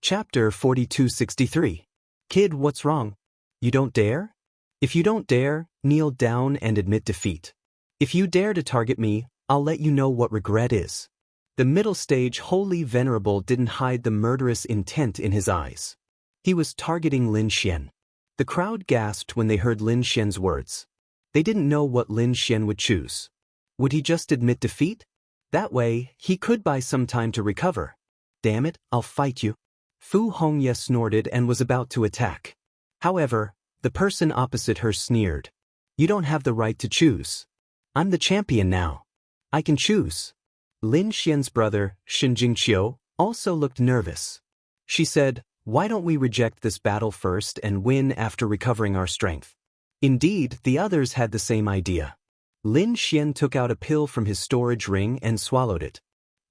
Chapter 4263. Kid, what's wrong? You don't dare? If you don't dare, kneel down and admit defeat. If you dare to target me, I'll let you know what regret is. The middle stage Holy Venerable didn't hide the murderous intent in his eyes. He was targeting Lin Xian. The crowd gasped when they heard Lin Xian's words. They didn't know what Lin Xian would choose. Would he just admit defeat? That way, he could buy some time to recover. Damn it, I'll fight you. Fu Hongye snorted and was about to attack. However, the person opposite her sneered. You don't have the right to choose. I'm the champion now. I can choose. Lin Xian's brother, Shin Jingqiu, also looked nervous. She said, why don't we reject this battle first and win after recovering our strength? Indeed, the others had the same idea. Lin Xian took out a pill from his storage ring and swallowed it.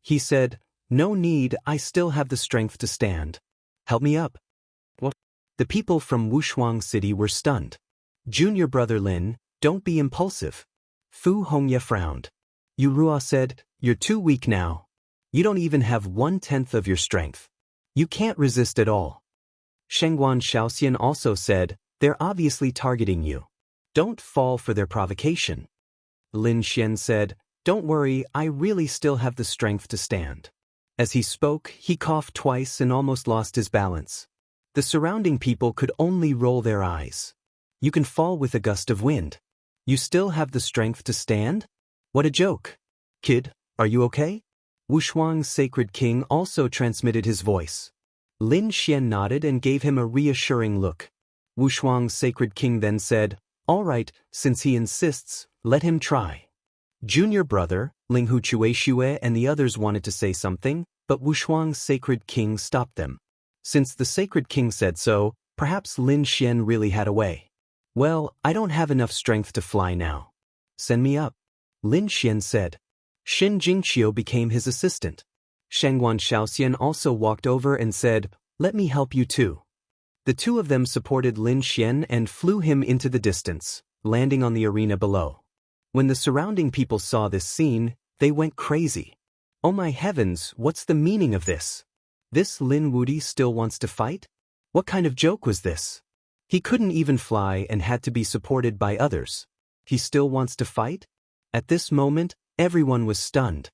He said, no need, I still have the strength to stand. Help me up. What? The people from Wushuang City were stunned. Junior brother Lin, don't be impulsive. Fu Hongye frowned. Yu Ruo said, you're too weak now. You don't even have 1/10 of your strength. You can't resist at all. Shengguan Shaoxian also said, they're obviously targeting you. Don't fall for their provocation. Lin Xian said, don't worry, I really still have the strength to stand. As he spoke, he coughed twice and almost lost his balance. The surrounding people could only roll their eyes. You can fall with a gust of wind. You still have the strength to stand? What a joke. Kid, are you okay? Wushuang's sacred king also transmitted his voice. Lin Xian nodded and gave him a reassuring look. Wushuang's sacred king then said, all right, since he insists, let him try. Junior brother, Linghu Chueshue and the others wanted to say something, but Wushuang's sacred king stopped them. Since the sacred king said so, perhaps Lin Xian really had a way. Well, I don't have enough strength to fly now. Send me up. Lin Xian said. Shin Jingqiu became his assistant. Shengguan Shaoxian also walked over and said, let me help you too. The two of them supported Lin Xian and flew him into the distance, landing on the arena below. When the surrounding people saw this scene, they went crazy. Oh my heavens, what's the meaning of this? This Lin Wudi still wants to fight? What kind of joke was this? He couldn't even fly and had to be supported by others. He still wants to fight? At this moment, everyone was stunned.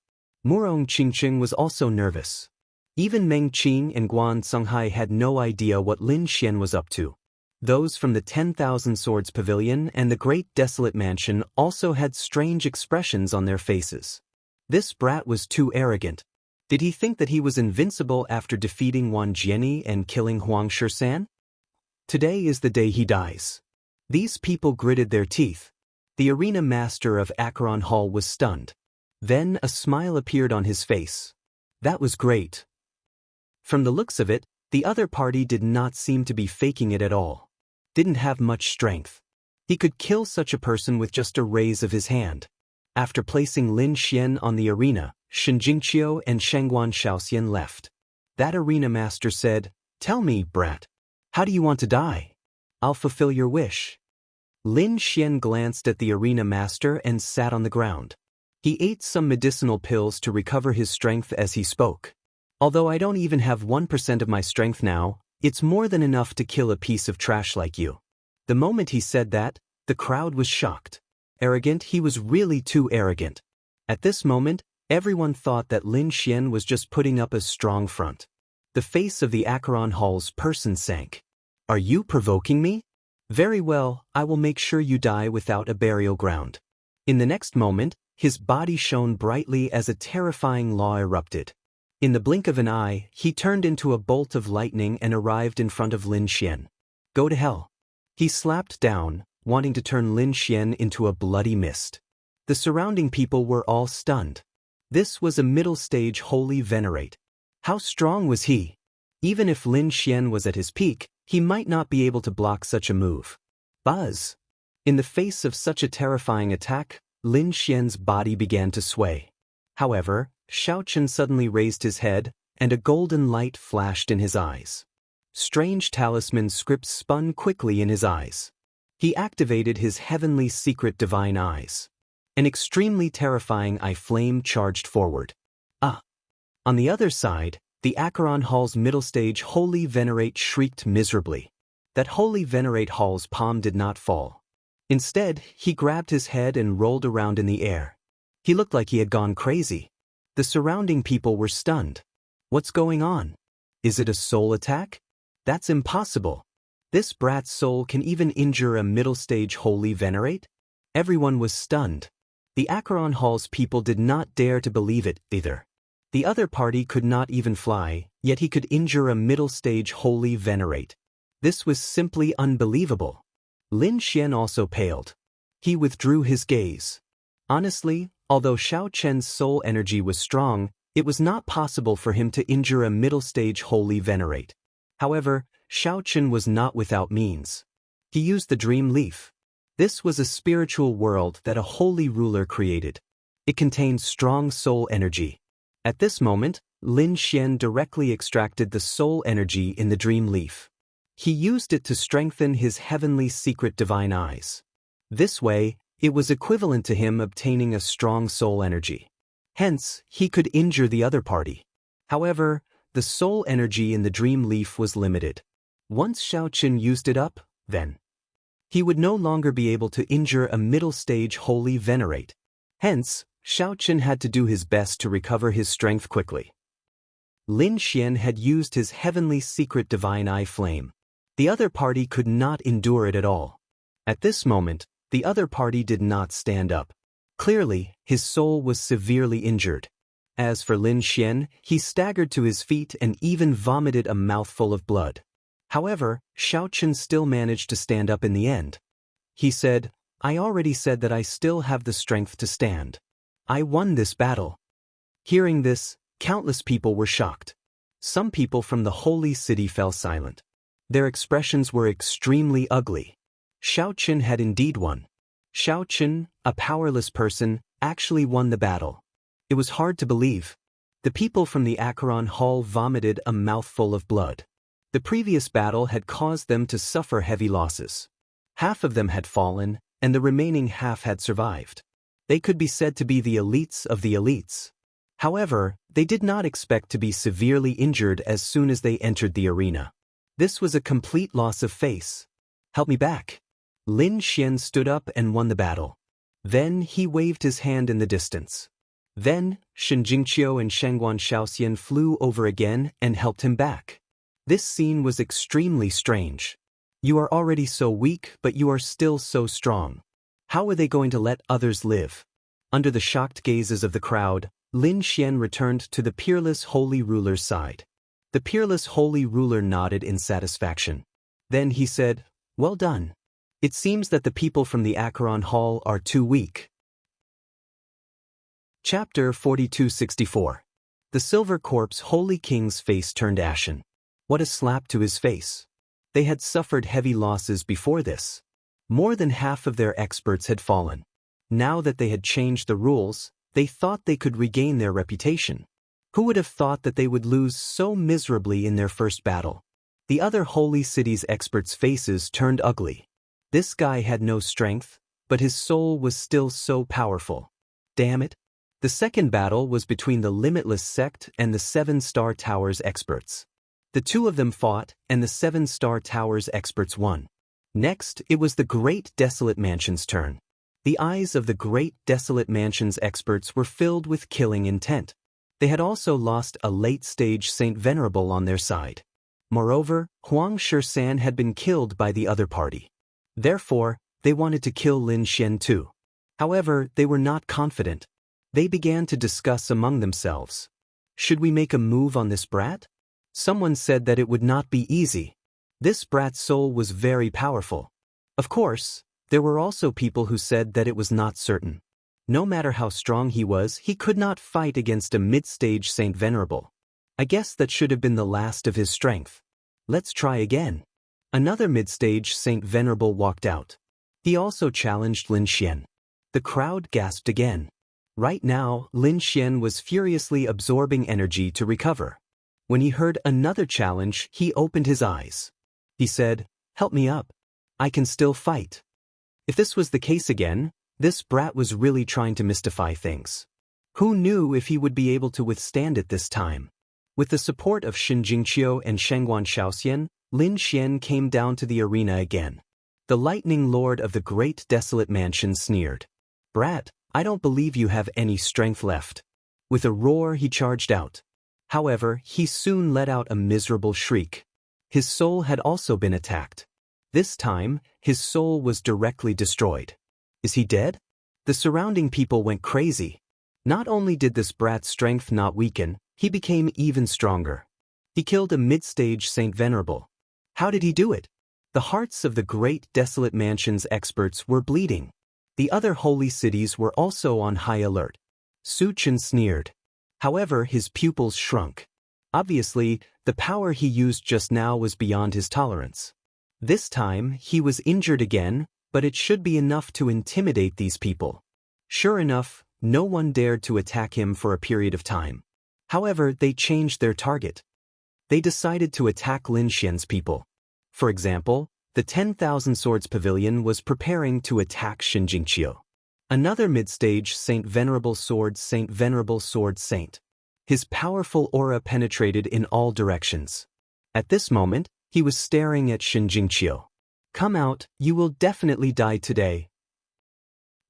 Murong Qingqing was also nervous. Even Meng Qing and Guan Songhai had no idea what Lin Xian was up to. Those from the 10,000 Swords Pavilion and the Great Desolate Mansion also had strange expressions on their faces. This brat was too arrogant. Did he think that he was invincible after defeating Wang Jiani and killing Huang Shisan? Today is the day he dies. These people gritted their teeth. The arena master of Acheron Hall was stunned. Then a smile appeared on his face. That was great. From the looks of it, the other party did not seem to be faking it at all. Didn't have much strength. He could kill such a person with just a raise of his hand. After placing Lin Xian on the arena, Shin Jingqiu and Shengguan Shaoxian left. That arena master said, tell me, brat, how do you want to die? I'll fulfill your wish. Lin Xian glanced at the arena master and sat on the ground. He ate some medicinal pills to recover his strength as he spoke. Although I don't even have 1% of my strength now, it's more than enough to kill a piece of trash like you. The moment he said that, the crowd was shocked. Arrogant, he was really too arrogant. At this moment, everyone thought that Lin Xian was just putting up a strong front. The face of the Acheron Hall's person sank. Are you provoking me? Very well, I will make sure you die without a burial ground. In the next moment, his body shone brightly as a terrifying law erupted. In the blink of an eye, he turned into a bolt of lightning and arrived in front of Lin Xian. Go to hell. He slapped down, wanting to turn Lin Xian into a bloody mist. The surrounding people were all stunned. This was a middle-stage Holy Venerate. How strong was he? Even if Lin Xian was at his peak, he might not be able to block such a move. Buzz! In the face of such a terrifying attack, Lin Xian's body began to sway. However, Xiao Chen suddenly raised his head, and a golden light flashed in his eyes. Strange talisman scripts spun quickly in his eyes. He activated his heavenly secret divine eyes. An extremely terrifying eye flame charged forward. On the other side, The Acheron Hall's middle stage Holy Venerate shrieked miserably. That Holy Venerate Hall's palm did not fall. Instead, he grabbed his head and rolled around in the air. He looked like he had gone crazy. The surrounding people were stunned. What's going on? Is it a soul attack? That's impossible. This brat's soul can even injure a middle stage Holy Venerate? Everyone was stunned. The Acheron Hall's people did not dare to believe it either. The other party could not even fly, yet he could injure a middle stage Holy Venerate. This was simply unbelievable. Lin Xian also paled. He withdrew his gaze. Honestly, although Xiao Chen's soul energy was strong, it was not possible for him to injure a middle stage Holy Venerate. However, Xiao Chen was not without means. He used the Dream Leaf. This was a spiritual world that a holy ruler created. It contained strong soul energy. At this moment, Lin Xian directly extracted the soul energy in the Dream Leaf. He used it to strengthen his heavenly secret divine eyes. This way, it was equivalent to him obtaining a strong soul energy. Hence, he could injure the other party. However, the soul energy in the Dream Leaf was limited. Once Xiao Chen used it up, then he would no longer be able to injure a middle stage Holy Venerate. Hence, Xiao Chen had to do his best to recover his strength quickly. Lin Xian had used his heavenly secret divine eye flame. The other party could not endure it at all. At this moment, the other party did not stand up. Clearly, his soul was severely injured. As for Lin Xian, he staggered to his feet and even vomited a mouthful of blood. However, Xiao Chen still managed to stand up in the end. He said, "I already said that I still have the strength to stand. I won this battle." Hearing this, countless people were shocked. Some people from the holy city fell silent. Their expressions were extremely ugly. Xiao Chen had indeed won. Xiao Chen, a powerless person, actually won the battle. It was hard to believe. The people from the Acheron Hall vomited a mouthful of blood. The previous battle had caused them to suffer heavy losses. Half of them had fallen, and the remaining half had survived. They could be said to be the elites of the elites. However, they did not expect to be severely injured as soon as they entered the arena. This was a complete loss of face. "Help me back." Lin Xian stood up and won the battle. Then he waved his hand in the distance. Then, Shen Jingqiu and Shangguan Shaoxian flew over again and helped him back. This scene was extremely strange. You are already so weak, but you are still so strong. How are they going to let others live? Under the shocked gazes of the crowd, Lin Xian returned to the peerless holy ruler's side. The peerless holy ruler nodded in satisfaction. Then he said, "Well done. It seems that the people from the Acheron Hall are too weak." Chapter 4264. The Silver Corpse Holy King's face turned ashen. What a slap to his face. They had suffered heavy losses before this. More than half of their experts had fallen. Now that they had changed the rules, they thought they could regain their reputation. Who would have thought that they would lose so miserably in their first battle? The other holy city's experts' faces turned ugly. This guy had no strength, but his soul was still so powerful. Damn it. The second battle was between the Limitless Sect and the Seven Star Towers experts. The two of them fought, and the Seven Star Towers experts won. Next, it was the Great Desolate Mansion's turn. The eyes of the Great Desolate Mansion's experts were filled with killing intent. They had also lost a late-stage Saint Venerable on their side. Moreover, Huang Shisan had been killed by the other party. Therefore, they wanted to kill Lin Xian too. However, they were not confident. They began to discuss among themselves. Should we make a move on this brat? Someone said that it would not be easy. This brat's soul was very powerful. Of course, there were also people who said that it was not certain. No matter how strong he was, he could not fight against a mid-stage Saint Venerable. I guess that should have been the last of his strength. Let's try again. Another mid-stage Saint Venerable walked out. He also challenged Lin Xian. The crowd gasped again. Right now, Lin Xian was furiously absorbing energy to recover. When he heard another challenge, he opened his eyes. He said, "Help me up. I can still fight." If this was the case again, this brat was really trying to mystify things. Who knew if he would be able to withstand it this time? With the support of Xin Jingqiu and Shengguan Shaoxian, Lin Xian came down to the arena again. The lightning lord of the great desolate mansion sneered. "Brat, I don't believe you have any strength left." With a roar he charged out. However, he soon let out a miserable shriek. His soul had also been attacked. This time, his soul was directly destroyed. Is he dead? The surrounding people went crazy. Not only did this brat's strength not weaken, he became even stronger. He killed a mid-stage Saint Venerable. How did he do it? The hearts of the great desolate mansion's experts were bleeding. The other holy cities were also on high alert. Su Chen sneered. However, his pupils shrunk. Obviously, the power he used just now was beyond his tolerance. This time, he was injured again, but it should be enough to intimidate these people. Sure enough, no one dared to attack him for a period of time. However, they changed their target. They decided to attack Lin Xian's people. For example, the 10,000 Swords Pavilion was preparing to attack Xin Jingqiu. Another mid-stage Saint Venerable Sword Saint. His powerful aura penetrated in all directions. At this moment, he was staring at Xin Jingqiu. "Come out, you will definitely die today."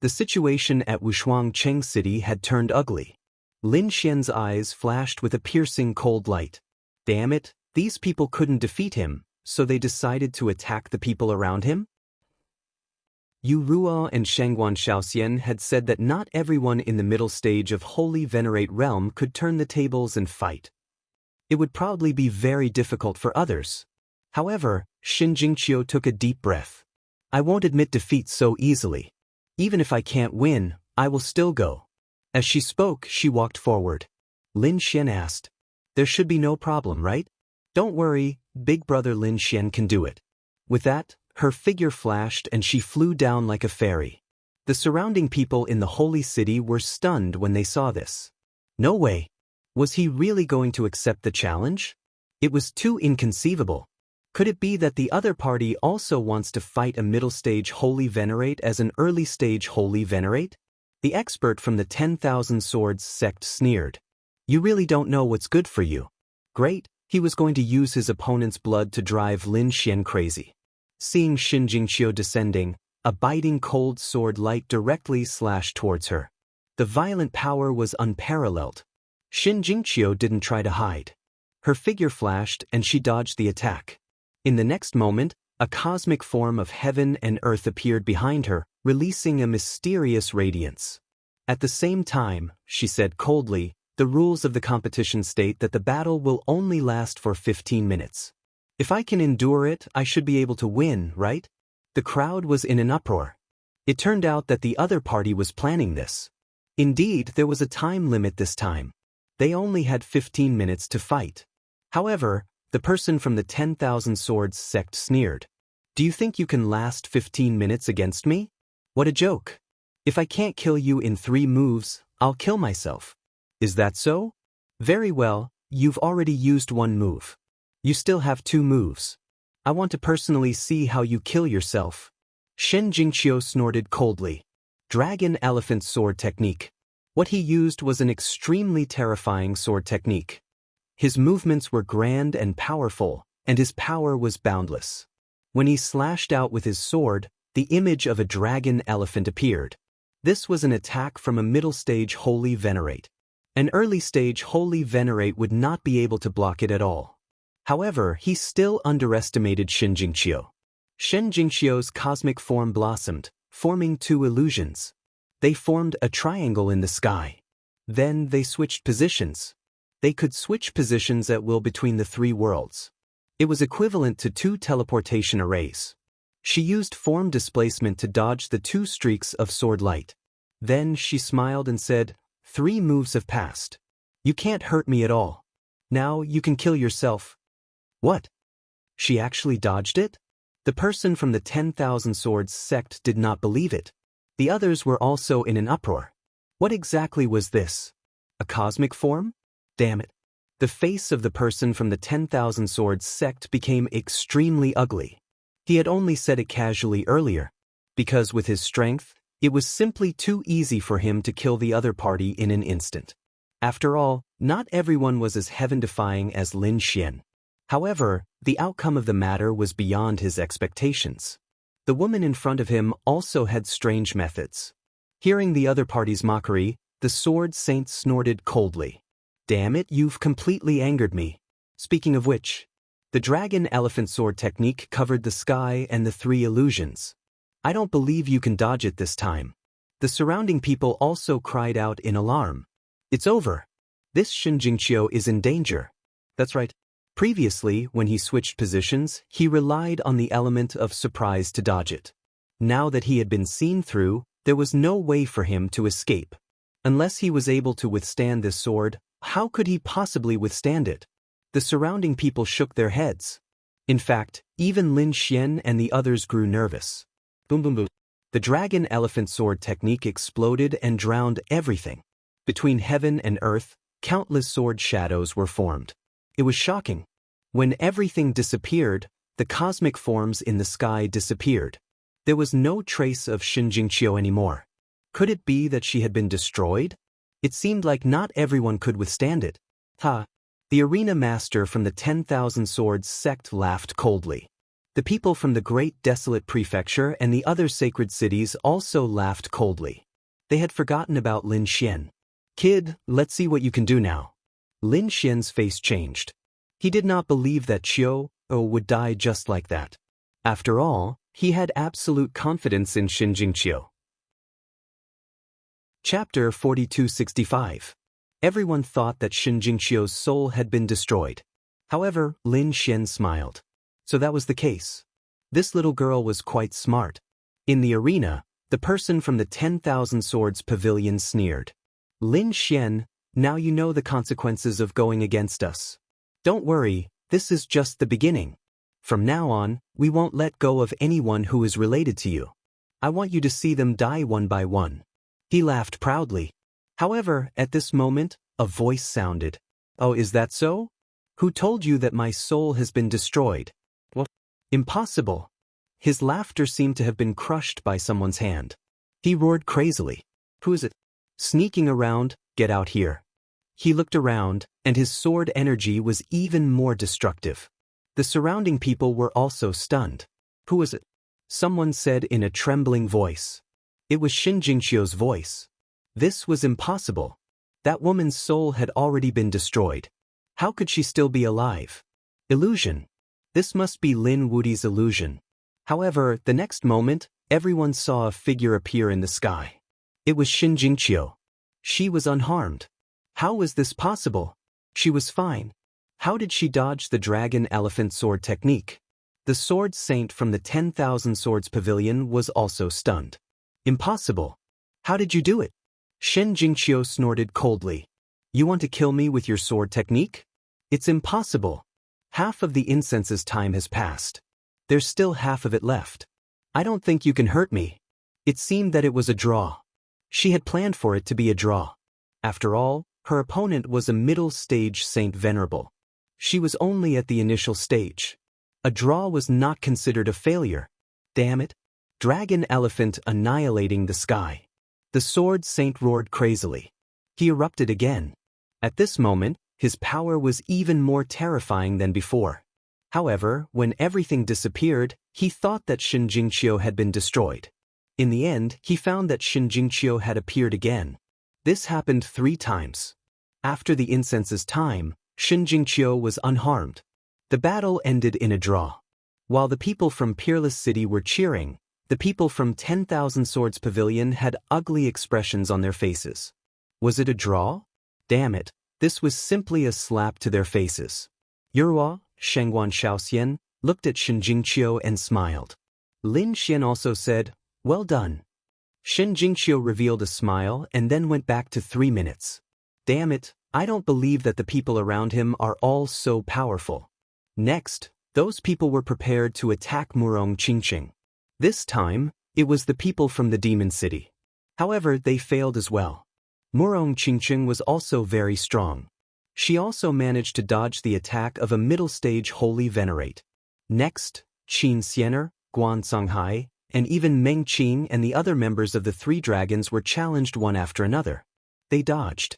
The situation at Wushuang Cheng City had turned ugly. Lin Xian's eyes flashed with a piercing cold light. Damn it, these people couldn't defeat him, so they decided to attack the people around him? Yu Ruo and Shengguan Shaoxian had said that not everyone in the middle stage of Holy Venerate Realm could turn the tables and fight. It would probably be very difficult for others. However, Xin Jingqiu took a deep breath. "I won't admit defeat so easily. Even if I can't win, I will still go." As she spoke, she walked forward. Lin Xian asked, "There should be no problem, right?" "Don't worry, big brother Lin Xian can do it." With that, her figure flashed and she flew down like a fairy. The surrounding people in the holy city were stunned when they saw this. No way. Was he really going to accept the challenge? It was too inconceivable. Could it be that the other party also wants to fight a middle stage Holy Venerate as an early stage Holy Venerate? The expert from the 10,000 Swords sect sneered. "You really don't know what's good for you." Great, he was going to use his opponent's blood to drive Lin Xian crazy. Seeing Xin Jingqiu descending, a biting cold sword light directly slashed towards her. The violent power was unparalleled. Xin Jingqiu didn't try to hide. Her figure flashed and she dodged the attack. In the next moment, a cosmic form of heaven and earth appeared behind her, releasing a mysterious radiance. At the same time, she said coldly, "The rules of the competition state that the battle will only last for 15 minutes. If I can endure it, I should be able to win, right?" The crowd was in an uproar. It turned out that the other party was planning this. Indeed, there was a time limit this time. They only had 15 minutes to fight. However, the person from the 10,000 Swords sect sneered. "Do you think you can last 15 minutes against me? What a joke. If I can't kill you in 3 moves, I'll kill myself. Is that so? Very well, you've already used 1 move. You still have 2 moves. I want to personally see how you kill yourself." Shen Jingqiu snorted coldly. Dragon Elephant Sword Technique. What he used was an extremely terrifying sword technique. His movements were grand and powerful, and his power was boundless. When he slashed out with his sword, the image of a dragon elephant appeared. This was an attack from a middle stage Holy Venerate. An early stage Holy Venerate would not be able to block it at all. However, he still underestimated Xin Jingqiu. Shen Jingqiu's cosmic form blossomed, forming 2 illusions. They formed a triangle in the sky. Then they switched positions. They could switch positions at will between the 3 worlds. It was equivalent to 2 teleportation arrays. She used form displacement to dodge the 2 streaks of sword light. Then she smiled and said, "3 moves have passed. You can't hurt me at all. Now you can kill yourself." What? She actually dodged it? The person from the 10,000 Swords sect did not believe it. The others were also in an uproar. What exactly was this? A cosmic form? Damn it. The face of the person from the 10,000 Swords sect became extremely ugly. He had only said it casually earlier, because with his strength, it was simply too easy for him to kill the other party in an instant. After all, not everyone was as heaven-defying as Lin Xian. However, the outcome of the matter was beyond his expectations. The woman in front of him also had strange methods. Hearing the other party's mockery, the sword saint snorted coldly. Damn it, you've completely angered me. Speaking of which, the dragon elephant sword technique covered the sky and the three illusions. I don't believe you can dodge it this time. The surrounding people also cried out in alarm. It's over. This Shen Jingqiu is in danger. That's right. Previously, when he switched positions, he relied on the element of surprise to dodge it. Now that he had been seen through, there was no way for him to escape. Unless he was able to withstand this sword, how could he possibly withstand it? The surrounding people shook their heads. In fact, even Lin Xian and the others grew nervous. Boom boom boom. The dragon elephant sword technique exploded and drowned everything. Between heaven and earth, countless sword shadows were formed. It was shocking. When everything disappeared, the cosmic forms in the sky disappeared. There was no trace of Shen Jingqiu anymore. Could it be that she had been destroyed? It seemed like not everyone could withstand it. Ha! The arena master from the 10,000 Swords sect laughed coldly. The people from the Great Desolate Prefecture and the other sacred cities also laughed coldly. They had forgotten about Lin Xian. Kid, let's see what you can do now. Lin Xian's face changed. He did not believe that Qiu would die just like that. After all, he had absolute confidence in Shen Jingqiu. Chapter 4265. Everyone thought that Shen Jingqiu's soul had been destroyed. However, Lin Xian smiled. So that was the case. This little girl was quite smart. In the arena, the person from the 10,000 Swords pavilion sneered. Lin Xian, now you know the consequences of going against us. Don't worry, this is just the beginning. From now on, we won't let go of anyone who is related to you. I want you to see them die one by one. He laughed proudly. However, at this moment, a voice sounded. Oh, is that so? Who told you that my soul has been destroyed? What? Impossible. His laughter seemed to have been crushed by someone's hand. He roared crazily. Who is it? Sneaking around, get out here. He looked around, and his sword energy was even more destructive. The surrounding people were also stunned. Who is it? Someone said in a trembling voice. It was Shen Jingqiu's voice. This was impossible. That woman's soul had already been destroyed. How could she still be alive? Illusion. This must be Lin Wudi's illusion. However, the next moment, everyone saw a figure appear in the sky. It was Shen Jingqiu. She was unharmed. How was this possible? She was fine. How did she dodge the dragon elephant sword technique? The sword saint from the 10,000 Swords pavilion was also stunned. Impossible. How did you do it? Shen Jingqiu snorted coldly. You want to kill me with your sword technique? It's impossible. Half of the incense's time has passed. There's still half of it left. I don't think you can hurt me. It seemed that it was a draw. She had planned for it to be a draw. After all, her opponent was a middle-stage Saint Venerable. She was only at the initial stage. A draw was not considered a failure. Damn it. Dragon elephant annihilating the sky. The sword saint roared crazily. He erupted again. At this moment, his power was even more terrifying than before. However, when everything disappeared, he thought that Shen Jingqiu had been destroyed. In the end, he found that Shen Jingqiu had appeared again. This happened 3 times. After the incense's time, Shen Jingqiu was unharmed. The battle ended in a draw. While the people from Peerless City were cheering, the people from 10,000 Swords Pavilion had ugly expressions on their faces. Was it a draw? Damn it, this was simply a slap to their faces. Yurua, Shengguan Shaoxian, looked at Shen Jingqiu and smiled. Lin Xian also said, well done. Shen Jingqiu revealed a smile and then went back to 3 minutes. Damn it, I don't believe that the people around him are all so powerful. Next, those people were prepared to attack Murong Qingqing. This time, it was the people from the Demon City. However, they failed as well. Murong Qingqing was also very strong. She also managed to dodge the attack of a middle-stage Holy Venerate. Next, Qin Xiener, Guan Songhai, and even Meng Qing and the other members of the 3 dragons were challenged one after another. They dodged.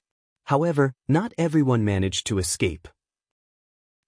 However, not everyone managed to escape.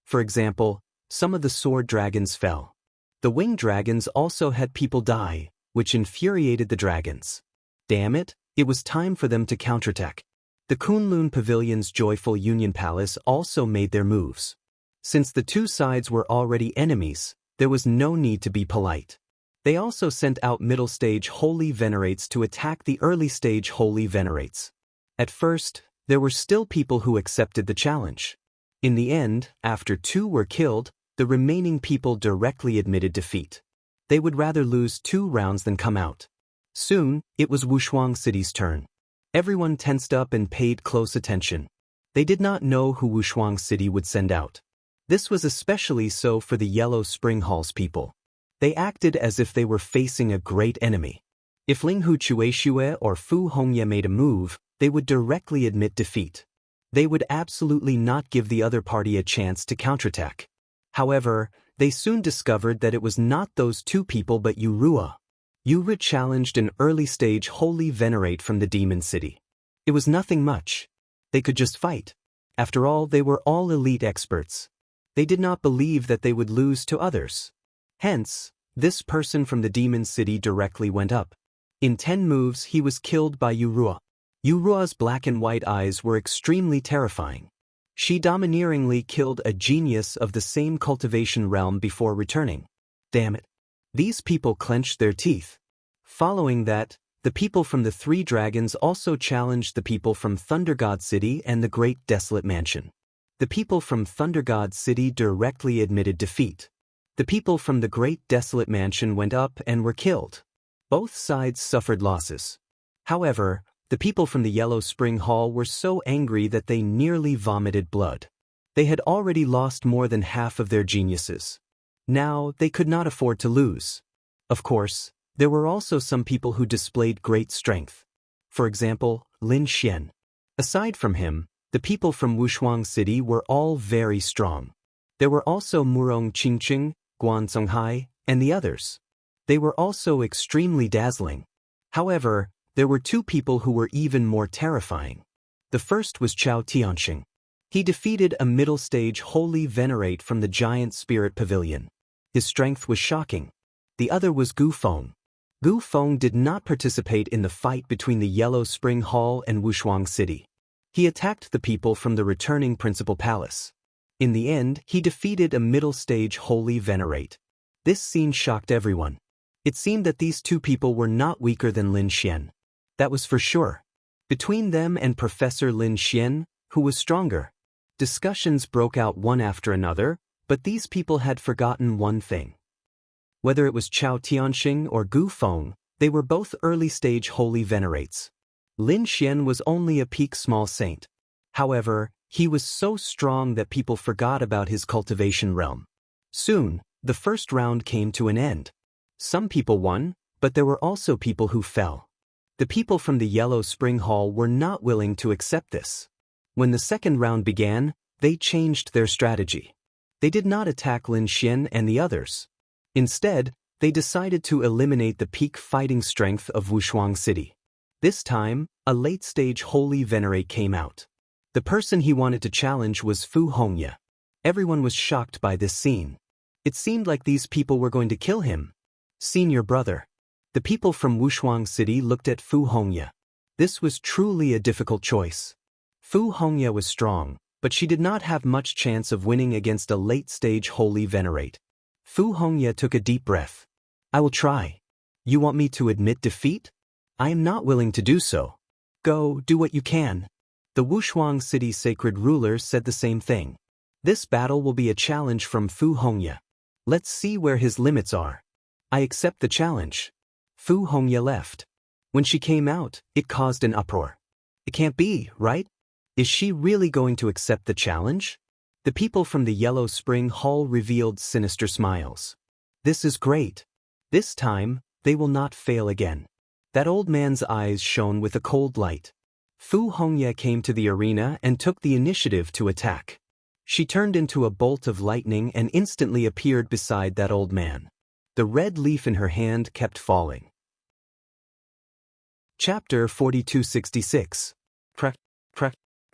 For example, some of the sword dragons fell. The winged dragons also had people die, which infuriated the dragons. Damn it, it was time for them to counterattack. The Kunlun Pavilion's joyful Union Palace also made their moves. Since the two sides were already enemies, there was no need to be polite. They also sent out middle-stage Holy Venerates to attack the early-stage Holy Venerates. At first, there were still people who accepted the challenge. In the end, after 2 were killed, the remaining people directly admitted defeat. They would rather lose 2 rounds than come out. Soon, it was Wushuang City's turn. Everyone tensed up and paid close attention. They did not know who Wushuang City would send out. This was especially so for the Yellow Spring Hall's people. They acted as if they were facing a great enemy. If Ling Hu Chueshue or Fu Hongye made a move, they would directly admit defeat. They would absolutely not give the other party a chance to counterattack. However, they soon discovered that it was not those 2 people but Yurua. Yurua challenged an early-stage Holy Venerate from the Demon City. It was nothing much. They could just fight. After all, they were all elite experts. They did not believe that they would lose to others. Hence, this person from the Demon City directly went up. In 10 moves, he was killed by Yurua. Yurua's black and white eyes were extremely terrifying. She domineeringly killed a genius of the same cultivation realm before returning. Damn it. These people clenched their teeth. Following that, the people from the 3 dragons also challenged the people from Thunder God City and the Great Desolate Mansion. The people from Thunder God City directly admitted defeat. The people from the Great Desolate Mansion went up and were killed. Both sides suffered losses. However, the people from the Yellow Spring Hall were so angry that they nearly vomited blood. They had already lost more than half of their geniuses. Now, they could not afford to lose. Of course, there were also some people who displayed great strength. For example, Lin Xian. Aside from him, the people from Wushuang City were all very strong. There were also Murong Qingqing, Guan Songhai, and the others. They were also extremely dazzling. However, there were 2 people who were even more terrifying. The first was Chao Tianxing. He defeated a middle-stage Holy Venerate from the Giant Spirit Pavilion. His strength was shocking. The other was Gu Feng. Gu Feng did not participate in the fight between the Yellow Spring Hall and Wushuang City. He attacked the people from the returning Principal Palace. In the end, he defeated a middle-stage Holy Venerate. This scene shocked everyone. It seemed that these 2 people were not weaker than Lin Xian. That was for sure. Between them and Professor Lin Xian, who was stronger, discussions broke out one after another, but these people had forgotten one thing. Whether it was Chao Tianxing or Gu Feng, they were both early-stage Holy Venerates. Lin Xian was only a peak small saint. However, he was so strong that people forgot about his cultivation realm. Soon, the first round came to an end. Some people won, but there were also people who fell. The people from the Yellow Spring Hall were not willing to accept this. When the second round began, they changed their strategy. They did not attack Lin Xian and the others. Instead, they decided to eliminate the peak fighting strength of Wushuang City. This time, a late-stage Holy Venerate came out. The person he wanted to challenge was Fu Hongye. Everyone was shocked by this scene. It seemed like these people were going to kill him. Senior brother. The people from Wushuang City looked at Fu Hongye. This was truly a difficult choice. Fu Hongye was strong, but she did not have much chance of winning against a late-stage Holy Venerate. Fu Hongye took a deep breath. I will try. You want me to admit defeat? I am not willing to do so. Go, do what you can. The Wushuang City sacred ruler said the same thing. This battle will be a challenge from Fu Hongye. Let's see where his limits are. I accept the challenge. Fu Hongye left. When she came out, it caused an uproar. It can't be, right? Is she really going to accept the challenge? The people from the Yellow Spring Hall revealed sinister smiles. This is great. This time, they will not fail again. That old man's eyes shone with a cold light. Fu Hongye came to the arena and took the initiative to attack. She turned into a bolt of lightning and instantly appeared beside that old man. The red leaf in her hand kept falling. Chapter 4266.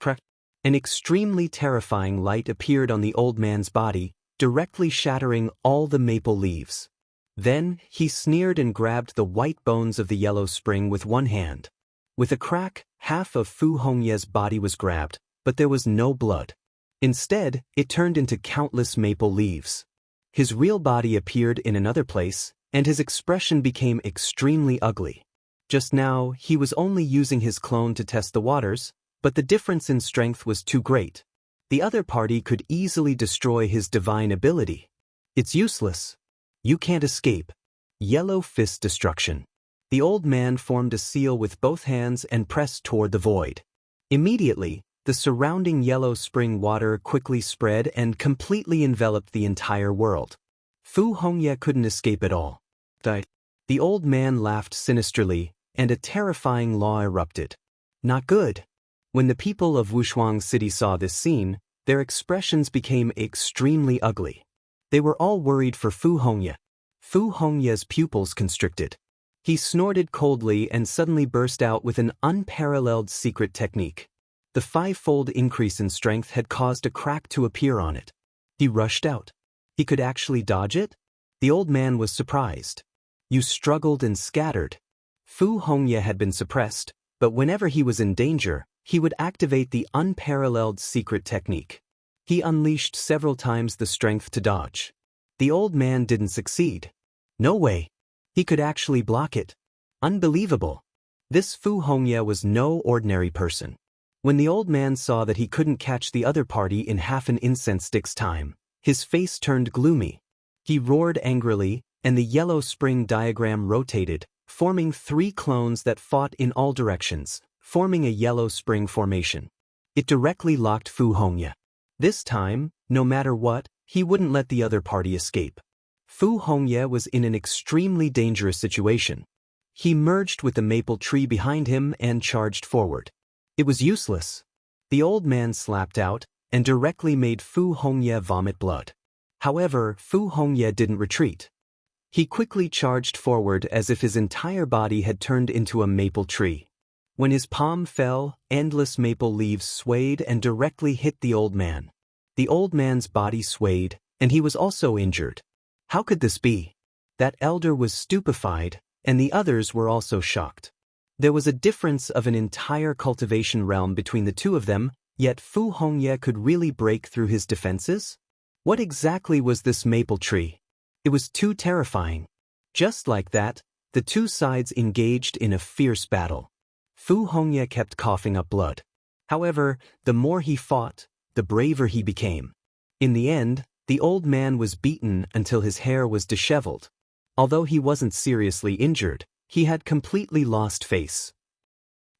Crack. An extremely terrifying light appeared on the old man's body, directly shattering all the maple leaves. Then, he sneered and grabbed the white bones of the yellow spring with one hand. With a crack, half of Fu Hongye's body was grabbed, but there was no blood. Instead, it turned into countless maple leaves. His real body appeared in another place, and his expression became extremely ugly. Just now, he was only using his clone to test the waters, but the difference in strength was too great. The other party could easily destroy his divine ability. It's useless. You can't escape. Yellow fist destruction. The old man formed a seal with both hands and pressed toward the void. Immediately, the surrounding yellow spring water quickly spread and completely enveloped the entire world. Fu Hongye couldn't escape at all. The old man laughed sinisterly, and a terrifying law erupted. Not good. When the people of Wushuang City saw this scene, their expressions became extremely ugly. They were all worried for Fu Hongye. Fu Hongye's pupils constricted. He snorted coldly and suddenly burst out with an unparalleled secret technique. The five-fold increase in strength had caused a crack to appear on it. He rushed out. He could actually dodge it? The old man was surprised. You struggled and scattered. Fu Hongye had been suppressed, but whenever he was in danger, he would activate the unparalleled secret technique. He unleashed several times the strength to dodge. The old man didn't succeed. No way. He could actually block it. Unbelievable. This Fu Hongye was no ordinary person. When the old man saw that he couldn't catch the other party in half an incense stick's time, his face turned gloomy. He roared angrily, and the yellow spring diagram rotated, forming 3 clones that fought in all directions, forming a yellow spring formation. It directly locked Fu Hongye. This time, no matter what, he wouldn't let the other party escape. Fu Hongye was in an extremely dangerous situation. He merged with the maple tree behind him and charged forward. It was useless. The old man slapped out and directly made Fu Hongye vomit blood. However, Fu Hongye didn't retreat. He quickly charged forward as if his entire body had turned into a maple tree. When his palm fell, endless maple leaves swayed and directly hit the old man. The old man's body swayed, and he was also injured. How could this be? That elder was stupefied, and the others were also shocked. There was a difference of an entire cultivation realm between the two of them, yet Fu Hongye could really break through his defenses? What exactly was this maple tree? It was too terrifying. Just like that, the two sides engaged in a fierce battle. Fu Hongye kept coughing up blood. However, the more he fought, the braver he became. In the end, the old man was beaten until his hair was disheveled. Although he wasn't seriously injured, he had completely lost face.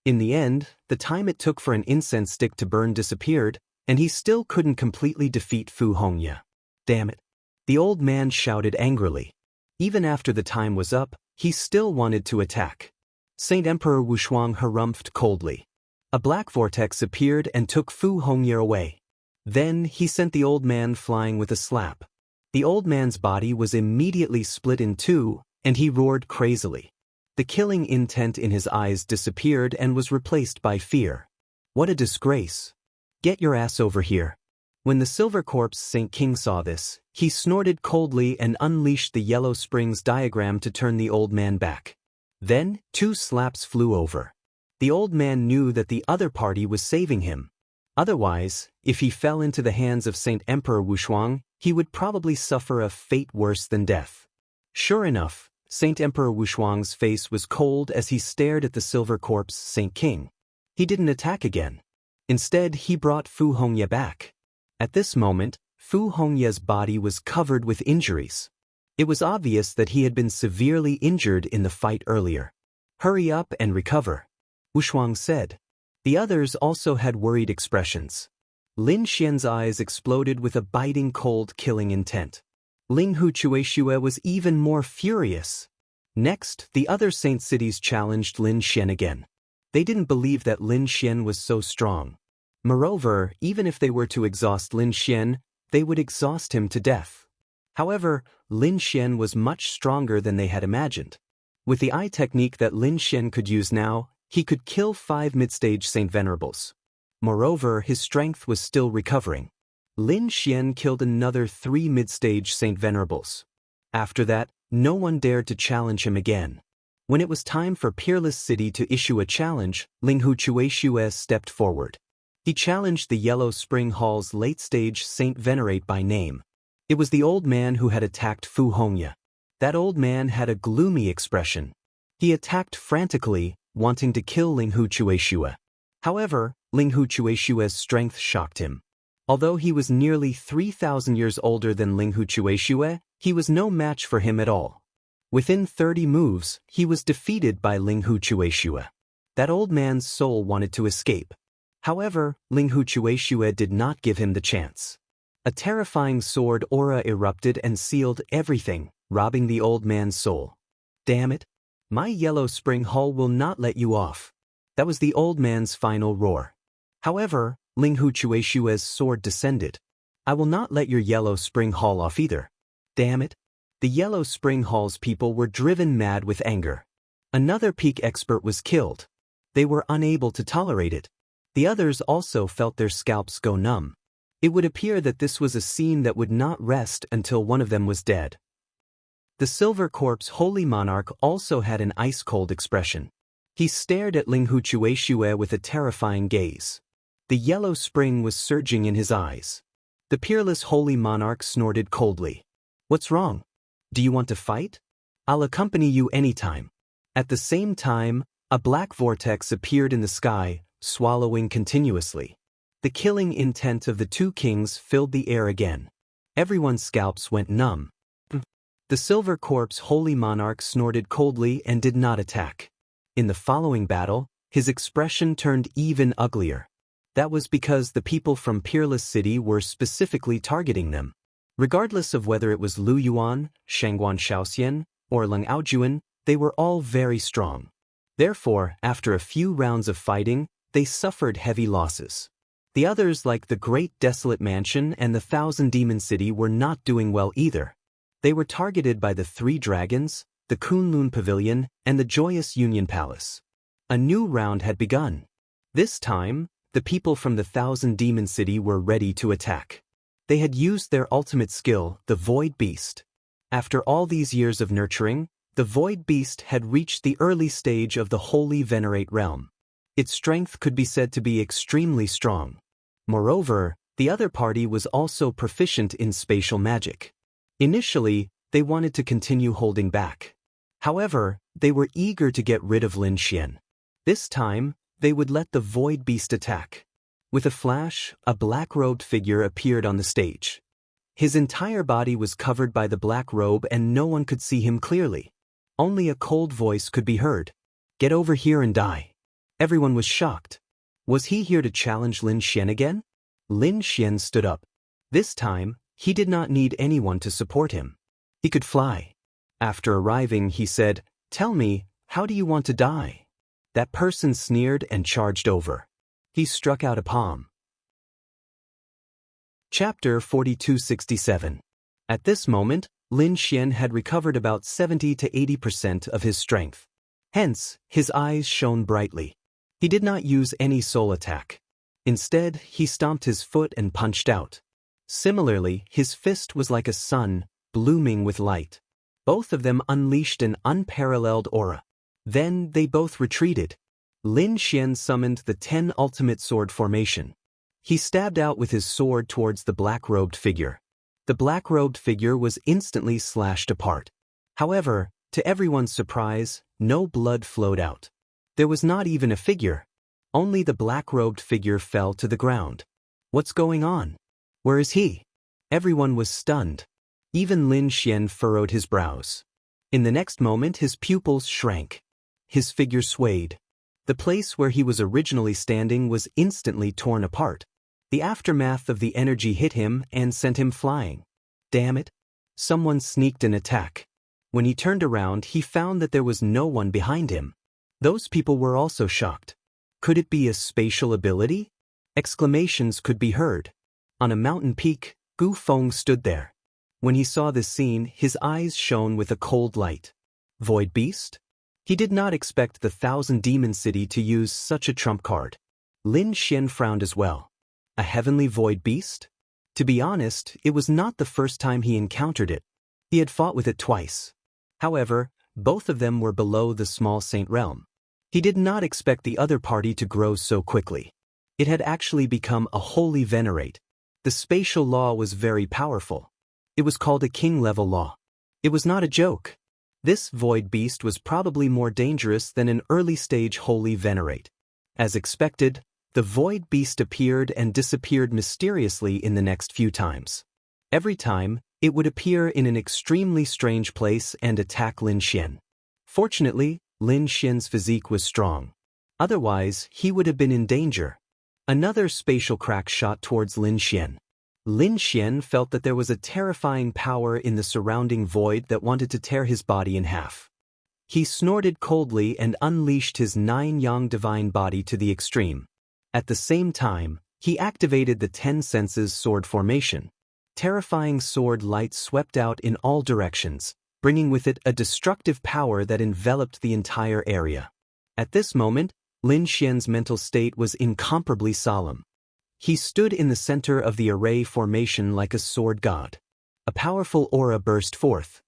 In the end, the time it took for an incense stick to burn disappeared, and he still couldn't completely defeat Fu Hongye. Damn it. The old man shouted angrily. Even after the time was up, he still wanted to attack. Saint Emperor Wushuang harumphed coldly. A black vortex appeared and took Fu Hongye away. Then he sent the old man flying with a slap. The old man's body was immediately split in two, and he roared crazily. The killing intent in his eyes disappeared and was replaced by fear. What a disgrace. Get your ass over here. When the silver corpse Saint King saw this, he snorted coldly and unleashed the yellow springs diagram to turn the old man back. Then, 2 slaps flew over. The old man knew that the other party was saving him. Otherwise, if he fell into the hands of Saint Emperor Wushuang, he would probably suffer a fate worse than death. Sure enough, Saint Emperor Wushuang's face was cold as he stared at the silver corpse Saint King. He didn't attack again. Instead, he brought Fu Hongye back. At this moment, Fu Hongye's body was covered with injuries. It was obvious that he had been severely injured in the fight earlier. Hurry up and recover, Wushuang said. The others also had worried expressions. Lin Xian's eyes exploded with a biting cold killing intent. Ling Hu Chueshue was even more furious. Next, the other Saint Cities challenged Lin Xian again. They didn't believe that Lin Xian was so strong. Moreover, even if they were to exhaust Lin Xian, they would exhaust him to death. However, Lin Xian was much stronger than they had imagined. With the eye technique that Lin Xian could use now, he could kill 5 mid-stage Saint Venerables. Moreover, his strength was still recovering. Lin Xian killed another 3 mid-stage Saint Venerables. After that, no one dared to challenge him again. When it was time for Peerless City to issue a challenge, Linghu Chueshue stepped forward. He challenged the Yellow Spring Hall's late-stage Saint Venerate by name. It was the old man who had attacked Fu Hongya. That old man had a gloomy expression. He attacked frantically, wanting to kill Linghu Chueshue. However, Linghu Chueshue's strength shocked him. Although he was nearly 3,000 years older than Linghu Chueshue, he was no match for him at all. Within 30 moves, he was defeated by Linghu Chueshue. That old man's soul wanted to escape. However, Linghu Chueshue did not give him the chance. A terrifying sword aura erupted and sealed everything, robbing the old man's soul. Damn it! My Yellow Spring Hall will not let you off. That was the old man's final roar. However, Linghu Chueshue's sword descended. I will not let your Yellow Spring Hall off either. Damn it! The Yellow Spring Hall's people were driven mad with anger. Another peak expert was killed. They were unable to tolerate it. The others also felt their scalps go numb. It would appear that this was a scene that would not rest until one of them was dead. The Silver Corpse Holy Monarch also had an ice-cold expression. He stared at Linghu Chueshue with a terrifying gaze. The yellow spring was surging in his eyes. The peerless Holy Monarch snorted coldly. What's wrong? Do you want to fight? I'll accompany you anytime. At the same time, a black vortex appeared in the sky, swallowing continuously. The killing intent of the two kings filled the air again. Everyone's scalps went numb. The Silver Corpse Holy Monarch snorted coldly and did not attack. In the following battle, his expression turned even uglier. That was because the people from Peerless City were specifically targeting them. Regardless of whether it was Lu Yuan, Shangguan Shaoxian, or Leng Aojuan, they were all very strong. Therefore, after a few rounds of fighting, they suffered heavy losses. The others, like the Great Desolate Mansion and the Thousand Demon City, were not doing well either. They were targeted by the Three Dragons, the Kunlun Pavilion, and the Joyous Union Palace. A new round had begun. This time, the people from the Thousand Demon City were ready to attack. They had used their ultimate skill, the Void Beast. After all these years of nurturing, the Void Beast had reached the early stage of the Holy Venerate realm. Its strength could be said to be extremely strong. Moreover, the other party was also proficient in spatial magic. Initially, they wanted to continue holding back. However, they were eager to get rid of Lin Xian. This time, they would let the Void Beast attack. With a flash, a black-robed figure appeared on the stage. His entire body was covered by the black robe and no one could see him clearly. Only a cold voice could be heard. Get over here and die. Everyone was shocked. Was he here to challenge Lin Xian again? Lin Xian stood up. This time, he did not need anyone to support him. He could fly. After arriving, he said, "Tell me, how do you want to die?" That person sneered and charged over. He struck out a palm. Chapter 4267. At this moment, Lin Xian had recovered about 70 to 80% of his strength. Hence, his eyes shone brightly. He did not use any soul attack. Instead, he stomped his foot and punched out. Similarly, his fist was like a sun, blooming with light. Both of them unleashed an unparalleled aura. Then they both retreated. Lin Xian summoned the 10 ultimate sword formation. He stabbed out with his sword towards the black-robed figure. The black-robed figure was instantly slashed apart. However, to everyone's surprise, no blood flowed out. There was not even a figure. Only the black-robed figure fell to the ground. What's going on? Where is he? Everyone was stunned. Even Lin Xian furrowed his brows. In the next moment, his pupils shrank. His figure swayed. The place where he was originally standing was instantly torn apart. The aftermath of the energy hit him and sent him flying. Damn it! Someone sneaked an attack. When he turned around, he found that there was no one behind him. Those people were also shocked. Could it be a spatial ability? Exclamations could be heard. On a mountain peak, Gu Feng stood there. When he saw this scene, his eyes shone with a cold light. Void Beast? He did not expect the Thousand Demon City to use such a trump card. Lin Xian frowned as well. A heavenly void beast? To be honest, it was not the first time he encountered it. He had fought with it twice. However, both of them were below the small saint realm. He did not expect the other party to grow so quickly. It had actually become a holy venerate. The spatial law was very powerful. It was called a king-level law. It was not a joke. This void beast was probably more dangerous than an early-stage holy venerate. As expected, the void beast appeared and disappeared mysteriously in the next few times. Every time, it would appear in an extremely strange place and attack Lin Xian. Fortunately, Lin Xian's physique was strong. Otherwise, he would have been in danger. Another spatial crack shot towards Lin Xian. Lin Xian felt that there was a terrifying power in the surrounding void that wanted to tear his body in half. He snorted coldly and unleashed his 9-yang divine body to the extreme. At the same time, he activated the 10 senses sword formation. Terrifying sword light swept out in all directions, bringing with it a destructive power that enveloped the entire area. At this moment, Lin Xian's mental state was incomparably solemn. He stood in the center of the array formation like a sword god. A powerful aura burst forth.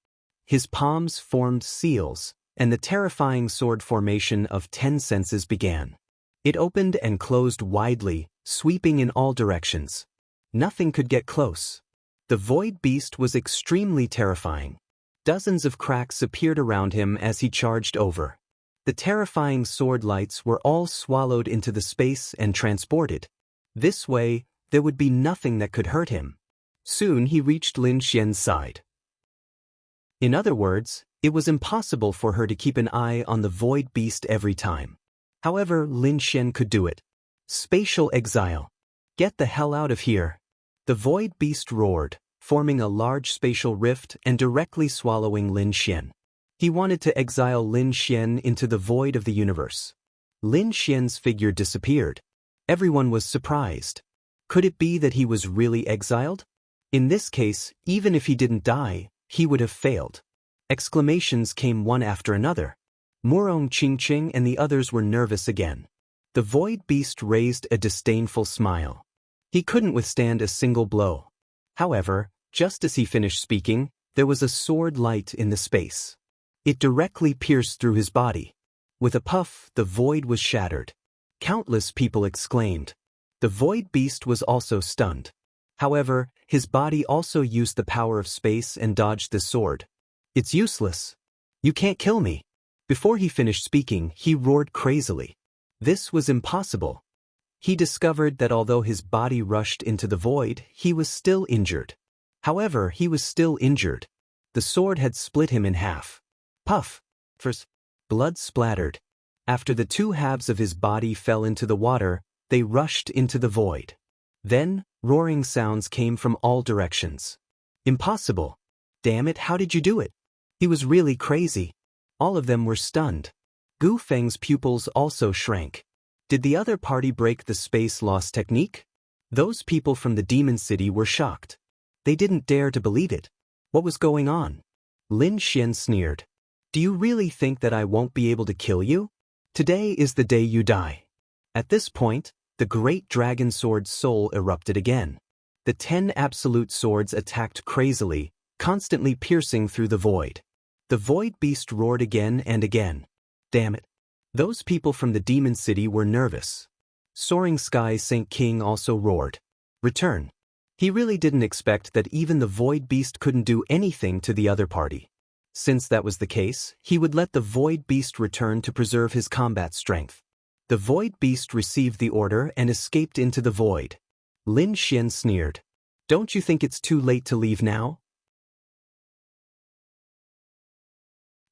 His palms formed seals, and the terrifying sword formation of 10 senses began. It opened and closed widely, sweeping in all directions. Nothing could get close. The void beast was extremely terrifying. Dozens of cracks appeared around him as he charged over. The terrifying sword lights were all swallowed into the space and transported. This way, there would be nothing that could hurt him. Soon he reached Lin Xian's side. In other words, it was impossible for her to keep an eye on the void beast every time. However, Lin Xian could do it. Spatial exile. Get the hell out of here. The void beast roared, forming a large spatial rift and directly swallowing Lin Xian. He wanted to exile Lin Xian into the void of the universe. Lin Xian's figure disappeared. Everyone was surprised. Could it be that he was really exiled? In this case, even if he didn't die, he would have failed. Exclamations came one after another. Murong Qingqing and the others were nervous again. The void beast raised a disdainful smile. He couldn't withstand a single blow. However, just as he finished speaking, there was a sword light in the space. It directly pierced through his body. With a puff, the void was shattered. Countless people exclaimed. The void beast was also stunned. However, his body also used the power of space and dodged the sword. It's useless. You can't kill me. Before he finished speaking, he roared crazily. This was impossible. He discovered that although his body rushed into the void, he was still injured. However, he was still injured. The sword had split him in half. Puff! First, blood splattered. After the two halves of his body fell into the water, they rushed into the void. Then, roaring sounds came from all directions. Impossible. Damn it, how did you do it? He was really crazy. All of them were stunned. Gu Feng's pupils also shrank. Did the other party break the space loss technique? Those people from the Demon City were shocked. They didn't dare to believe it. What was going on? Lin Xian sneered. Do you really think that I won't be able to kill you? Today is the day you die. At this point, the great dragon sword's soul erupted again. The 10 absolute swords attacked crazily, constantly piercing through the void. The void beast roared again and again. Damn it. Those people from the Demon City were nervous. Soaring Sky Saint King also roared. Return. He really didn't expect that even the void beast couldn't do anything to the other party. Since that was the case, he would let the void beast return to preserve his combat strength. The void beast received the order and escaped into the void. Lin Xian sneered. Don't you think it's too late to leave now?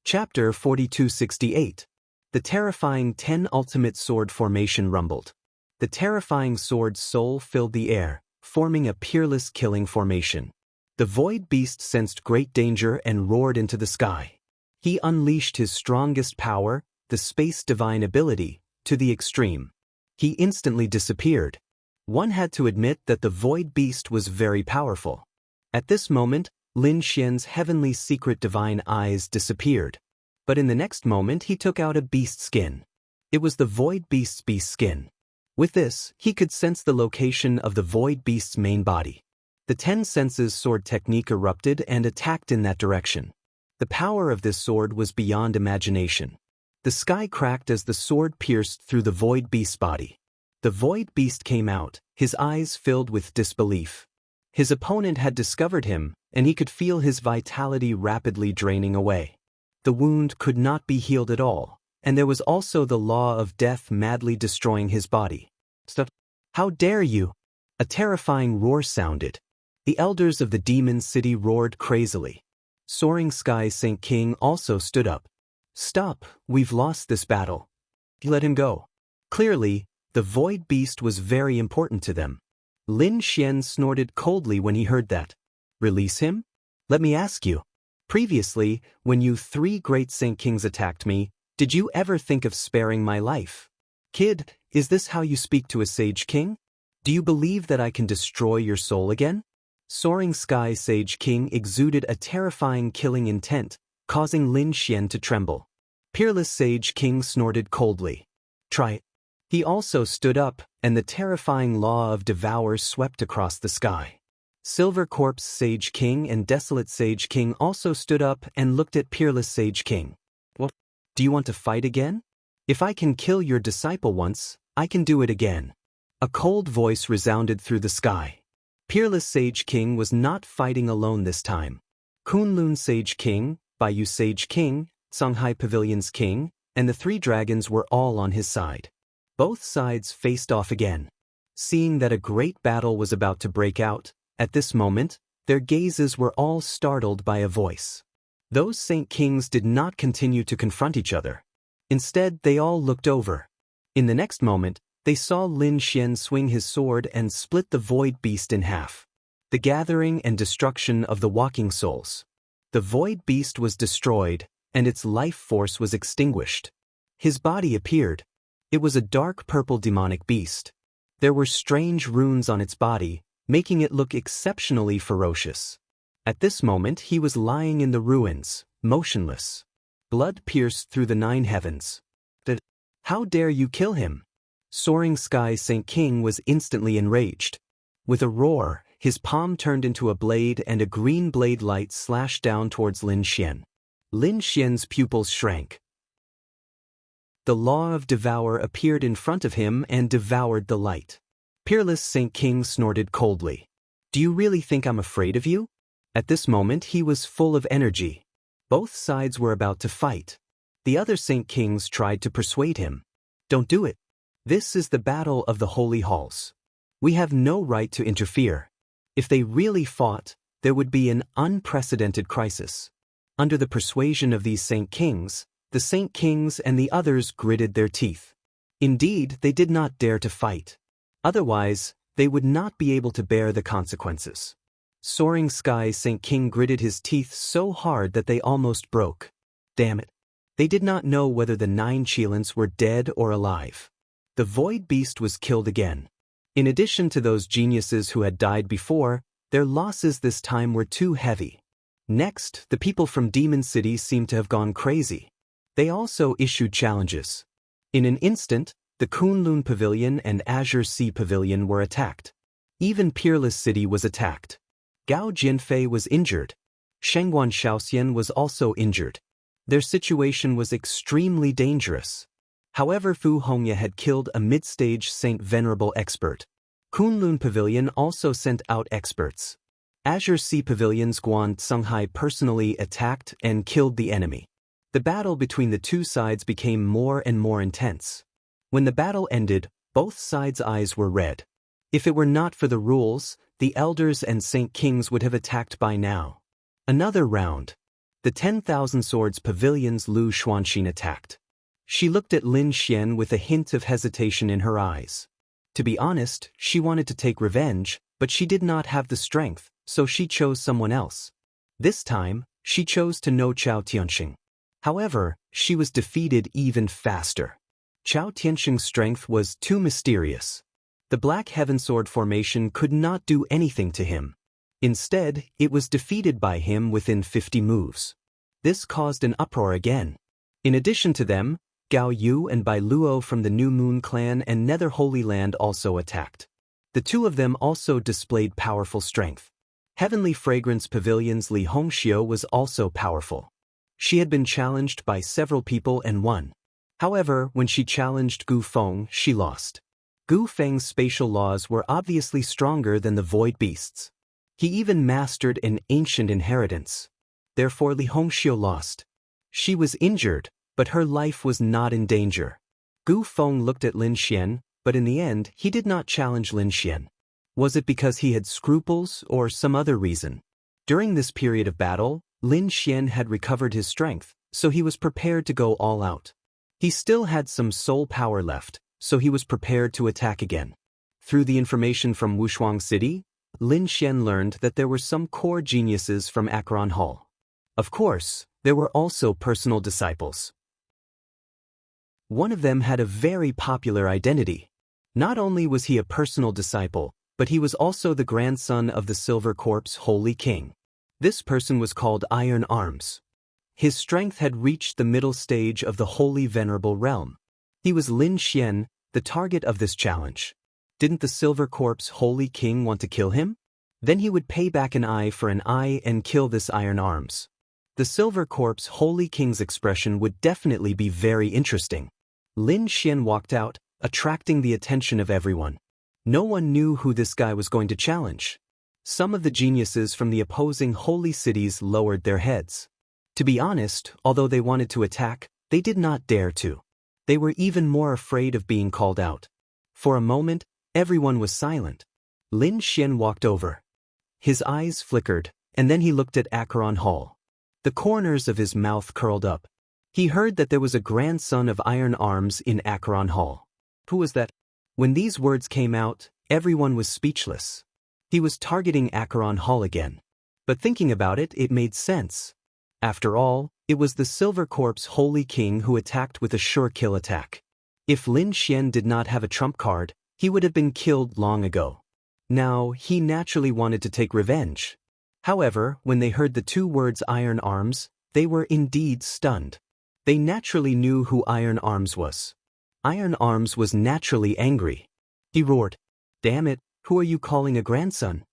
Chapter 4268. The terrifying 10 ultimate sword formation rumbled. The terrifying sword's soul filled the air, forming a peerless killing formation. The void beast sensed great danger and roared into the sky. He unleashed his strongest power, the space divine ability, to the extreme. He instantly disappeared. One had to admit that the void beast was very powerful. At this moment, Lin Xian's heavenly secret divine eyes disappeared. But in the next moment he took out a beast skin. It was the void beast's beast skin. With this, he could sense the location of the void beast's main body. The 10 senses sword technique erupted and attacked in that direction. The power of this sword was beyond imagination. The sky cracked as the sword pierced through the void beast's body. The void beast came out, his eyes filled with disbelief. His opponent had discovered him, and he could feel his vitality rapidly draining away. The wound could not be healed at all, and there was also the law of death madly destroying his body. How dare you! A terrifying roar sounded. The elders of the demon city roared crazily. Soaring Sky Saint King also stood up. Stop, we've lost this battle. Let him go. Clearly, the void beast was very important to them. Lin Xian snorted coldly when he heard that. Release him? Let me ask you. Previously, when you 3 great Saint Kings attacked me, did you ever think of sparing my life? Kid, is this how you speak to a Sage King? Do you believe that I can destroy your soul again? Soaring Sky Sage King exuded a terrifying killing intent, causing Lin Xian to tremble. Peerless Sage King snorted coldly. Try it. He also stood up, and the terrifying law of devour swept across the sky. Silver Corpse Sage King and Desolate Sage King also stood up and looked at Peerless Sage King. What? Do you want to fight again? If I can kill your disciple once, I can do it again. A cold voice resounded through the sky. Peerless Sage King was not fighting alone this time. Kunlun Sage King, Baiyu Sage King, Songhai Pavilion's King, and the 3 dragons were all on his side. Both sides faced off again. Seeing that a great battle was about to break out, at this moment, their gazes were all startled by a voice. Those Saint Kings did not continue to confront each other. Instead, they all looked over. In the next moment, they saw Lin Xian swing his sword and split the void beast in half. The gathering and destruction of the walking souls. The void beast was destroyed, and its life force was extinguished. His body appeared. It was a dark purple demonic beast. There were strange runes on its body, making it look exceptionally ferocious. At this moment he was lying in the ruins, motionless. Blood pierced through the 9 heavens. How dare you kill him? Soaring Sky Saint King was instantly enraged. With a roar, his palm turned into a blade and a green blade light slashed down towards Lin Xian. Lin Xian's pupils shrank. The law of devour appeared in front of him and devoured the light. Peerless Saint King snorted coldly. Do you really think I'm afraid of you? At this moment he was full of energy. Both sides were about to fight. The other Saint Kings tried to persuade him. Don't do it. This is the battle of the holy halls. We have no right to interfere. If they really fought, there would be an unprecedented crisis. Under the persuasion of these Saint Kings, the Saint Kings and the others gritted their teeth. Indeed, they did not dare to fight. Otherwise, they would not be able to bear the consequences. Soaring Sky Saint King gritted his teeth so hard that they almost broke. Damn it. They did not know whether the 9 Cheelants were dead or alive. The void beast was killed again. In addition to those geniuses who had died before, their losses this time were too heavy. Next, the people from Demon City seemed to have gone crazy. They also issued challenges. In an instant, the Kunlun Pavilion and Azure Sea Pavilion were attacked. Even Peerless City was attacked. Gao Jianfei was injured. Shengguan Shaoxian was also injured. Their situation was extremely dangerous. However, Fu Hongya had killed a mid-stage Saint Venerable expert. Kunlun Pavilion also sent out experts. Azure Sea Pavilion's Guan Songhai personally attacked and killed the enemy. The battle between the 2 sides became more and more intense. When the battle ended, both sides' eyes were red. If it were not for the rules, the elders and Saint Kings would have attacked by now. Another round. The 10,000 Swords Pavilion's Lu Xuanxin attacked. She looked at Lin Xian with a hint of hesitation in her eyes. To be honest, she wanted to take revenge, but she did not have the strength, so she chose someone else. This time, she chose to know Chao Tianxing. However, she was defeated even faster. Chao Tianxing's strength was too mysterious. The Black Heaven Sword formation could not do anything to him. Instead, it was defeated by him within 50 moves. This caused an uproar again. In addition to them, Gao Yu and Bai Luo from the New Moon clan and Nether Holy Land also attacked. The two of them also displayed powerful strength. Heavenly Fragrance Pavilion's Li Hongxiu was also powerful. She had been challenged by several people and won. However, when she challenged Gu Feng, she lost. Gu Feng's spatial laws were obviously stronger than the void beasts. He even mastered an ancient inheritance. Therefore Li Hongxiu lost. She was injured, but her life was not in danger. Gu Feng looked at Lin Xian, but in the end he did not challenge Lin Xian. Was it because he had scruples or some other reason? During this period of battle, Lin Xian had recovered his strength, so he was prepared to go all out. He still had some soul power left, so he was prepared to attack again. Through the information from Wushuang City, Lin Xian learned that there were some core geniuses from Acheron Hall. Of course, there were also personal disciples. One of them had a very popular identity. Not only was he a personal disciple, but he was also the grandson of the Silver Corpse Holy King. This person was called Iron Arms. His strength had reached the middle stage of the Holy Venerable Realm. He was Lin Xian, the target of this challenge. Didn't the Silver Corpse Holy King want to kill him? Then he would pay back an eye for an eye and kill this Iron Arms. The Silver Corpse Holy King's expression would definitely be very interesting. Lin Xian walked out, attracting the attention of everyone. No one knew who this guy was going to challenge. Some of the geniuses from the opposing holy cities lowered their heads. To be honest, although they wanted to attack, they did not dare to. They were even more afraid of being called out. For a moment, everyone was silent. Lin Xian walked over. His eyes flickered, and then he looked at Acheron Hall. The corners of his mouth curled up. He heard that there was a grandson of Iron Arms in Acheron Hall. Who was that? When these words came out, everyone was speechless. He was targeting Acheron Hall again. But thinking about it, it made sense. After all, it was the Silver Corpse Holy King who attacked with a sure kill attack. If Lin Xian did not have a trump card, he would have been killed long ago. Now, he naturally wanted to take revenge. However, when they heard the two words Iron Arms, they were indeed stunned. They naturally knew who Iron Arms was. Iron Arms was naturally angry. He roared, "Damn it, who are you calling a grandson?"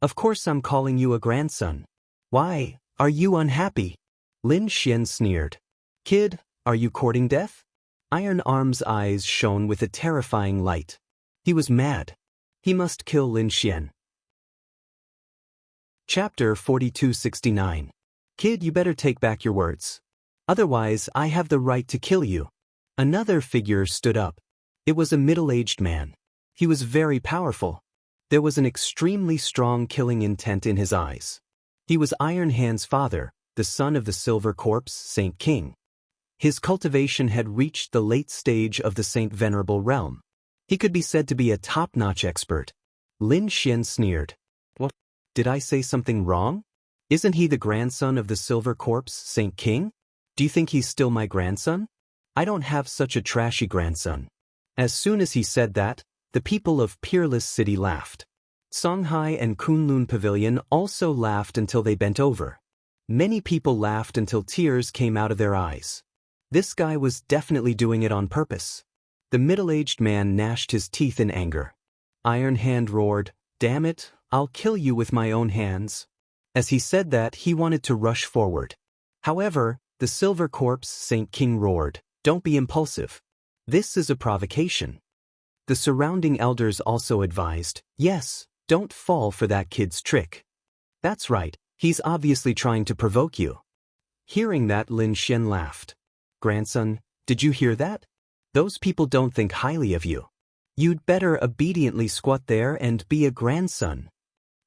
"Of course I'm calling you a grandson. Why, are you unhappy?" Lin Xian sneered. "Kid, are you courting death?" Iron Arms' eyes shone with a terrifying light. He was mad. He must kill Lin Xian. Chapter 4269. Kid, you better take back your words. Otherwise, I have the right to kill you. Another figure stood up. It was a middle-aged man. He was very powerful. There was an extremely strong killing intent in his eyes. He was Iron Hand's father, the son of the Silver Corpse Saint King. His cultivation had reached the late stage of the Saint Venerable Realm. He could be said to be a top-notch expert. Lin Xian sneered. "What? Did I say something wrong? Isn't he the grandson of the Silver Corpse Saint King? Do you think he's still my grandson? I don't have such a trashy grandson." As soon as he said that, the people of Peerless City laughed. Songhai and Kunlun Pavilion also laughed until they bent over. Many people laughed until tears came out of their eyes. This guy was definitely doing it on purpose. The middle-aged man gnashed his teeth in anger. Iron Hand roared, "Damn it, I'll kill you with my own hands." As he said that, he wanted to rush forward. However, the Silver Corpse Saint King roared, "Don't be impulsive. This is a provocation." The surrounding elders also advised, "Yes, don't fall for that kid's trick. That's right, he's obviously trying to provoke you." Hearing that, Lin Xian laughed. "Grandson, did you hear that? Those people don't think highly of you. You'd better obediently squat there and be a grandson."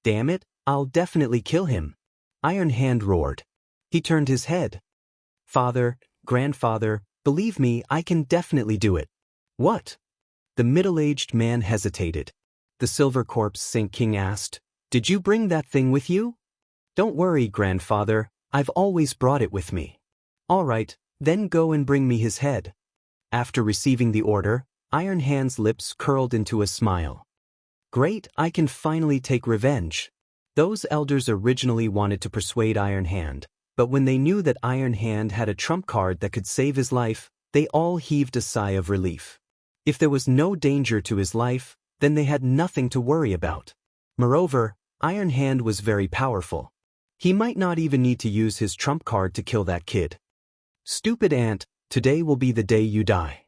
"Damn it, I'll definitely kill him." Iron Hand roared. He turned his head. "Father, grandfather, believe me, I can definitely do it." "What?" The middle-aged man hesitated. The Silver Corpse Saint King asked, "Did you bring that thing with you?" "Don't worry, grandfather, I've always brought it with me." "All right, then go and bring me his head." After receiving the order, Iron Hand's lips curled into a smile. "Great, I can finally take revenge." Those elders originally wanted to persuade Iron Hand, but when they knew that Iron Hand had a trump card that could save his life, they all heaved a sigh of relief. If there was no danger to his life, then they had nothing to worry about. Moreover, Iron Hand was very powerful. He might not even need to use his trump card to kill that kid. Stupid ant, today will be the day you die.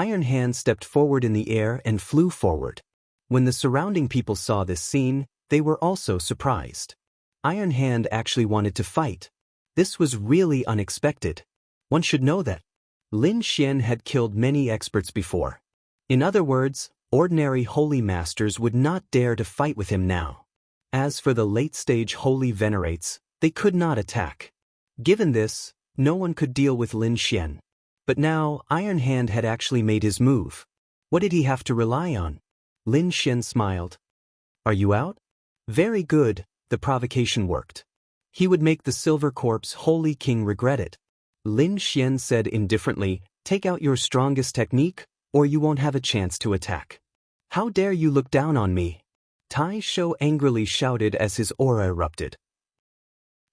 Iron Hand stepped forward in the air and flew forward. When the surrounding people saw this scene, they were also surprised. Iron Hand actually wanted to fight. This was really unexpected. One should know that Lin Xian had killed many experts before. In other words, ordinary holy masters would not dare to fight with him now. As for the late-stage holy venerates, they could not attack. Given this, no one could deal with Lin Xian. But now, Iron Hand had actually made his move. What did he have to rely on? Lin Xian smiled. Are you out? Very good, the provocation worked. He would make the Silver Corpse Holy King regret it. Lin Xian said indifferently, take out your strongest technique, or you won't have a chance to attack. How dare you look down on me? Tai Shou angrily shouted as his aura erupted.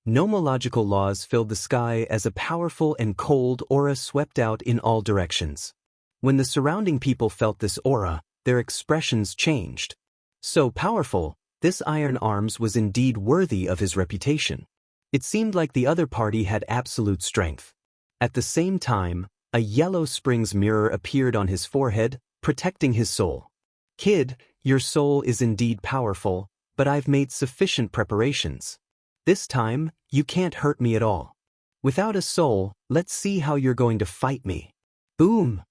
Nomological laws filled the sky as a powerful and cold aura swept out in all directions. When the surrounding people felt this aura, their expressions changed. So powerful, this Iron Arms was indeed worthy of his reputation. It seemed like the other party had absolute strength. At the same time, a yellow Springs mirror appeared on his forehead, protecting his soul. Kid, your soul is indeed powerful, but I've made sufficient preparations. This time, you can't hurt me at all. Without a soul, let's see how you're going to fight me. Boom!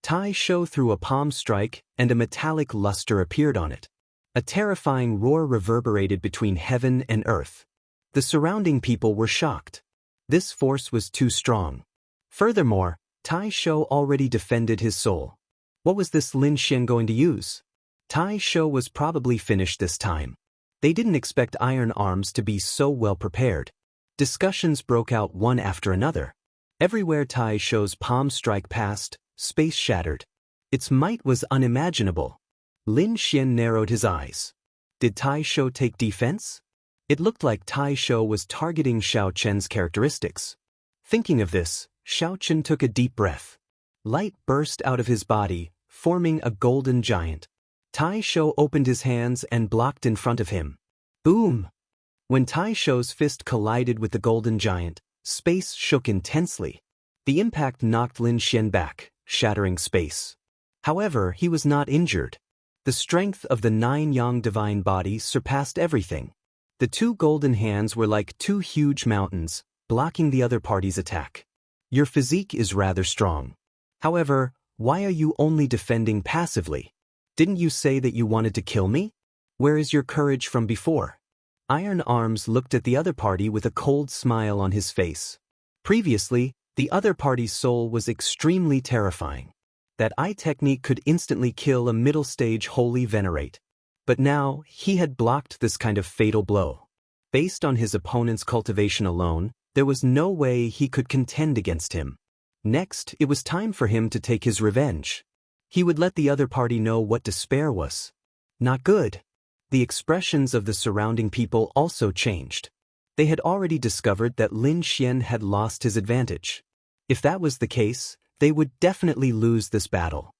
Tai Shou threw a palm strike, and a metallic luster appeared on it. A terrifying roar reverberated between heaven and earth. The surrounding people were shocked. This force was too strong. Furthermore, Tai Shou already defended his soul. What was this Lin Xian going to use? Tai Shou was probably finished this time. They didn't expect Iron Arms to be so well prepared. Discussions broke out one after another. Everywhere Tai Shou's palm strike passed, space shattered. Its might was unimaginable. Lin Xian narrowed his eyes. Did Tai Shou take defense? It looked like Tai Shou was targeting Xiao Chen's characteristics. Thinking of this, Xiao Chen took a deep breath. Light burst out of his body, forming a golden giant. Tai Shou opened his hands and blocked in front of him. Boom! When Tai Shou's fist collided with the golden giant, space shook intensely. The impact knocked Lin Xian back, shattering space. However, he was not injured. The strength of the 9 Yang divine bodies surpassed everything. The 2 golden hands were like 2 huge mountains, blocking the other party's attack. Your physique is rather strong. However, why are you only defending passively? Didn't you say that you wanted to kill me? Where is your courage from before? Iron Arms looked at the other party with a cold smile on his face. Previously, the other party's soul was extremely terrifying. That eye technique could instantly kill a middle-stage holy venerate. But now, he had blocked this kind of fatal blow. Based on his opponent's cultivation alone, there was no way he could contend against him. Next, it was time for him to take his revenge. He would let the other party know what despair was. Not good. The expressions of the surrounding people also changed. They had already discovered that Lin Xian had lost his advantage. If that was the case, they would definitely lose this battle.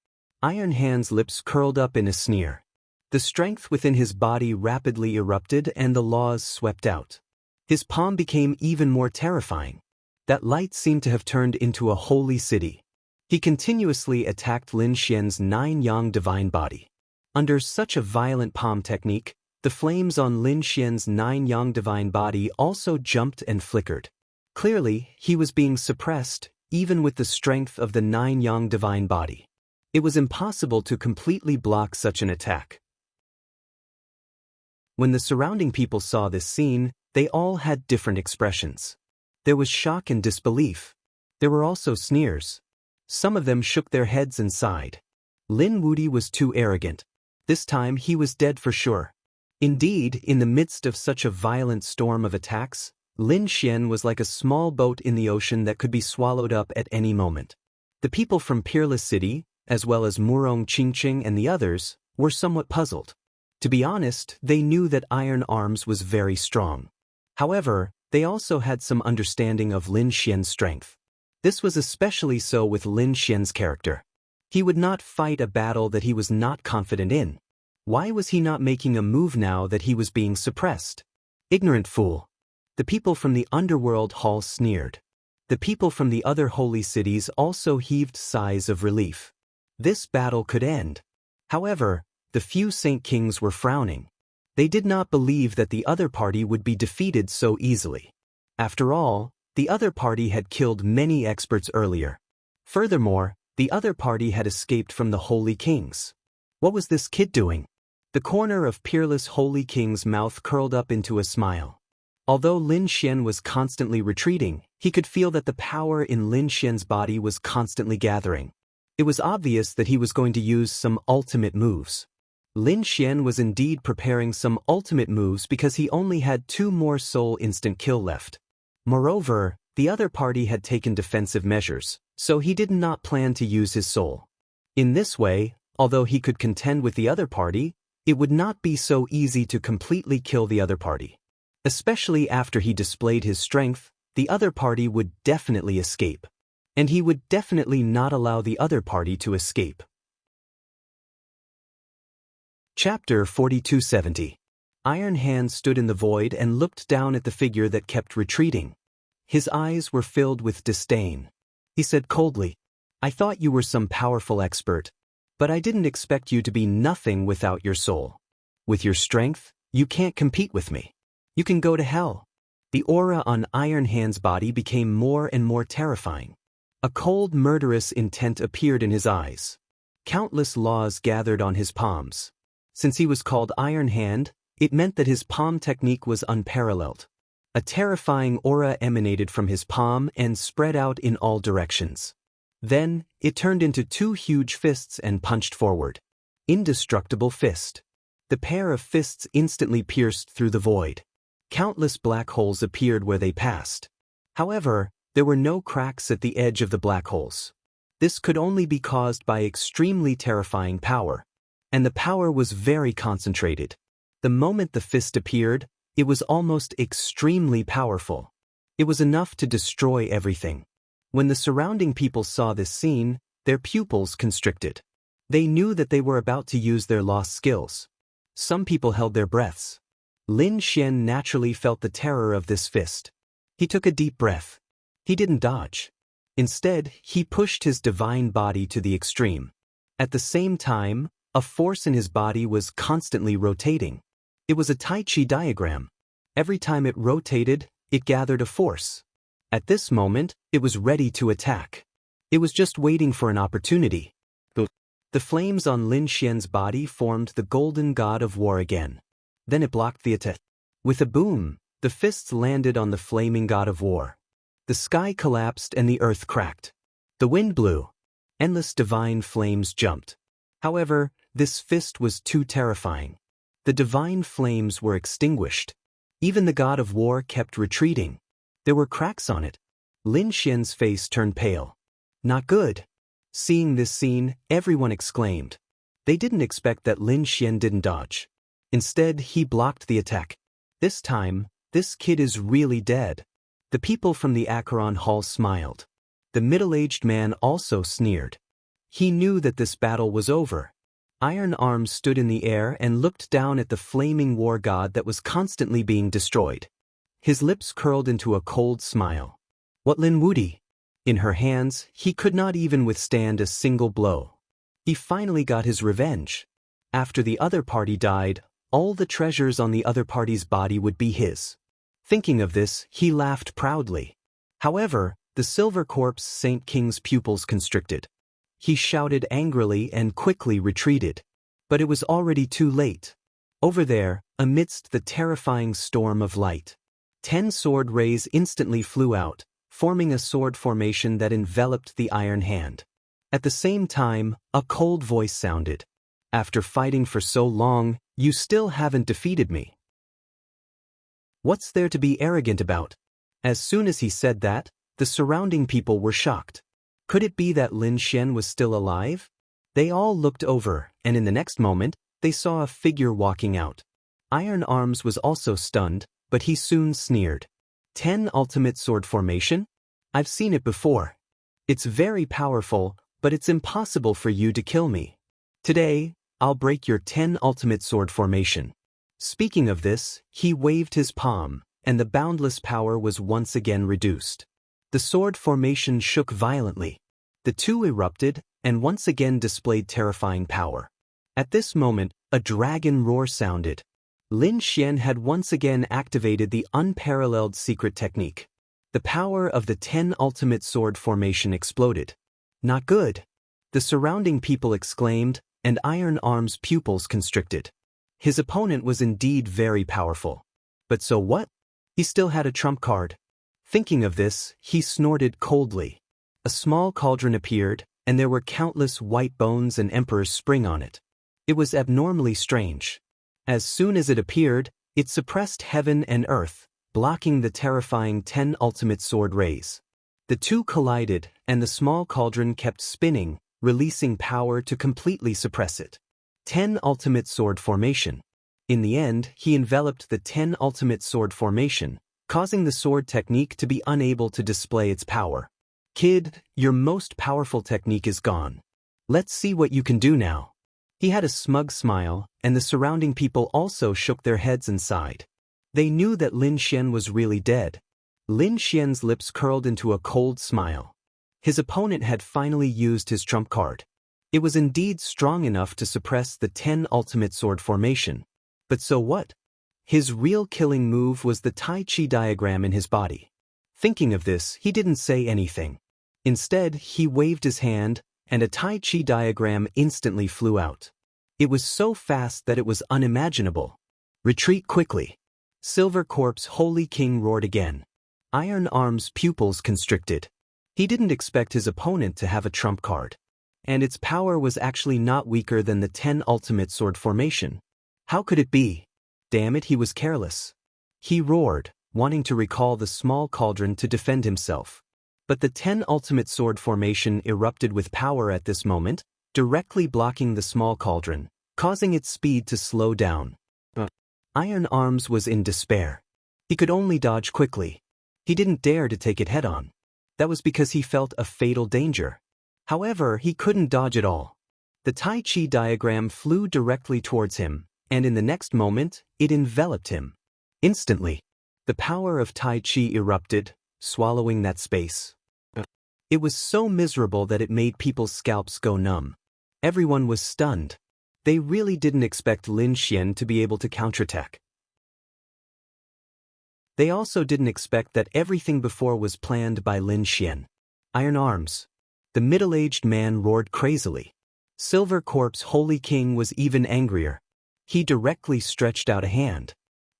Iron Hand's lips curled up in a sneer. The strength within his body rapidly erupted and the laws swept out. His palm became even more terrifying. That light seemed to have turned into a holy city. He continuously attacked Lin Xian's 9 Yang divine body. Under such a violent palm technique, the flames on Lin Xian's 9 Yang divine body also jumped and flickered. Clearly, he was being suppressed, even with the strength of the 9 Yang divine body. It was impossible to completely block such an attack. When the surrounding people saw this scene, they all had different expressions. There was shock and disbelief. There were also sneers. Some of them shook their heads and sighed. Lin Wudi was too arrogant. This time he was dead for sure. Indeed, in the midst of such a violent storm of attacks, Lin Xian was like a small boat in the ocean that could be swallowed up at any moment. The people from Peerless City, as well as Murong Qingqing and the others, were somewhat puzzled. To be honest, they knew that Iron Arms was very strong. However, they also had some understanding of Lin Xian's strength. This was especially so with Lin Xian's character. He would not fight a battle that he was not confident in. Why was he not making a move now that he was being suppressed? Ignorant fool. The people from the underworld hall sneered. The people from the other holy cities also heaved sighs of relief. This battle could end. However, the few Saint Kings were frowning. They did not believe that the other party would be defeated so easily. After all, the other party had killed many experts earlier. Furthermore, the other party had escaped from the Holy Kings. What was this kid doing? The corner of Peerless Holy King's mouth curled up into a smile. Although Lin Xian was constantly retreating, he could feel that the power in Lin Xian's body was constantly gathering. It was obvious that he was going to use some ultimate moves. Lin Xian was indeed preparing some ultimate moves because he only had 2 more soul instant kill left. Moreover, the other party had taken defensive measures, so he did not plan to use his soul. In this way, although he could contend with the other party, it would not be so easy to completely kill the other party. Especially after he displayed his strength, the other party would definitely escape. And he would definitely not allow the other party to escape. Chapter 4270. Iron Hand stood in the void and looked down at the figure that kept retreating. His eyes were filled with disdain. He said coldly, "I thought you were some powerful expert, but I didn't expect you to be nothing without your soul. With your strength, you can't compete with me. You can go to hell." The aura on Iron Hand's body became more and more terrifying. A cold, murderous intent appeared in his eyes. Countless laws gathered on his palms. Since he was called Iron Hand, it meant that his palm technique was unparalleled. A terrifying aura emanated from his palm and spread out in all directions. Then, it turned into 2 huge fists and punched forward. Indestructible fist. The pair of fists instantly pierced through the void. Countless black holes appeared where they passed. However, there were no cracks at the edge of the black holes. This could only be caused by extremely terrifying power. And the power was very concentrated. The moment the fist appeared, it was almost extremely powerful. It was enough to destroy everything. When the surrounding people saw this scene, their pupils constricted. They knew that they were about to use their lost skills. Some people held their breaths. Lin Xian naturally felt the terror of this fist. He took a deep breath. He didn't dodge. Instead, he pushed his divine body to the extreme. At the same time, a force in his body was constantly rotating. It was a Tai Chi diagram. Every time it rotated, it gathered a force. At this moment, it was ready to attack. It was just waiting for an opportunity. The flames on Lin Xian's body formed the golden god of war again. Then it blocked the attack. With a boom, the fists landed on the flaming god of war. The sky collapsed and the earth cracked. The wind blew. Endless divine flames jumped. However, this fist was too terrifying. The divine flames were extinguished. Even the god of war kept retreating. There were cracks on it. Lin Xian's face turned pale. Not good. Seeing this scene, everyone exclaimed. They didn't expect that Lin Xian didn't dodge. Instead, he blocked the attack. This time, this kid is really dead. The people from the Acheron Hall smiled. The middle-aged man also sneered. He knew that this battle was over. Iron Arms stood in the air and looked down at the flaming war god that was constantly being destroyed. His lips curled into a cold smile. What Lin Wudi? In her hands, he could not even withstand a single blow. He finally got his revenge. After the other party died, all the treasures on the other party's body would be his. Thinking of this, he laughed proudly. However, the Silver Corpse Saint King's pupils constricted. He shouted angrily and quickly retreated. But it was already too late. Over there, amidst the terrifying storm of light, 10 sword rays instantly flew out, forming a sword formation that enveloped the Iron Hand. At the same time, a cold voice sounded. After fighting for so long, you still haven't defeated me. What's there to be arrogant about? As soon as he said that, the surrounding people were shocked. Could it be that Lin Xian was still alive? They all looked over, and in the next moment, they saw a figure walking out. Iron Arms was also stunned, but he soon sneered. 10 ultimate sword formation? I've seen it before. It's very powerful, but it's impossible for you to kill me. Today, I'll break your 10 ultimate sword formation. Speaking of this, he waved his palm, and the boundless power was once again reduced. The sword formation shook violently. The two erupted, and once again displayed terrifying power. At this moment, a dragon roar sounded. Lin Xian had once again activated the unparalleled secret technique. The power of the 10 ultimate sword formation exploded. Not good. The surrounding people exclaimed, and Iron Arm's pupils constricted. His opponent was indeed very powerful. But so what? He still had a trump card. Thinking of this, he snorted coldly. A small cauldron appeared, and there were countless white bones and Emperor's spring on it. It was abnormally strange. As soon as it appeared, it suppressed heaven and earth, blocking the terrifying 10 ultimate sword rays. The two collided, and the small cauldron kept spinning, releasing power to completely suppress it. 10 ultimate sword formation. In the end, he enveloped the 10 ultimate sword formation, causing the sword technique to be unable to display its power. Kid, your most powerful technique is gone. Let's see what you can do now. He had a smug smile, and the surrounding people also shook their heads and sighed. They knew that Lin Xian was really dead. Lin Xian's lips curled into a cold smile. His opponent had finally used his trump card. It was indeed strong enough to suppress the 10 ultimate sword formation. But so what? His real killing move was the Tai Chi diagram in his body. Thinking of this, he didn't say anything. Instead, he waved his hand, and a Tai Chi diagram instantly flew out. It was so fast that it was unimaginable. Retreat quickly. Silver Corp's Holy King roared again. Iron Arm's pupils constricted. He didn't expect his opponent to have a trump card. And its power was actually not weaker than the 10 ultimate sword formation. How could it be? Damn it, he was careless. He roared, wanting to recall the small cauldron to defend himself. But the 10 ultimate sword formation erupted with power at this moment, directly blocking the small cauldron, causing its speed to slow down. Iron Arms was in despair. He could only dodge quickly. He didn't dare to take it head-on. That was because he felt a fatal danger. However, he couldn't dodge at all. The Tai Chi diagram flew directly towards him, and in the next moment, it enveloped him. Instantly, the power of Tai Chi erupted, swallowing that space. It was so miserable that it made people's scalps go numb. Everyone was stunned. They really didn't expect Lin Xian to be able to counterattack. They also didn't expect that everything before was planned by Lin Xian. Iron Arms. The middle-aged man roared crazily. Silver Corp's Holy King was even angrier. He directly stretched out a hand.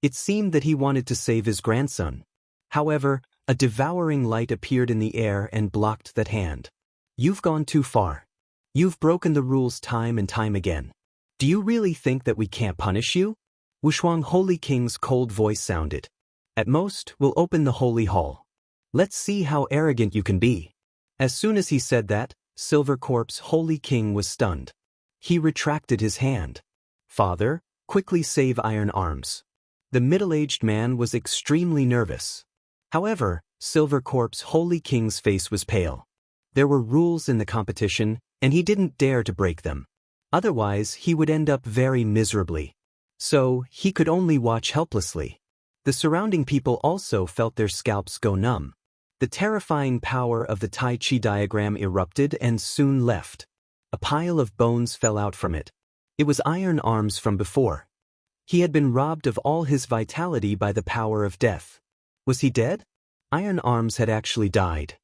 It seemed that he wanted to save his grandson. However, a devouring light appeared in the air and blocked that hand. You've gone too far. You've broken the rules time and time again. Do you really think that we can't punish you? Wushuang Holy King's cold voice sounded. At most, we'll open the Holy Hall. Let's see how arrogant you can be. As soon as he said that, Silver Corp's Holy King was stunned. He retracted his hand. Father, quickly save Iron Arms. The middle-aged man was extremely nervous. However, Silver Corp's Holy King's face was pale. There were rules in the competition, and he didn't dare to break them. Otherwise, he would end up very miserably. So, he could only watch helplessly. The surrounding people also felt their scalps go numb. The terrifying power of the Tai Chi diagram erupted and soon left. A pile of bones fell out from it. It was Iron Arms from before. He had been robbed of all his vitality by the power of death. Was he dead? Iron Arms had actually died.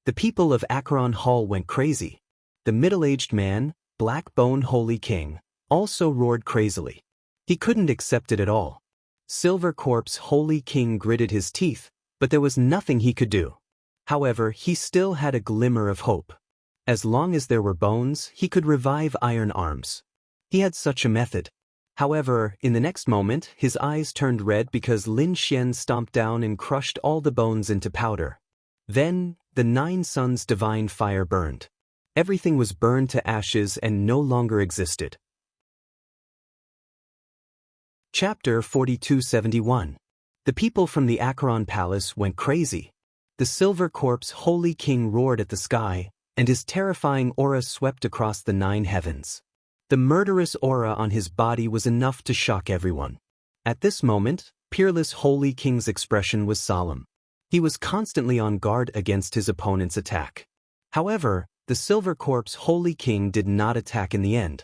The people of Acheron Hall went crazy. The middle-aged man, Black Bone Holy King, also roared crazily. He couldn't accept it at all. Silver Corp's Holy King gritted his teeth, but there was nothing he could do. However, he still had a glimmer of hope. As long as there were bones, he could revive Iron Arms. He had such a method. However, in the next moment, his eyes turned red because Lin Xian stomped down and crushed all the bones into powder. Then, the 9 suns' divine fire burned. Everything was burned to ashes and no longer existed. Chapter 4271. The people from the Acheron Palace went crazy. The Silver Corp's Holy King roared at the sky, and his terrifying aura swept across the 9 heavens. The murderous aura on his body was enough to shock everyone. At this moment, Peerless Holy King's expression was solemn. He was constantly on guard against his opponent's attack. However, the Silver Corpse Holy King did not attack in the end.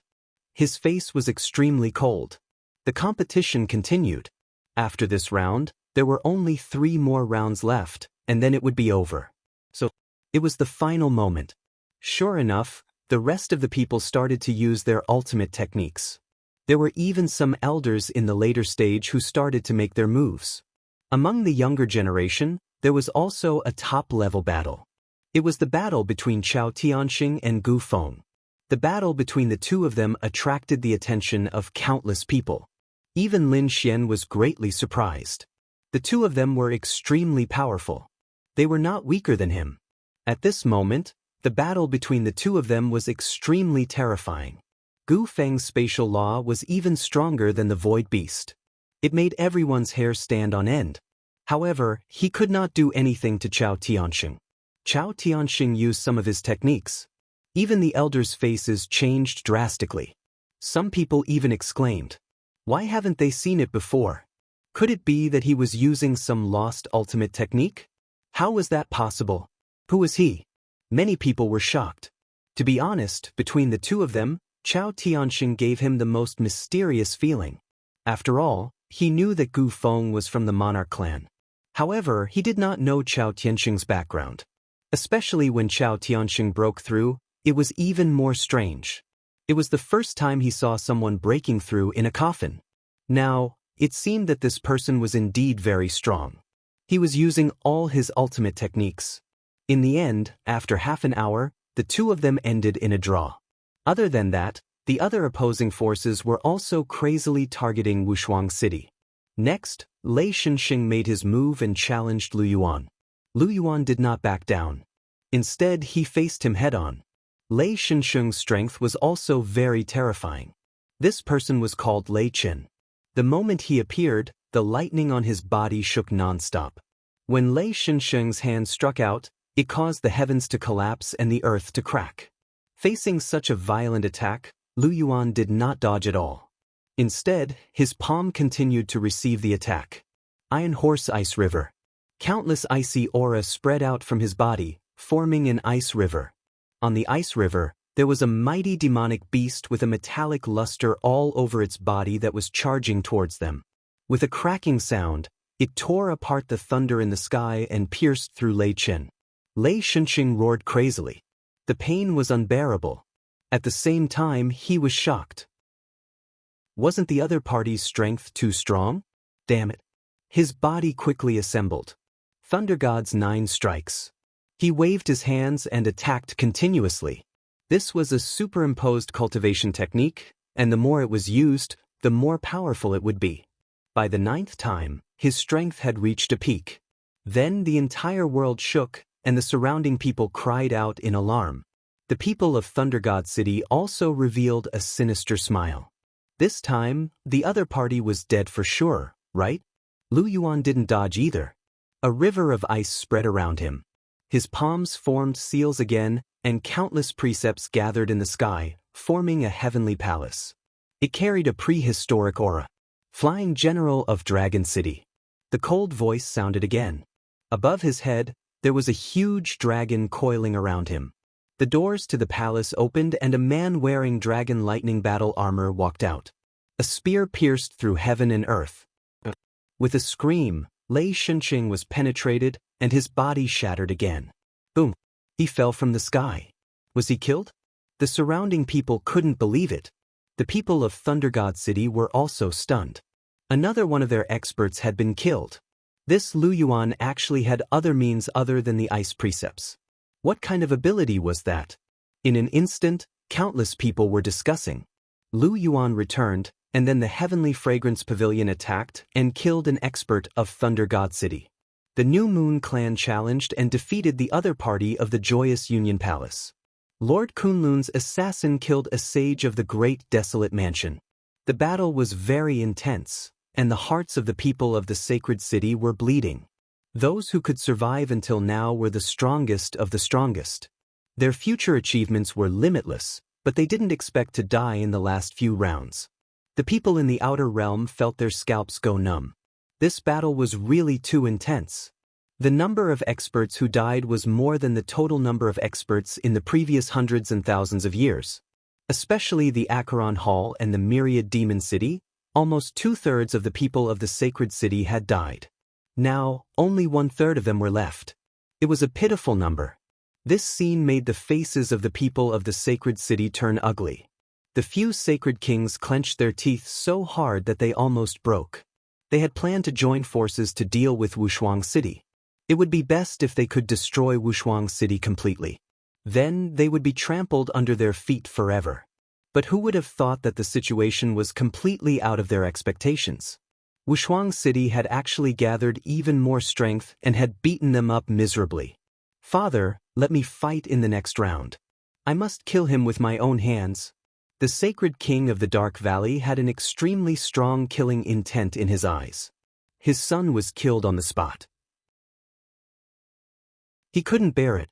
His face was extremely cold. The competition continued. After this round, there were only 3 more rounds left, and then it would be over. So, it was the final moment. Sure enough, the rest of the people started to use their ultimate techniques. There were even some elders in the later stage who started to make their moves. Among the younger generation, there was also a top-level battle. It was the battle between Chao Tianxing and Gu Feng. The battle between the two of them attracted the attention of countless people. Even Lin Xian was greatly surprised. The two of them were extremely powerful. They were not weaker than him. At this moment, the battle between the two of them was extremely terrifying. Gu Feng's spatial law was even stronger than the Void Beast. It made everyone's hair stand on end. However, he could not do anything to Chao Tianxing. Chao Tianxing used some of his techniques. Even the elders' faces changed drastically. Some people even exclaimed, "Why haven't they seen it before? Could it be that he was using some lost ultimate technique? How was that possible? Who was he?" Many people were shocked. To be honest, between the two of them, Chao Tianxing gave him the most mysterious feeling. After all, he knew that Gu Feng was from the Monarch clan. However, he did not know Chao Tianxing's background. Especially when Chao Tianxing broke through, it was even more strange. It was the first time he saw someone breaking through in a coffin. Now, it seemed that this person was indeed very strong. He was using all his ultimate techniques. In the end, after half an hour, the two of them ended in a draw. Other than that, the other opposing forces were also crazily targeting Wushuang City. Next, Lei Shenxing made his move and challenged Lu Yuan. Lu Yuan did not back down. Instead, he faced him head-on. Lei Shenxing's strength was also very terrifying. This person was called Lei Qin. The moment he appeared, the lightning on his body shook non-stop. When Lei Shenxing's hand struck out, it caused the heavens to collapse and the earth to crack. Facing such a violent attack, Lu Yuan did not dodge at all. Instead, his palm continued to receive the attack. Iron Horse Ice River. Countless icy aura spread out from his body, forming an ice river. On the ice river, there was a mighty demonic beast with a metallic luster all over its body that was charging towards them. With a cracking sound, it tore apart the thunder in the sky and pierced through Lei Qin. Lei Shenxing roared crazily. The pain was unbearable. At the same time, he was shocked. Wasn't the other party's strength too strong? Damn it. His body quickly assembled. Thunder God's 9 strikes. He waved his hands and attacked continuously. This was a superimposed cultivation technique, and the more it was used, the more powerful it would be. By the 9th time, his strength had reached a peak. Then the entire world shook, and the surrounding people cried out in alarm. The people of Thunder God City also revealed a sinister smile. This time, the other party was dead for sure, right? Lu Yuan didn't dodge either. A river of ice spread around him. His palms formed seals again, and countless precepts gathered in the sky, forming a heavenly palace. It carried a prehistoric aura. Flying General of Dragon City. The cold voice sounded again. Above his head, there was a huge dragon coiling around him. The doors to the palace opened and a man wearing dragon lightning battle armor walked out. A spear pierced through heaven and earth. With a scream, Lei Shenxing was penetrated and his body shattered again. Boom! He fell from the sky. Was he killed? The surrounding people couldn't believe it. The people of Thunder God City were also stunned. Another one of their experts had been killed. This Lu Yuan actually had other means other than the ice precepts. What kind of ability was that? In an instant, countless people were discussing. Lu Yuan returned, and then the Heavenly Fragrance Pavilion attacked and killed an expert of Thunder God City. The New Moon clan challenged and defeated the other party of the Joyous Union Palace. Lord Kunlun's assassin killed a sage of the Great Desolate Mansion. The battle was very intense, and the hearts of the people of the sacred city were bleeding. Those who could survive until now were the strongest of the strongest. Their future achievements were limitless, but they didn't expect to die in the last few rounds. The people in the outer realm felt their scalps go numb. This battle was really too intense. The number of experts who died was more than the total number of experts in the previous hundreds and thousands of years. Especially the Acheron Hall and the Myriad Demon City, almost 2/3 of the people of the sacred city had died. Now, only 1/3 of them were left. It was a pitiful number. This scene made the faces of the people of the sacred city turn ugly. The few sacred kings clenched their teeth so hard that they almost broke. They had planned to join forces to deal with Wushuang City. It would be best if they could destroy Wushuang City completely. Then they would be trampled under their feet forever. But who would have thought that the situation was completely out of their expectations? Wushuang City had actually gathered even more strength and had beaten them up miserably. "Father, let me fight in the next round. I must kill him with my own hands." The sacred king of the Dark Valley had an extremely strong killing intent in his eyes. His son was killed on the spot. He couldn't bear it.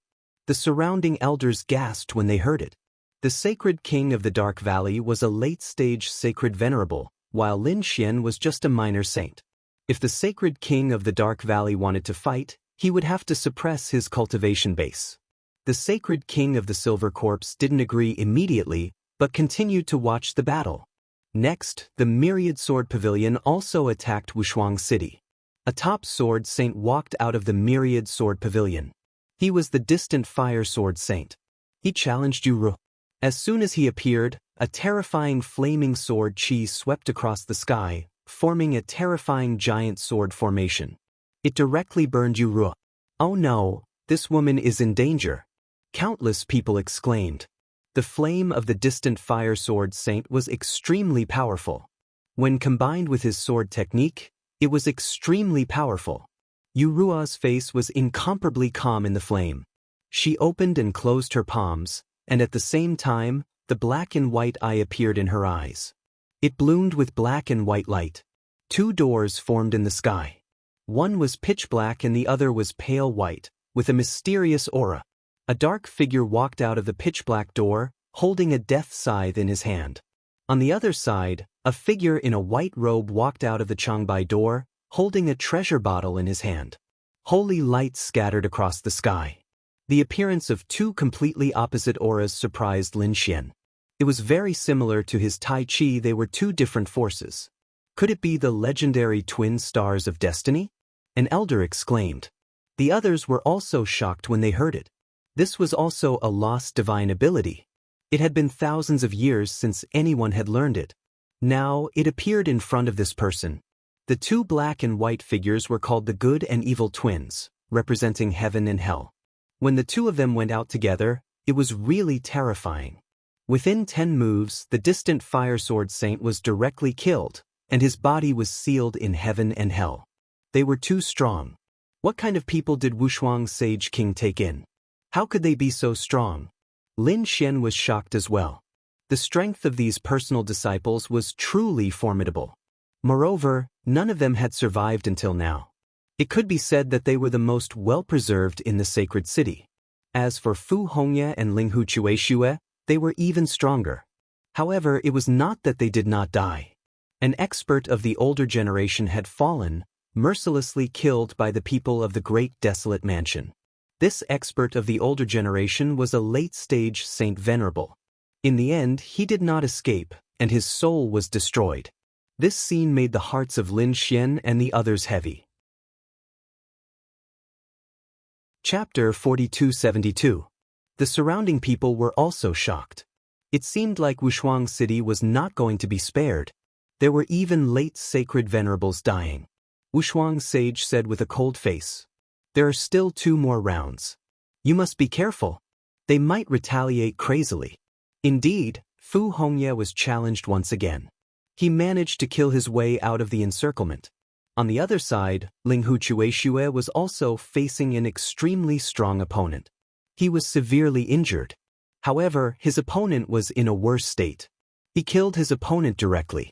The surrounding elders gasped when they heard it. The sacred king of the Dark Valley was a late-stage sacred venerable, while Lin Xian was just a minor saint. If the sacred king of the Dark Valley wanted to fight, he would have to suppress his cultivation base. The sacred king of the Silver Corpse didn't agree immediately, but continued to watch the battle. Next, the Myriad Sword Pavilion also attacked Wushuang City. A top sword saint walked out of the Myriad Sword Pavilion. He was the distant Fire Sword Saint. He challenged Yu. As soon as he appeared, a terrifying flaming sword chi swept across the sky, forming a terrifying giant sword formation. It directly burned Yu. "Oh no, this woman is in danger," countless people exclaimed. The flame of the distant Fire Sword Saint was extremely powerful. When combined with his sword technique, it was extremely powerful. Yurua's face was incomparably calm in the flame. She opened and closed her palms, and at the same time, the black and white eye appeared in her eyes. It bloomed with black and white light. 2 doors formed in the sky. One was pitch black and the other was pale white, with a mysterious aura. A dark figure walked out of the pitch black door, holding a death scythe in his hand. On the other side, a figure in a white robe walked out of the Changbai door, holding a treasure bottle in his hand. Holy light scattered across the sky. The appearance of 2 completely opposite auras surprised Lin Xian. It was very similar to his Tai Chi. They were 2 different forces. Could it be the legendary twin stars of destiny? An elder exclaimed. The others were also shocked when they heard it. This was also a lost divine ability. It had been thousands of years since anyone had learned it. Now it appeared in front of this person. The 2 black and white figures were called the good and evil twins, representing heaven and hell. When the 2 of them went out together, it was really terrifying. Within 10 moves, the distant Fire Sword Saint was directly killed, and his body was sealed in heaven and hell. They were too strong. What kind of people did Wushuang Sage King take in? How could they be so strong? Lin Xian was shocked as well. The strength of these personal disciples was truly formidable. Moreover, none of them had survived until now. It could be said that they were the most well-preserved in the sacred city. As for Fu Hongye and Linghu Chueshue, they were even stronger. However, it was not that they did not die. An expert of the older generation had fallen, mercilessly killed by the people of the Great Desolate Mansion. This expert of the older generation was a late-stage Saint Venerable. In the end, he did not escape, and his soul was destroyed. This scene made the hearts of Lin Xian and the others heavy. Chapter 4272. The surrounding people were also shocked. It seemed like Wushuang City was not going to be spared. There were even late sacred venerables dying. Wushuang Sage said with a cold face, "There are still 2 more rounds. You must be careful. They might retaliate crazily." Indeed, Fu Hongye was challenged once again. He managed to kill his way out of the encirclement. On the other side, Linghu Chueshue was also facing an extremely strong opponent. He was severely injured. However, his opponent was in a worse state. He killed his opponent directly.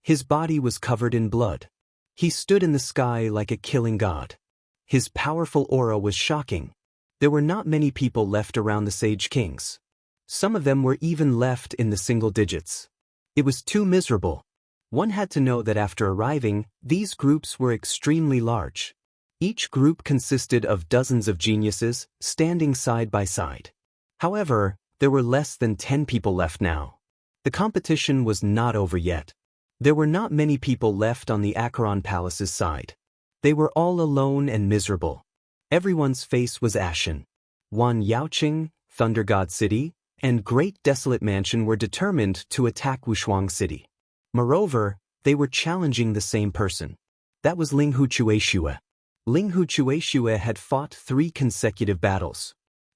His body was covered in blood. He stood in the sky like a killing god. His powerful aura was shocking. There were not many people left around the Sage Kings. Some of them were even left in the single digits. It was too miserable. One had to know that after arriving, these groups were extremely large. Each group consisted of dozens of geniuses, standing side by side. However, there were less than 10 people left now. The competition was not over yet. There were not many people left on the Acheron Palace's side. They were all alone and miserable. Everyone's face was ashen. Wan Yaoqing, Thunder God City, and Great Desolate Mansion were determined to attack Wushuang City. Moreover, they were challenging the same person. That was Linghu Chueshue. Linghu Chueshue had fought 3 consecutive battles.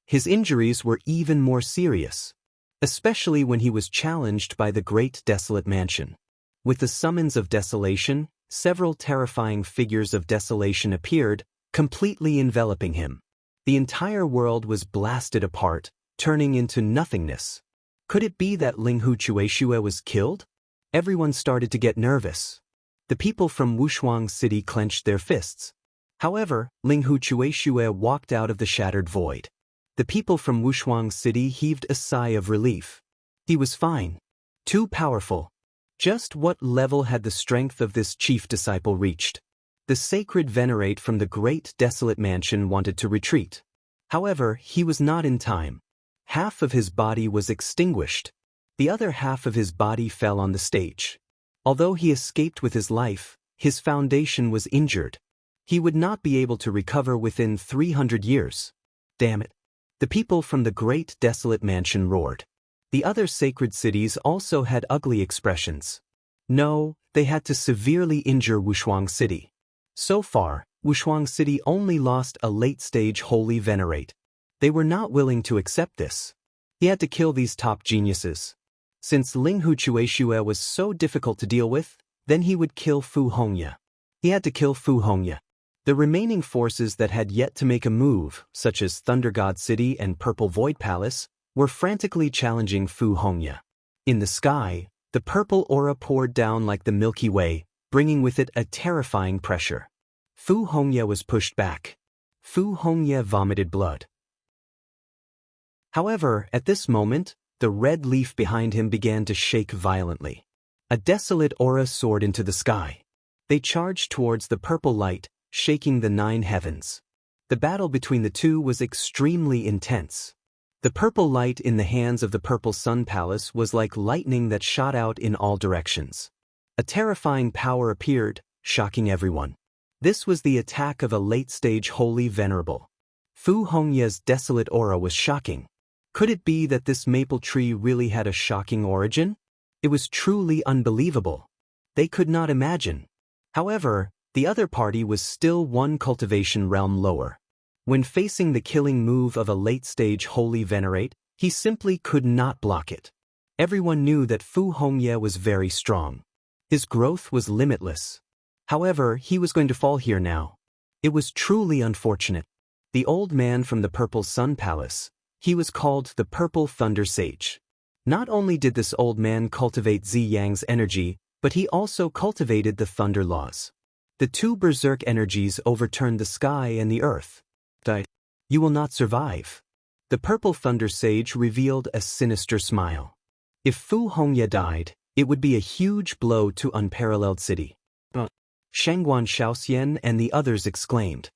His injuries were even more serious, especially when he was challenged by the Great Desolate Mansion. With the summons of desolation, several terrifying figures of desolation appeared, completely enveloping him. The entire world was blasted apart, turning into nothingness. Could it be that Linghu Chueshue was killed? Everyone started to get nervous. The people from Wushuang City clenched their fists. However, Linghu Chueshue walked out of the shattered void. The people from Wushuang City heaved a sigh of relief. He was fine. Too powerful. Just what level had the strength of this chief disciple reached? The sacred venerate from the Great Desolate Mansion wanted to retreat. However, he was not in time. Half of his body was extinguished. The other half of his body fell on the stage. Although he escaped with his life, his foundation was injured. He would not be able to recover within 300 years. Damn it. The people from the Great Desolate Mansion roared. The other sacred cities also had ugly expressions. No, they had to severely injure Wushuang City. So far, Wushuang City only lost a late-stage holy venerate. They were not willing to accept this. He had to kill these top geniuses. Since Linghu Chueshue was so difficult to deal with, then he would kill Fu Hongye. He had to kill Fu Hongye. The remaining forces that had yet to make a move, such as Thunder God City and Purple Void Palace, were frantically challenging Fu Hongye. In the sky, the purple aura poured down like the Milky Way, bringing with it a terrifying pressure. Fu Hongye was pushed back. Fu Hongye vomited blood. However, at this moment, the red leaf behind him began to shake violently. A desolate aura soared into the sky. They charged towards the purple light, shaking the 9 heavens. The battle between the two was extremely intense. The purple light in the hands of the Purple Sun Palace was like lightning that shot out in all directions. A terrifying power appeared, shocking everyone. This was the attack of a late-stage holy venerable. Fu Hongye's desolate aura was shocking. Could it be that this maple tree really had a shocking origin? It was truly unbelievable. They could not imagine. However, the other party was still 1 cultivation realm lower. When facing the killing move of a late-stage holy venerate, he simply could not block it. Everyone knew that Fu Hongye was very strong. His growth was limitless. However, he was going to fall here now. It was truly unfortunate. The old man from the Purple Sun Palace, he was called the Purple Thunder Sage. Not only did this old man cultivate Zi Yang's energy, but he also cultivated the thunder laws. The 2 berserk energies overturned the sky and the earth. You will not survive. The Purple Thunder Sage revealed a sinister smile. If Fu Hongye died, it would be a huge blow to unparalleled city. Shangguan Shaoxian and the others exclaimed.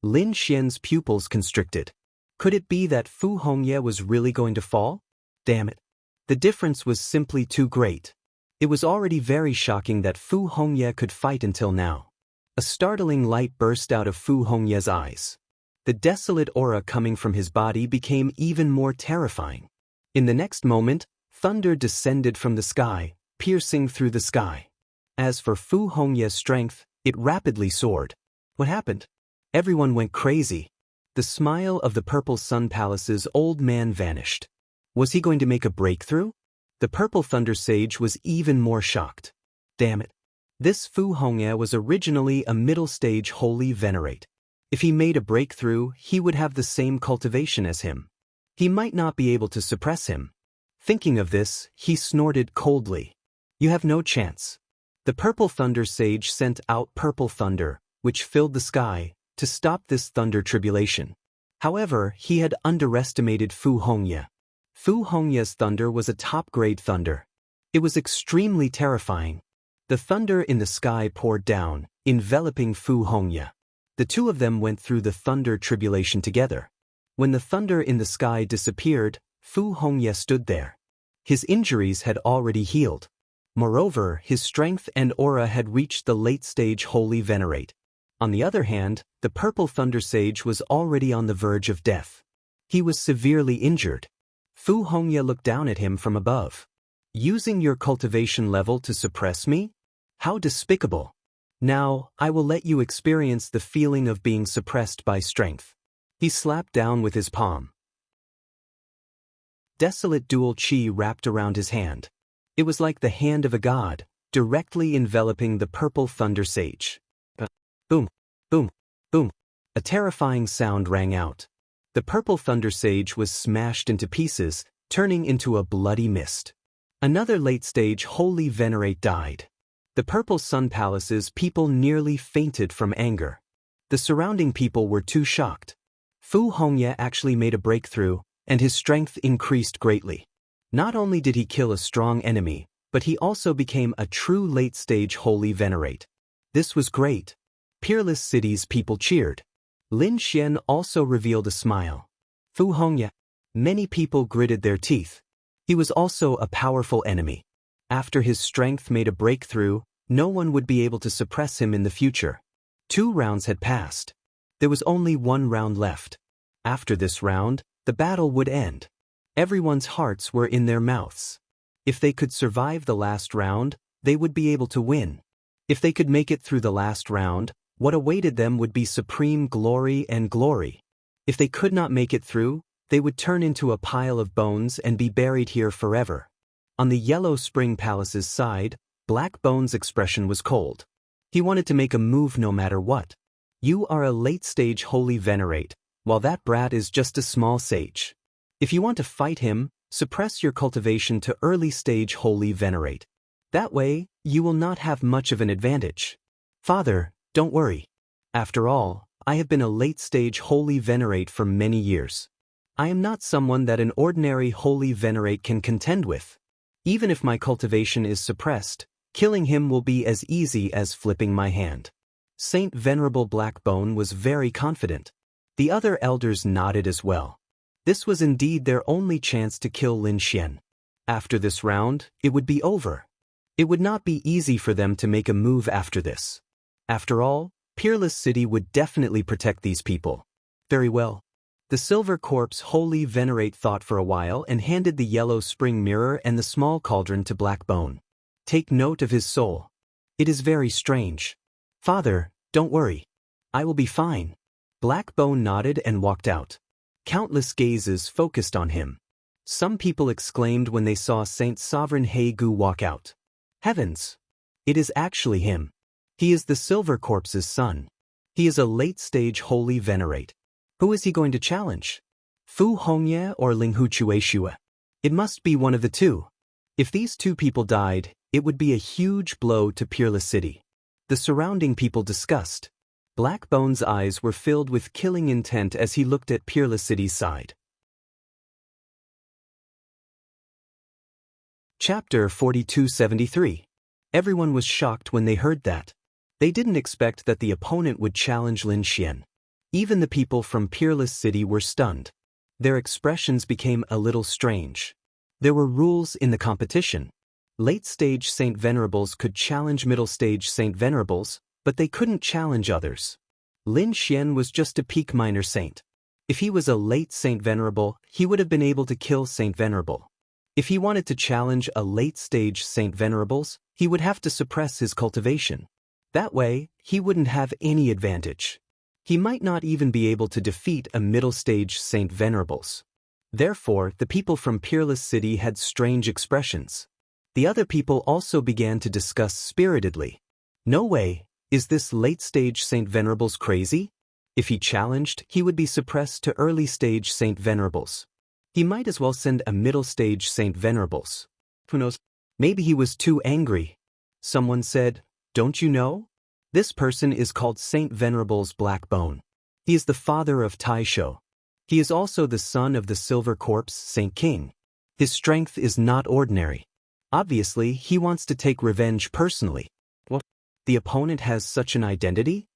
Lin Xian's pupils constricted. Could it be that Fu Hongye was really going to fall? Damn it. The difference was simply too great. It was already very shocking that Fu Hongye could fight until now. A startling light burst out of Fu Hongye's eyes. The desolate aura coming from his body became even more terrifying. In the next moment, thunder descended from the sky, piercing through the sky. As for Fu Hongye's strength, it rapidly soared. What happened? Everyone went crazy. The smile of the Purple Sun Palace's old man vanished. Was he going to make a breakthrough? The Purple Thunder Sage was even more shocked. Damn it. This Fu Hongye was originally a middle-stage holy venerate. If he made a breakthrough, he would have the same cultivation as him. He might not be able to suppress him. Thinking of this, he snorted coldly. You have no chance. The Purple Thunder Sage sent out purple thunder, which filled the sky, to stop this thunder tribulation. However, he had underestimated Fu Hongye. Fu Hongye's thunder was a top-grade thunder. It was extremely terrifying. The thunder in the sky poured down, enveloping Fu Hongye. The two of them went through the thunder tribulation together. When the thunder in the sky disappeared, Fu Hongye stood there. His injuries had already healed. Moreover, his strength and aura had reached the late-stage Holy Venerate. On the other hand, the Purple Thunder Sage was already on the verge of death. He was severely injured. Fu Hongye looked down at him from above. Using your cultivation level to suppress me? How despicable. Now, I will let you experience the feeling of being suppressed by strength. He slapped down with his palm. Desolate dual chi wrapped around his hand. It was like the hand of a god, directly enveloping the Purple Thunder Sage. Boom, boom, boom. A terrifying sound rang out. The Purple Thunder Sage was smashed into pieces, turning into a bloody mist. Another late-stage Holy Venerate died. The Purple Sun Palace's people nearly fainted from anger. The surrounding people were too shocked. Fu Hongye actually made a breakthrough, and his strength increased greatly. Not only did he kill a strong enemy, but he also became a true late-stage Holy Venerate. This was great. Peerless City's people cheered. Lin Xian also revealed a smile. Fu Hongye. Many people gritted their teeth. He was also a powerful enemy. After his strength made a breakthrough, no one would be able to suppress him in the future. 2 rounds had passed. There was only 1 round left. After this round, the battle would end. Everyone's hearts were in their mouths. If they could survive the last round, they would be able to win. If they could make it through the last round, what awaited them would be supreme glory and glory. If they could not make it through, they would turn into a pile of bones and be buried here forever. On the Yellow Spring Palace's side, Black Bone's expression was cold. He wanted to make a move no matter what. You are a late-stage Holy Venerate, while that brat is just a small sage. If you want to fight him, suppress your cultivation to early-stage Holy Venerate. That way, you will not have much of an advantage. Father, don't worry. After all, I have been a late-stage Holy Venerate for many years. I am not someone that an ordinary Holy Venerate can contend with. Even if my cultivation is suppressed, killing him will be as easy as flipping my hand. Saint Venerable Blackbone was very confident. The other elders nodded as well. This was indeed their only chance to kill Lin Xian. After this round, it would be over. It would not be easy for them to make a move after this. After all, Peerless City would definitely protect these people. Very well. The Silver Corpse Holy Venerate thought for a while and handed the Yellow Spring Mirror and the small cauldron to Blackbone. Take note of his soul. It is very strange. Father, don't worry. I will be fine. Blackbone nodded and walked out. Countless gazes focused on him. Some people exclaimed when they saw Saint Sovereign He Gu walk out. Heavens! It is actually him. He is the Silver Corpse's son. He is a late-stage Holy Venerate. Who is he going to challenge? Fu Hongye or Linghu Chueshue? It must be one of the two. If these two people died, it would be a huge blow to Peerless City. The surrounding people discussed. Blackbone's eyes were filled with killing intent as he looked at Peerless City's side. Chapter 4273. Everyone was shocked when they heard that. They didn't expect that the opponent would challenge Lin Xian. Even the people from Peerless City were stunned. Their expressions became a little strange. There were rules in the competition. Late-stage Saint Venerables could challenge middle-stage Saint Venerables, but they couldn't challenge others. Lin Xian was just a peak minor saint. If he was a late Saint Venerable, he would have been able to kill Saint Venerable. If he wanted to challenge a late-stage Saint Venerables, he would have to suppress his cultivation. That way, he wouldn't have any advantage. He might not even be able to defeat a middle-stage Saint Venerables. Therefore, the people from Peerless City had strange expressions. The other people also began to discuss spiritedly. No way, is this late-stage Saint Venerables crazy? If he challenged, he would be suppressed to early-stage Saint Venerables. He might as well send a middle-stage Saint Venerables. Who knows? Maybe he was too angry. Someone said, "Don't you know? This person is called Saint Venerables Blackbone. He is the father of Taisho. He is also the son of the silver corpse Saint King. His strength is not ordinary. Obviously, he wants to take revenge personally. What? The opponent has such an identity?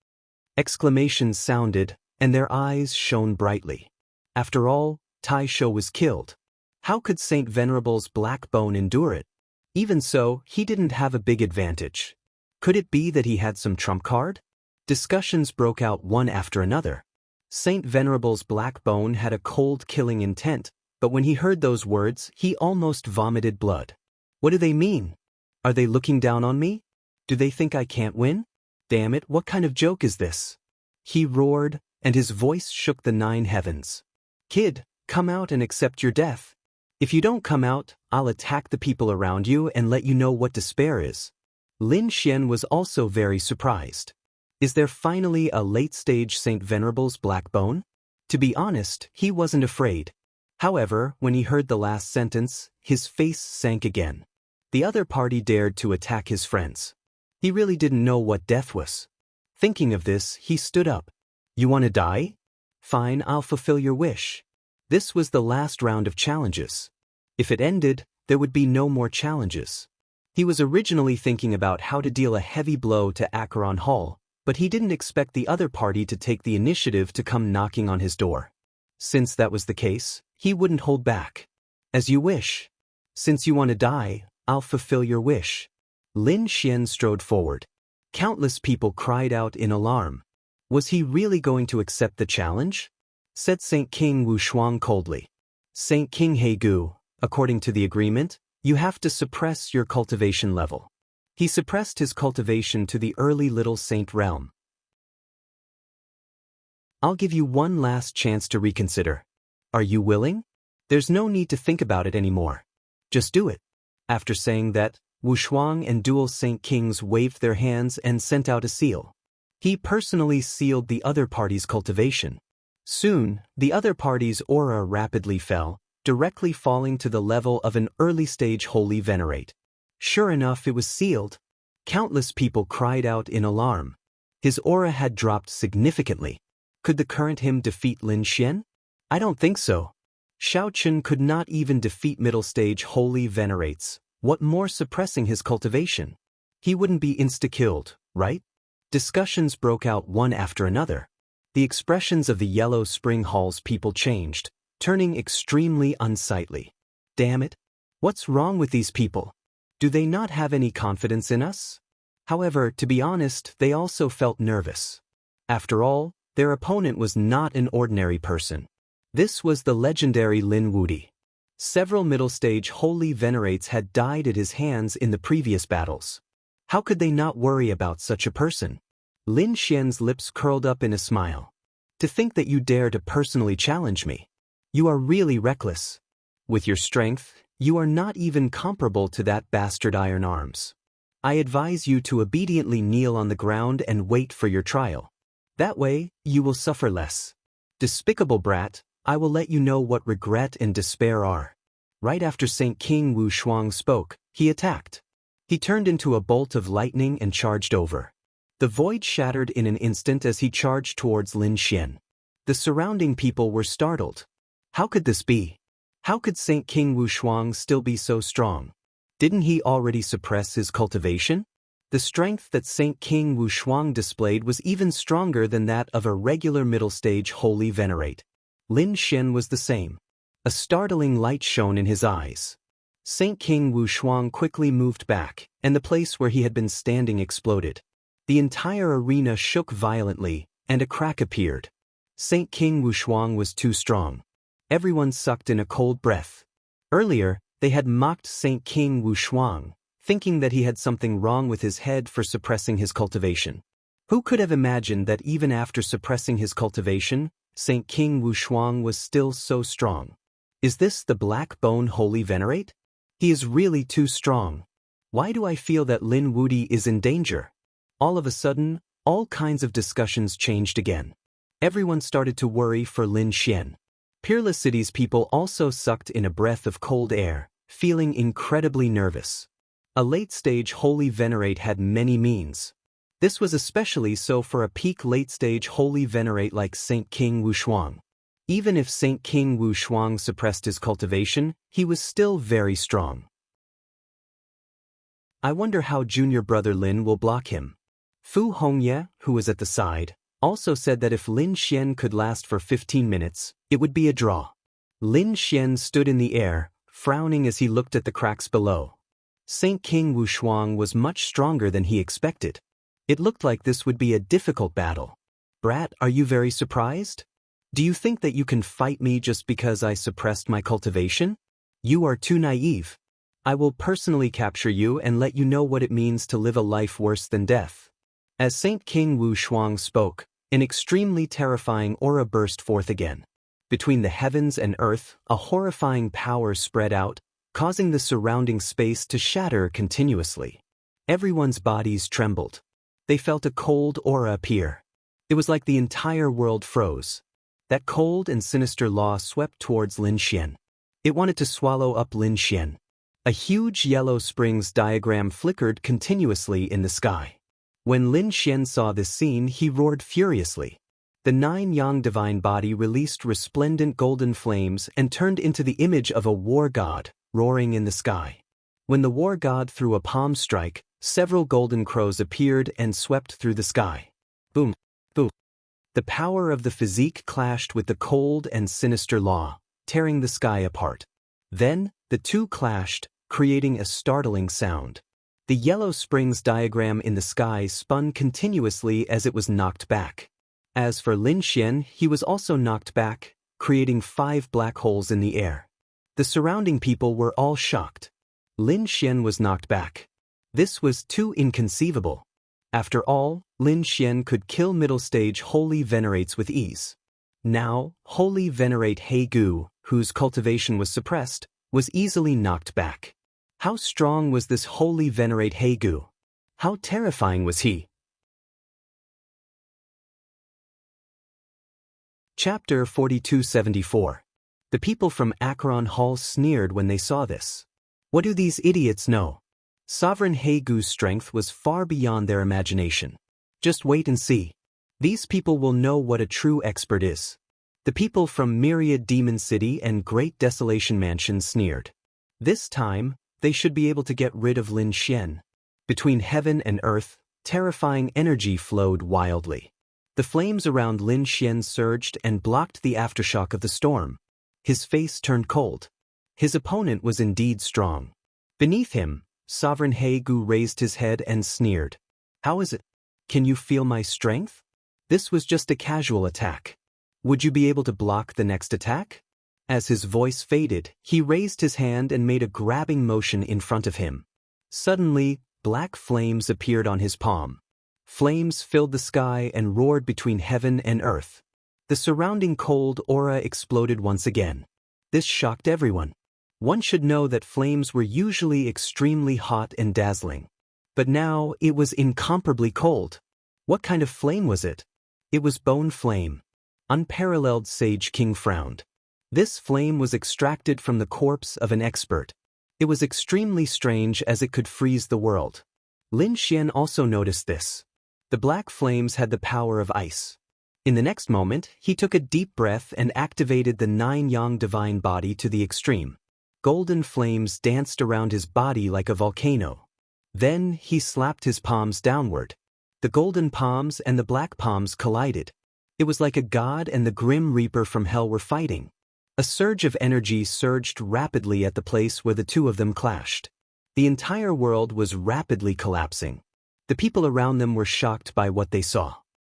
Exclamations sounded, and their eyes shone brightly. After all, Taisho was killed. How could Saint Venerable's black bone endure it? Even so, he didn't have a big advantage. Could it be that he had some trump card? Discussions broke out one after another. Saint Venerable's black bone had a cold killing intent, but when he heard those words, he almost vomited blood. What do they mean? Are they looking down on me? Do they think I can't win? Damn it, what kind of joke is this? He roared, and his voice shook the 9 heavens. Kid, come out and accept your death. If you don't come out, I'll attack the people around you and let you know what despair is. Lin Xian was also very surprised. Is there finally a late-stage Saint Venerable's black bone? To be honest, he wasn't afraid. However, when he heard the last sentence, his face sank again. The other party dared to attack his friends. He really didn't know what death was. Thinking of this, he stood up. You want to die? Fine, I'll fulfill your wish. This was the last round of challenges. If it ended, there would be no more challenges. He was originally thinking about how to deal a heavy blow to Acheron Hall, but he didn't expect the other party to take the initiative to come knocking on his door. Since that was the case, he wouldn't hold back. As you wish. Since you want to die, I'll fulfill your wish. Lin Xian strode forward. Countless people cried out in alarm. Was he really going to accept the challenge? Said Saint King Wu Shuang coldly. Saint King Heigu, according to the agreement, you have to suppress your cultivation level. He suppressed his cultivation to the early Little Saint realm. I'll give you one last chance to reconsider. Are you willing? There's no need to think about it anymore. Just do it. After saying that, Wu Shuang and dual Saint Kings waved their hands and sent out a seal. He personally sealed the other party's cultivation. Soon, the other party's aura rapidly fell, directly falling to the level of an early-stage holy venerate. Sure enough, it was sealed. Countless people cried out in alarm. His aura had dropped significantly. Could the current him defeat Lin Xian? I don't think so. Xiao Chun could not even defeat middle-stage holy venerates. What more suppressing his cultivation? He wouldn't be insta-killed, right? Discussions broke out one after another. The expressions of the Yellow Spring Hall's people changed, turning extremely unsightly. Damn it! What's wrong with these people? Do they not have any confidence in us? However, to be honest, they also felt nervous. After all, their opponent was not an ordinary person. This was the legendary Lin Wudi. Several middle-stage holy venerates had died at his hands in the previous battles. How could they not worry about such a person? Lin Xian's lips curled up in a smile. To think that you dare to personally challenge me. You are really reckless. With your strength, you are not even comparable to that bastard Iron Arms. I advise you to obediently kneel on the ground and wait for your trial. That way, you will suffer less. Despicable brat, I will let you know what regret and despair are. Right after Saint King Wu Shuang spoke, he attacked. He turned into a bolt of lightning and charged over. The void shattered in an instant as he charged towards Lin Xian. The surrounding people were startled. How could this be? How could Saint King Wu Shuang still be so strong? Didn't he already suppress his cultivation? The strength that Saint King Wu Shuang displayed was even stronger than that of a regular middle-stage holy venerate. Lin Xian was the same. A startling light shone in his eyes. Saint King Wu Shuang quickly moved back, and the place where he had been standing exploded. The entire arena shook violently, and a crack appeared. Saint King Wu Shuang was too strong. Everyone sucked in a cold breath. Earlier, they had mocked Saint King Wu Shuang, thinking that he had something wrong with his head for suppressing his cultivation. Who could have imagined that even after suppressing his cultivation, Saint King Wu Shuang was still so strong? Is this the Black Bone Holy Venerate? He is really too strong. Why do I feel that Lin Wudi is in danger? All of a sudden, all kinds of discussions changed again. Everyone started to worry for Lin Xian. Peerless City's people also sucked in a breath of cold air, feeling incredibly nervous. A late-stage holy venerate had many means. This was especially so for a peak late-stage holy venerate like Saint King Wu Shuang. Even if Saint King Wu Shuang suppressed his cultivation, he was still very strong. I wonder how junior brother Lin will block him. Fu Hongye, who was at the side, also said that if Lin Xian could last for 15 minutes, it would be a draw. Lin Xian stood in the air, frowning as he looked at the cracks below. Saint King Wu Shuang was much stronger than he expected. It looked like this would be a difficult battle. Brat, are you very surprised? Do you think that you can fight me just because I suppressed my cultivation? You are too naive. I will personally capture you and let you know what it means to live a life worse than death. As Saint King Wu Shuang spoke, an extremely terrifying aura burst forth again. Between the heavens and earth, a horrifying power spread out, causing the surrounding space to shatter continuously. Everyone's bodies trembled. They felt a cold aura appear. It was like the entire world froze. That cold and sinister law swept towards Lin Xian. It wanted to swallow up Lin Xian. A huge yellow springs diagram flickered continuously in the sky. When Lin Xian saw this scene, he roared furiously. The 9-yang divine body released resplendent golden flames and turned into the image of a war god, roaring in the sky. When the war god threw a palm strike, several golden crows appeared and swept through the sky. Boom, boom. The power of the physique clashed with the cold and sinister law, tearing the sky apart. Then, the two clashed, creating a startling sound. The yellow springs diagram in the sky spun continuously as it was knocked back. As for Lin Xian, he was also knocked back, creating 5 black holes in the air. The surrounding people were all shocked. Lin Xian was knocked back. This was too inconceivable. After all, Lin Xian could kill middle stage Holy Venerates with ease. Now, Holy Venerate He Gu, whose cultivation was suppressed, was easily knocked back. How strong was this Holy Venerate He Gu? How terrifying was he? Chapter 4274. The people from Akron Hall sneered when they saw this. What do these idiots know? Sovereign He Gu's strength was far beyond their imagination. Just wait and see. These people will know what a true expert is. The people from Myriad Demon City and Great Desolation Mansion sneered. This time, they should be able to get rid of Lin Xian. Between heaven and earth, terrifying energy flowed wildly. The flames around Lin Xian surged and blocked the aftershock of the storm. His face turned cold. His opponent was indeed strong. Beneath him, Sovereign He Gu raised his head and sneered. How is it? Can you feel my strength? This was just a casual attack. Would you be able to block the next attack? As his voice faded, he raised his hand and made a grabbing motion in front of him. Suddenly, black flames appeared on his palm. Flames filled the sky and roared between heaven and earth. The surrounding cold aura exploded once again. This shocked everyone. One should know that flames were usually extremely hot and dazzling. But now it was incomparably cold. What kind of flame was it? It was bone flame. Unparalleled Sage King frowned. This flame was extracted from the corpse of an expert. It was extremely strange as it could freeze the world. Lin Xian also noticed this. The black flames had the power of ice. In the next moment, he took a deep breath and activated the 9-yang divine body to the extreme. Golden flames danced around his body like a volcano. Then he slapped his palms downward. The golden palms and the black palms collided. It was like a god and the grim reaper from hell were fighting. A surge of energy surged rapidly at the place where the two of them clashed. The entire world was rapidly collapsing. The people around them were shocked by what they saw.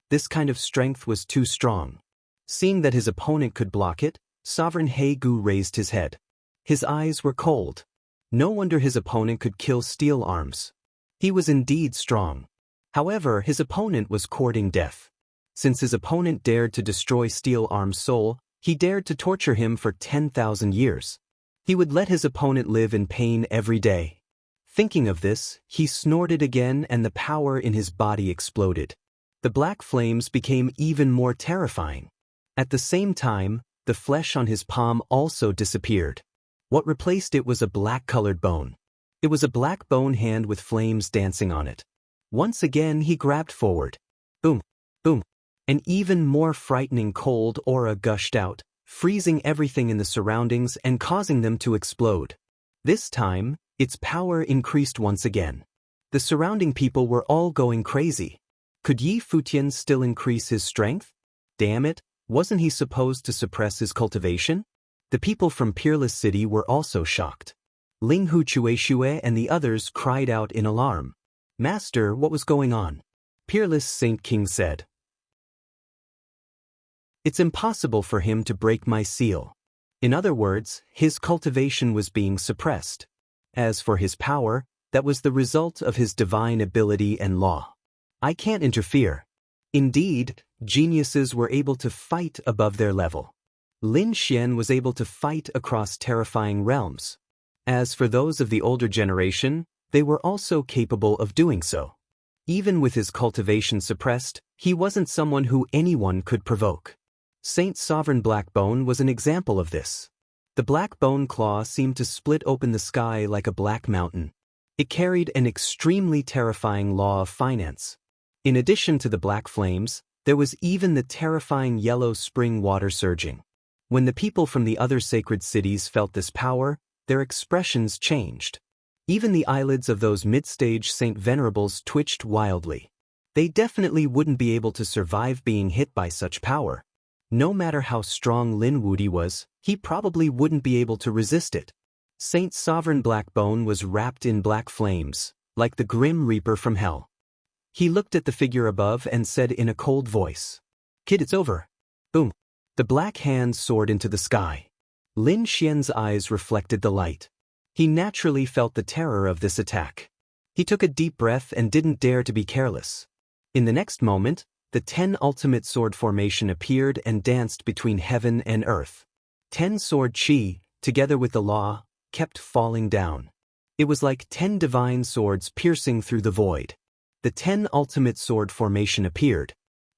This kind of strength was too strong. Seeing that his opponent could block it, Sovereign He Gu raised his head. His eyes were cold. No wonder his opponent could kill steel arms. He was indeed strong. However, his opponent was courting death. Since his opponent dared to destroy Steel Arm's soul, he dared to torture him for 10,000 years. He would let his opponent live in pain every day. Thinking of this, he snorted again and the power in his body exploded. The black flames became even more terrifying. At the same time, the flesh on his palm also disappeared. What replaced it was a black-colored bone. It was a black bone hand with flames dancing on it. Once again he grabbed forward. Boom, boom. An even more frightening cold aura gushed out, freezing everything in the surroundings and causing them to explode. This time, its power increased once again. The surrounding people were all going crazy. Could Yi Futian still increase his strength? Damn it, wasn't he supposed to suppress his cultivation? The people from Peerless City were also shocked. Ling Hu Chueshue and the others cried out in alarm. Master, what was going on? Peerless Saint King said. It's impossible for him to break my seal. In other words, his cultivation was being suppressed. As for his power, that was the result of his divine ability and law. I can't interfere. Indeed, geniuses were able to fight above their level. Lin Xian was able to fight across terrifying realms. As for those of the older generation, they were also capable of doing so. Even with his cultivation suppressed, he wasn't someone who anyone could provoke. Saint Sovereign Blackbone was an example of this. The black bone claw seemed to split open the sky like a black mountain. It carried an extremely terrifying law of finance. In addition to the black flames, there was even the terrifying yellow spring water surging. When the people from the other sacred cities felt this power, their expressions changed. Even the eyelids of those mid-stage Saint Venerables twitched wildly. They definitely wouldn't be able to survive being hit by such power. No matter how strong Lin Wudi was, he probably wouldn't be able to resist it. Saint Sovereign Blackbone was wrapped in black flames, like the Grim Reaper from hell. He looked at the figure above and said in a cold voice, "Kid, it's over." Boom. The black hand soared into the sky. Lin Xian's eyes reflected the light. He naturally felt the terror of this attack. He took a deep breath and didn't dare to be careless. In the next moment, the 10 ultimate sword formation appeared and danced between heaven and earth. 10 sword chi, together with the law, kept falling down. It was like 10 divine swords piercing through the void. The 10 ultimate sword formation appeared.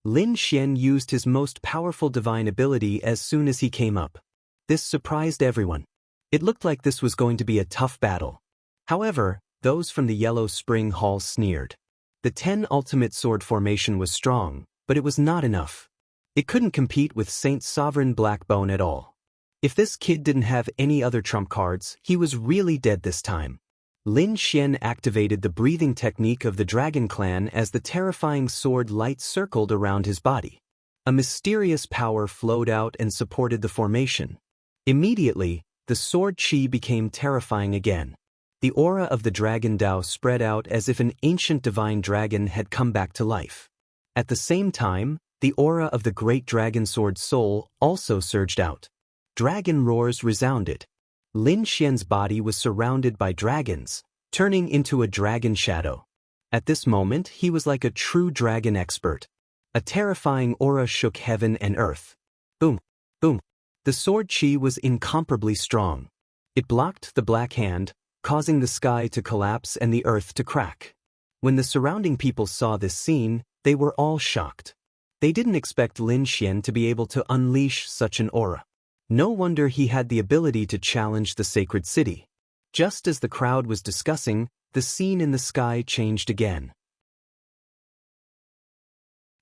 Lin Xian used his most powerful divine ability as soon as he came up. This surprised everyone. It looked like this was going to be a tough battle. However, those from the Yellow Spring Hall sneered. The 10 ultimate sword formation was strong, but it was not enough. It couldn't compete with Saint Sovereign Blackbone at all. If this kid didn't have any other trump cards, he was really dead this time. Lin Xian activated the breathing technique of the Dragon Clan as the terrifying sword light circled around his body. A mysterious power flowed out and supported the formation. Immediately, the sword chi became terrifying again. The aura of the Dragon Dao spread out as if an ancient divine dragon had come back to life. At the same time, the aura of the great dragon sword soul also surged out. Dragon roars resounded. Lin Xian's body was surrounded by dragons, turning into a dragon shadow. At this moment, he was like a true dragon expert. A terrifying aura shook heaven and earth. Boom, boom. The sword chi was incomparably strong. It blocked the black hand, causing the sky to collapse and the earth to crack. When the surrounding people saw this scene, they were all shocked. They didn't expect Lin Xian to be able to unleash such an aura. No wonder he had the ability to challenge the sacred city. Just as the crowd was discussing, the scene in the sky changed again.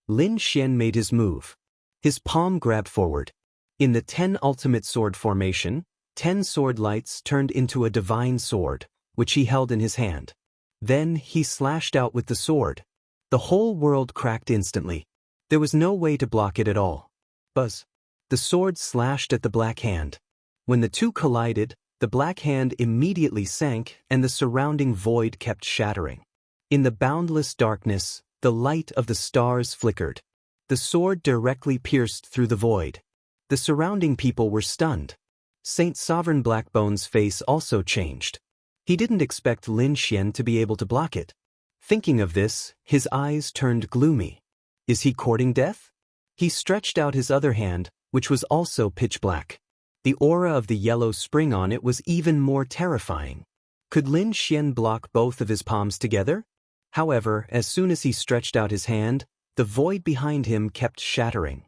Lin Xian made his move. His palm grabbed forward. In the 10 ultimate sword formation, 10 sword lights turned into a divine sword, which he held in his hand. Then he slashed out with the sword. The whole world cracked instantly. There was no way to block it at all. Buzz. The sword slashed at the black hand. When the two collided, the black hand immediately sank and the surrounding void kept shattering. In the boundless darkness, the light of the stars flickered. The sword directly pierced through the void. The surrounding people were stunned. Saint Sovereign Blackbone's face also changed. He didn't expect Lin Xian to be able to block it. Thinking of this, his eyes turned gloomy. Is he courting death? He stretched out his other hand, which was also pitch black. The aura of the yellow spring on it was even more terrifying. Could Lin Xian block both of his palms together? However, as soon as he stretched out his hand, the void behind him kept shattering.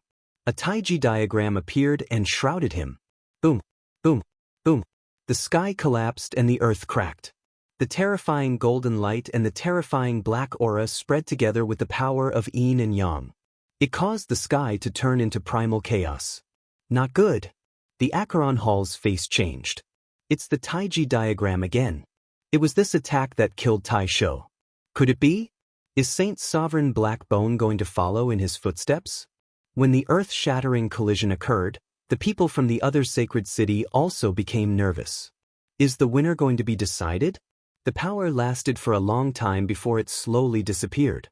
A Taiji diagram appeared and shrouded him. Boom, boom, boom. The sky collapsed and the earth cracked. The terrifying golden light and the terrifying black aura spread together with the power of yin and yang. It caused the sky to turn into primal chaos. Not good. The Acheron Hall's face changed. It's the Taiji diagram again. It was this attack that killed Tai Shou. Could it be? Is Saint Sovereign Black Bone going to follow in his footsteps? When the earth-shattering collision occurred, the people from the other sacred city also became nervous. Is the winner going to be decided? The power lasted for a long time before it slowly disappeared.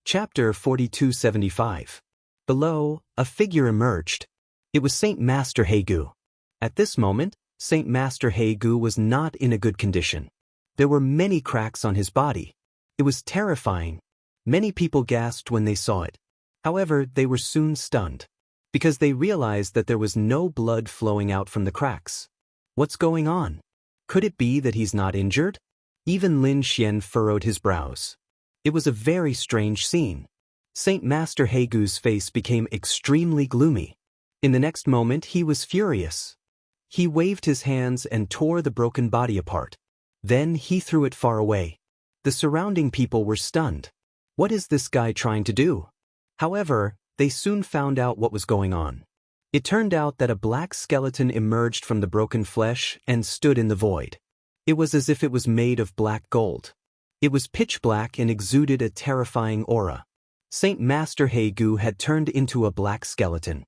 Chapter 4275. Below, a figure emerged. It was Saint Master Hegu. At this moment, Saint Master Hegu was not in a good condition. There were many cracks on his body. It was terrifying. Many people gasped when they saw it. However, they were soon stunned, because they realized that there was no blood flowing out from the cracks. What's going on? Could it be that he's not injured? Even Lin Xian furrowed his brows. It was a very strange scene. Saint Master Hegu's face became extremely gloomy. In the next moment, he was furious. He waved his hands and tore the broken body apart. Then he threw it far away. The surrounding people were stunned. What is this guy trying to do? However, they soon found out what was going on. It turned out that a black skeleton emerged from the broken flesh and stood in the void. It was as if it was made of black gold. It was pitch black and exuded a terrifying aura. Saint Master Hegu had turned into a black skeleton.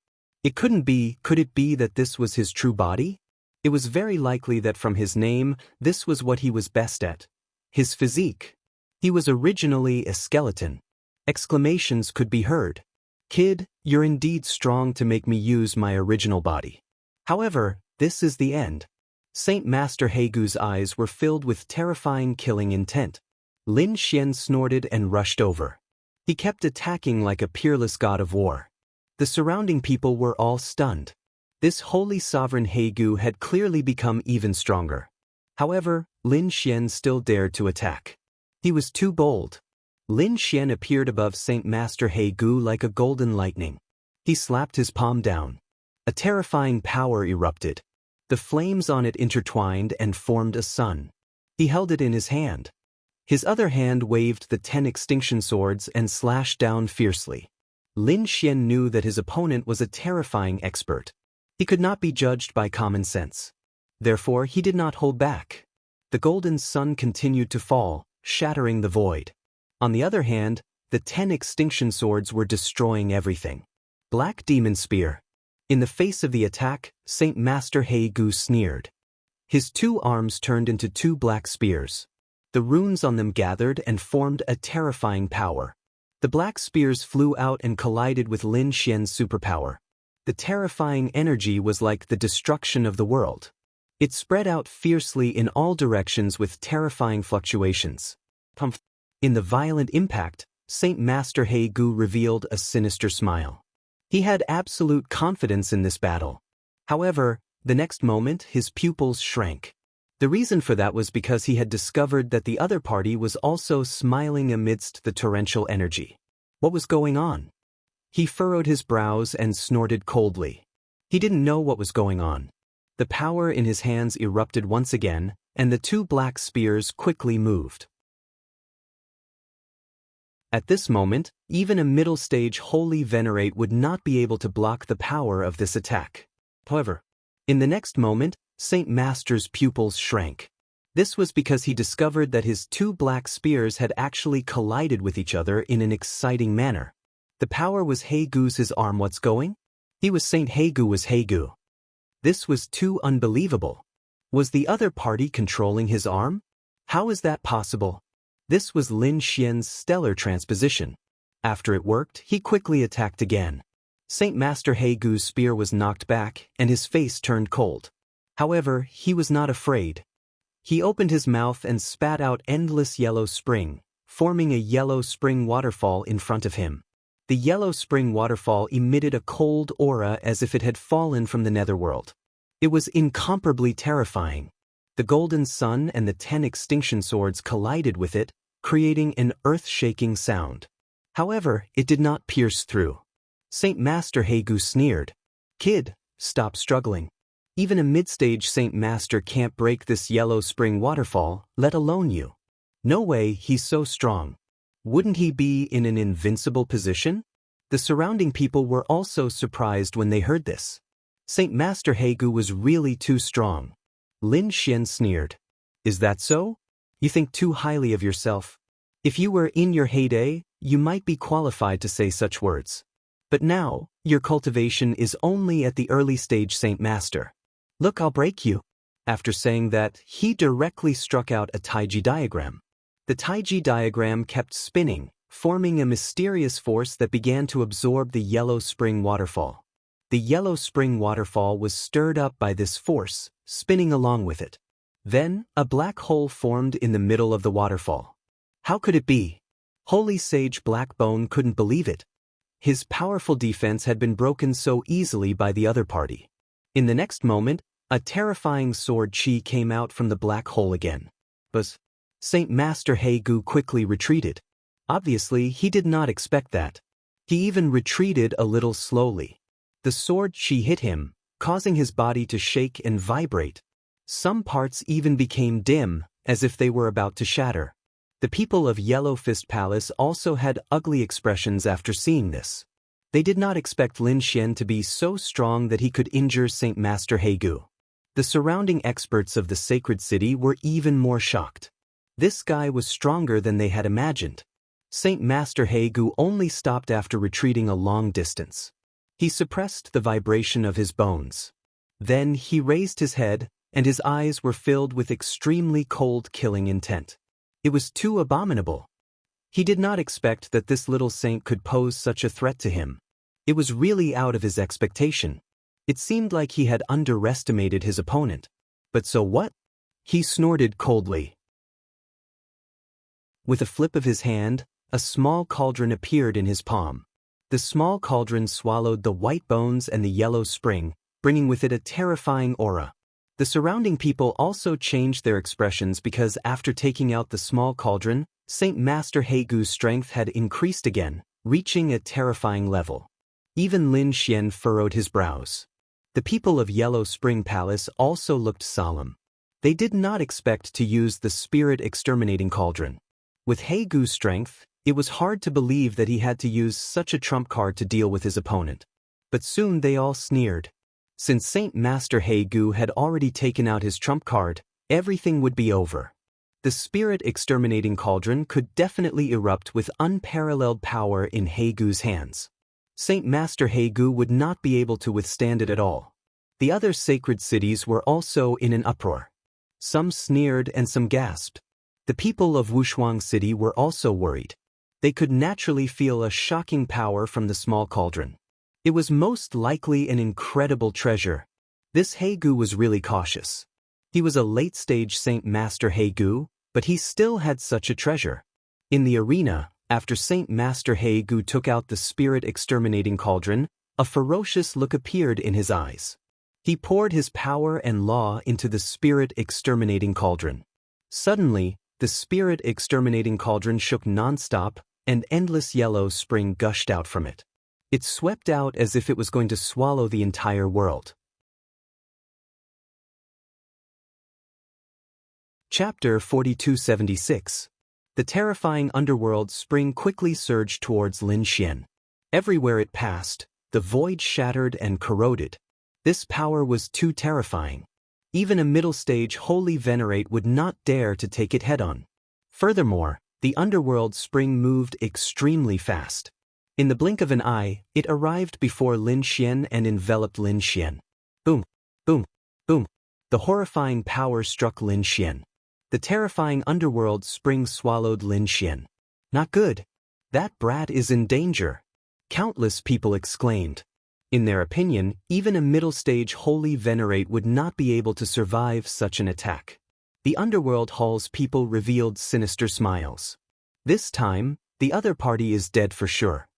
Could it be that this was his true body? It was very likely that from his name, this was what he was best at. His physique. He was originally a skeleton. Exclamations could be heard. Kid, you're indeed strong to make me use my original body. However, this is the end. Saint Master Hegu's eyes were filled with terrifying killing intent. Lin Xian snorted and rushed over. He kept attacking like a peerless god of war. The surrounding people were all stunned. This holy sovereign Hegu had clearly become even stronger. However, Lin Xian still dared to attack. He was too bold. Lin Xian appeared above Saint Master Hegu like a golden lightning. He slapped his palm down. A terrifying power erupted. The flames on it intertwined and formed a sun. He held it in his hand. His other hand waved the 10 extinction swords and slashed down fiercely. Lin Xian knew that his opponent was a terrifying expert. He could not be judged by common sense. Therefore, he did not hold back. The golden sun continued to fall, shattering the void. On the other hand, the 10 extinction swords were destroying everything. Black Demon Spear. In the face of the attack, Saint Master Hegu sneered. His 2 arms turned into 2 black spears. The runes on them gathered and formed a terrifying power. The black spears flew out and collided with Lin Xian's superpower. The terrifying energy was like the destruction of the world. It spread out fiercely in all directions with terrifying fluctuations. In the violent impact, Saint Master Hegu revealed a sinister smile. He had absolute confidence in this battle. However, the next moment his pupils shrank. The reason for that was because he had discovered that the other party was also smiling amidst the torrential energy. What was going on? He furrowed his brows and snorted coldly. He didn't know what was going on. The power in his hands erupted once again, and the 2 black spears quickly moved. At this moment, even a middle-stage holy venerate would not be able to block the power of this attack. However, in the next moment, Saint Master's pupils shrank. This was because he discovered that his 2 black spears had actually collided with each other in an exciting manner. The power was Hegu's his arm. What's going? He was Saint Hegu was Hegu. This was too unbelievable. Was the other party controlling his arm? How is that possible? This was Lin Xian's stellar transposition. After it worked, he quickly attacked again. Saint Master Hegu's spear was knocked back, and his face turned cold. However, he was not afraid. He opened his mouth and spat out endless yellow spring, forming a yellow spring waterfall in front of him. The yellow spring waterfall emitted a cold aura as if it had fallen from the netherworld. It was incomparably terrifying. The golden sun and the 10 extinction swords collided with it, creating an earth-shaking sound. However, it did not pierce through. Saint Master Hegu sneered. Kid, stop struggling. Even a mid-stage Saint Master can't break this yellow spring waterfall, let alone you. No way, he's so strong. Wouldn't he be in an invincible position? The surrounding people were also surprised when they heard this. Saint Master Hegu was really too strong. Lin Xian sneered. Is that so? You think too highly of yourself. If you were in your heyday, you might be qualified to say such words. But now, your cultivation is only at the early stage, Saint Master. Look, I'll break you. After saying that, he directly struck out a Taiji diagram. The Taiji diagram kept spinning, forming a mysterious force that began to absorb the yellow spring waterfall. The yellow spring waterfall was stirred up by this force, spinning along with it. Then, a black hole formed in the middle of the waterfall. How could it be? Holy Sage Blackbone couldn't believe it. His powerful defense had been broken so easily by the other party. In the next moment, a terrifying sword chi came out from the black hole again. But Saint Master Hegu quickly retreated. Obviously, he did not expect that. He even retreated a little slowly. The sword chi hit him, causing his body to shake and vibrate. Some parts even became dim, as if they were about to shatter. The people of Yellow Fist Palace also had ugly expressions after seeing this. They did not expect Lin Xian to be so strong that he could injure Saint Master Hegu. The surrounding experts of the sacred city were even more shocked. This guy was stronger than they had imagined. Saint Master Hegu only stopped after retreating a long distance. He suppressed the vibration of his bones. Then he raised his head, and his eyes were filled with extremely cold killing intent. It was too abominable. He did not expect that this little saint could pose such a threat to him. It was really out of his expectation. It seemed like he had underestimated his opponent. But so what? He snorted coldly. With a flip of his hand, a small cauldron appeared in his palm. The small cauldron swallowed the white bones and the yellow spring, bringing with it a terrifying aura. The surrounding people also changed their expressions because after taking out the small cauldron, Saint Master Hegu's strength had increased again, reaching a terrifying level. Even Lin Xian furrowed his brows. The people of Yellow Spring Palace also looked solemn. They did not expect to use the spirit exterminating cauldron. With Hegu's strength, it was hard to believe that he had to use such a trump card to deal with his opponent. But soon they all sneered. Since Saint Master Hegu had already taken out his trump card, everything would be over. The spirit exterminating cauldron could definitely erupt with unparalleled power in Hegu's hands. Saint Master Hegu would not be able to withstand it at all. The other sacred cities were also in an uproar. Some sneered and some gasped. The people of Wushuang City were also worried. They could naturally feel a shocking power from the small cauldron. It was most likely an incredible treasure. This Hegu was really cautious. He was a late-stage Saint Master Hegu, but he still had such a treasure. In the arena, after Saint Master Hegu took out the spirit exterminating cauldron, a ferocious look appeared in his eyes. He poured his power and law into the spirit exterminating cauldron. Suddenly, the spirit exterminating cauldron shook non-stop, and endless yellow spring gushed out from it. It swept out as if it was going to swallow the entire world. Chapter 4276. The terrifying underworld spring quickly surged towards Lin Xian. Everywhere it passed, the void shattered and corroded. This power was too terrifying. Even a middle-stage holy venerate would not dare to take it head-on. Furthermore, the underworld spring moved extremely fast. In the blink of an eye, it arrived before Lin Xian and enveloped Lin Xian. Boom, boom, boom. The horrifying power struck Lin Xian. The terrifying underworld spring swallowed Lin Xian. Not good. That brat is in danger. Countless people exclaimed. In their opinion, even a middle-stage holy venerate would not be able to survive such an attack. The underworld hall's people revealed sinister smiles. This time, the other party is dead for sure.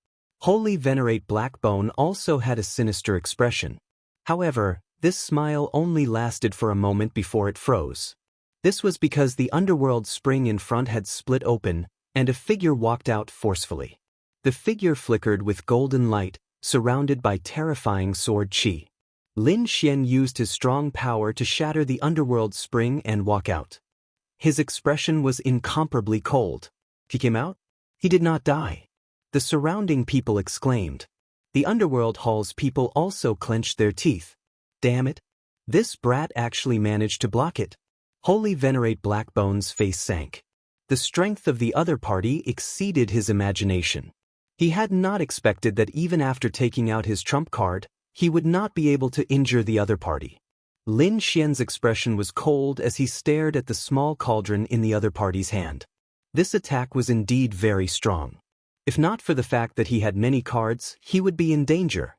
Holy venerate Blackbone also had a sinister expression. However, this smile only lasted for a moment before it froze. This was because the underworld spring in front had split open, and a figure walked out forcefully. The figure flickered with golden light, surrounded by terrifying sword chi. Lin Xian used his strong power to shatter the underworld spring and walk out. His expression was incomparably cold. He came out? He did not die. The surrounding people exclaimed. The underworld hall's people also clenched their teeth. Damn it! This brat actually managed to block it. Holy Venerate Blackbone's face sank. The strength of the other party exceeded his imagination. He had not expected that even after taking out his trump card, he would not be able to injure the other party. Lin Xian's expression was cold as he stared at the small cauldron in the other party's hand. This attack was indeed very strong. If not for the fact that he had many cards, he would be in danger.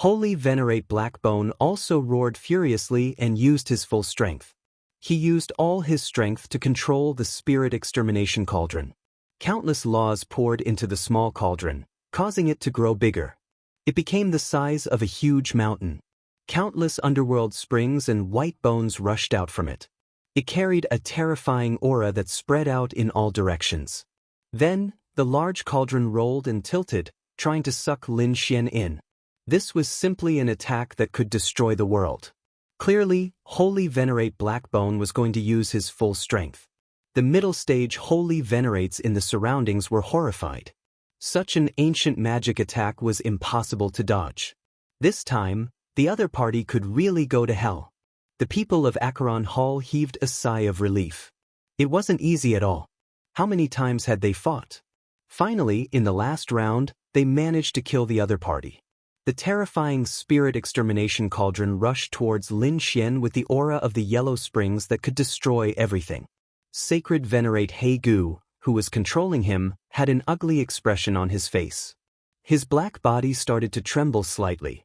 Holy Venerate Blackbone also roared furiously and used his full strength. He used all his strength to control the spirit extermination cauldron. Countless laws poured into the small cauldron, causing it to grow bigger. It became the size of a huge mountain. Countless underworld springs and white bones rushed out from it. It carried a terrifying aura that spread out in all directions. Then, the large cauldron rolled and tilted, trying to suck Lin Xian in. This was simply an attack that could destroy the world. Clearly, Holy Venerate Blackbone was going to use his full strength. The middle stage Holy Venerates in the surroundings were horrified. Such an ancient magic attack was impossible to dodge. This time, the other party could really go to hell. The people of Acheron Hall heaved a sigh of relief. It wasn't easy at all. How many times had they fought? Finally, in the last round, they managed to kill the other party. The terrifying spirit extermination cauldron rushed towards Lin Xian with the aura of the yellow springs that could destroy everything. Sacred Venerate He Gu, who was controlling him, had an ugly expression on his face. His black body started to tremble slightly.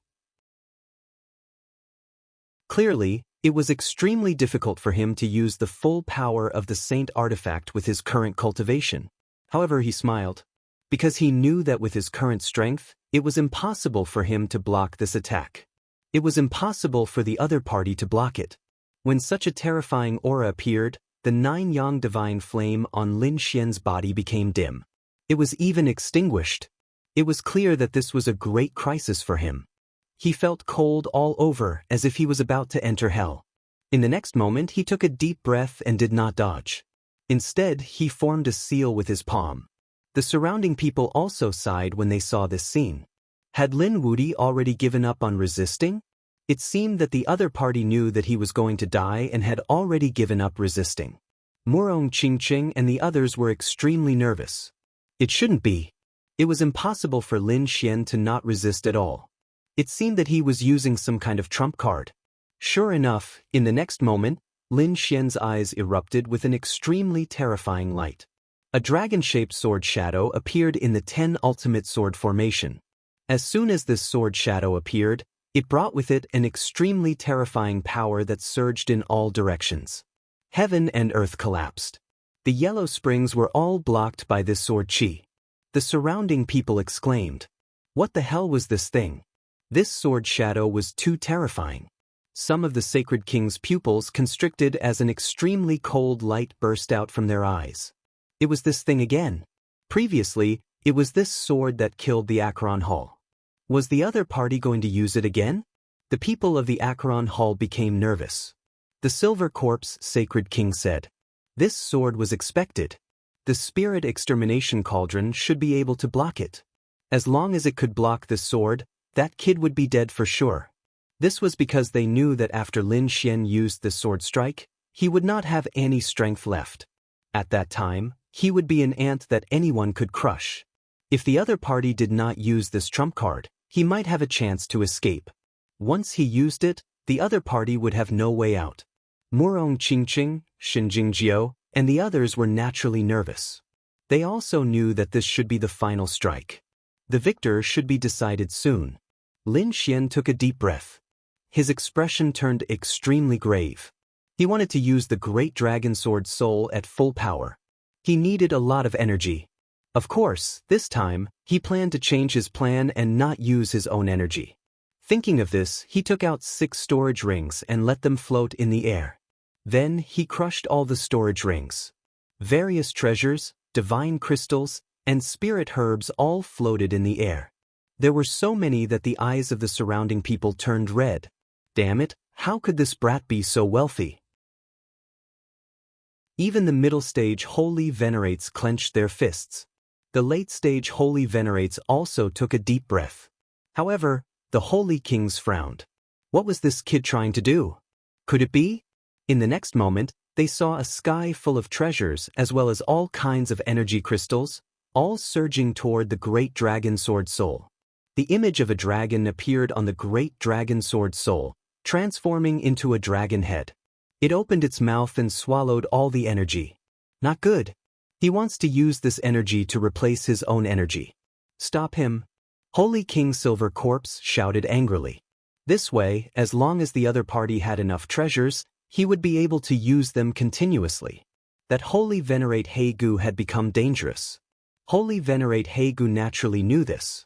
Clearly, it was extremely difficult for him to use the full power of the Saint artifact with his current cultivation. However, he smiled. Because he knew that with his current strength, it was impossible for him to block this attack. It was impossible for the other party to block it. When such a terrifying aura appeared, the 9-yang divine flame on Lin Xian's body became dim. It was even extinguished. It was clear that this was a great crisis for him. He felt cold all over as if he was about to enter hell. In the next moment he took a deep breath and did not dodge. Instead, he formed a seal with his palm. The surrounding people also sighed when they saw this scene. Had Lin Wudi already given up on resisting? It seemed that the other party knew that he was going to die and had already given up resisting. Murong Qingqing and the others were extremely nervous. It shouldn't be. It was impossible for Lin Xian to not resist at all. It seemed that he was using some kind of trump card. Sure enough, in the next moment, Lin Xian's eyes erupted with an extremely terrifying light. A dragon-shaped sword shadow appeared in the 10 ultimate sword formation. As soon as this sword shadow appeared, it brought with it an extremely terrifying power that surged in all directions. Heaven and earth collapsed. The yellow springs were all blocked by this sword chi. The surrounding people exclaimed, "What the hell was this thing?" This sword shadow was too terrifying. Some of the Sacred King's pupils constricted as an extremely cold light burst out from their eyes. It was this thing again. Previously, it was this sword that killed the Acheron Hall. Was the other party going to use it again? The people of the Acheron Hall became nervous. The Silver Corpse Sacred King said, "This sword was expected. The spirit extermination cauldron should be able to block it. As long as it could block this sword, that kid would be dead for sure." This was because they knew that after Lin Xian used the sword strike, he would not have any strength left. At that time, he would be an ant that anyone could crush. If the other party did not use this trump card, he might have a chance to escape. Once he used it, the other party would have no way out. Murong Qingqing, Xinjingjiu, and the others were naturally nervous. They also knew that this should be the final strike. The victor should be decided soon. Lin Xian took a deep breath. His expression turned extremely grave. He wanted to use the Great Dragon Sword Soul at full power. He needed a lot of energy. Of course, this time, he planned to change his plan and not use his own energy. Thinking of this, he took out 6 storage rings and let them float in the air. Then, he crushed all the storage rings. Various treasures, divine crystals, and spirit herbs all floated in the air. There were so many that the eyes of the surrounding people turned red. Damn it, how could this brat be so wealthy? Even the middle stage holy venerates clenched their fists. The late-stage holy venerates also took a deep breath. However, the holy kings frowned. What was this kid trying to do? Could it be? In the next moment, they saw a sky full of treasures as well as all kinds of energy crystals, all surging toward the great dragon sword soul. The image of a dragon appeared on the great dragon sword soul, transforming into a dragon head. It opened its mouth and swallowed all the energy. Not good. He wants to use this energy to replace his own energy. Stop him. Holy King Silver Corpse shouted angrily. This way, as long as the other party had enough treasures, he would be able to use them continuously. That Holy Venerate Haegu had become dangerous. Holy Venerate Haegu naturally knew this.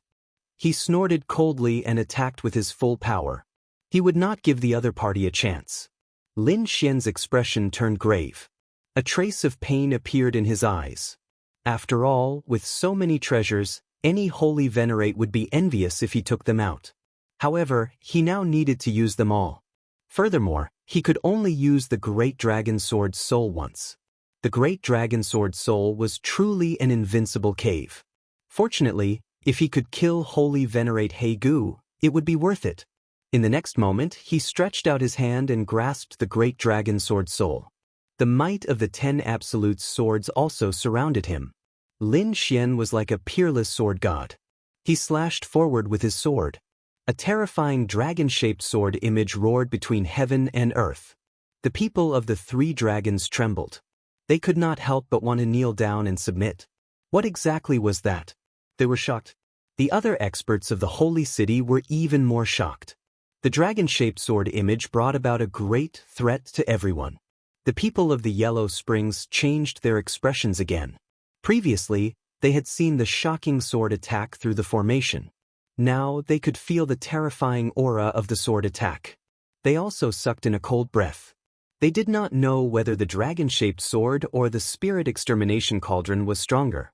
He snorted coldly and attacked with his full power. He would not give the other party a chance. Lin Xian's expression turned grave. A trace of pain appeared in his eyes. After all, with so many treasures, any holy venerate would be envious if he took them out. However, he now needed to use them all. Furthermore, he could only use the Great Dragon Sword Soul once. The Great Dragon Sword Soul was truly an invincible cave. Fortunately, if he could kill Holy Venerate Haegu, it would be worth it. In the next moment, he stretched out his hand and grasped the Great Dragon Sword Soul. The might of the 10 Absolute Swords also surrounded him. Lin Xian was like a peerless sword god. He slashed forward with his sword. A terrifying dragon-shaped sword image roared between heaven and earth. The people of the 3 dragons trembled. They could not help but want to kneel down and submit. What exactly was that? They were shocked. The other experts of the holy city were even more shocked. The dragon-shaped sword image brought about a great threat to everyone. The people of the Yellow Springs changed their expressions again. Previously, they had seen the shocking sword attack through the formation. Now they could feel the terrifying aura of the sword attack. They also sucked in a cold breath. They did not know whether the dragon-shaped sword or the spirit extermination cauldron was stronger.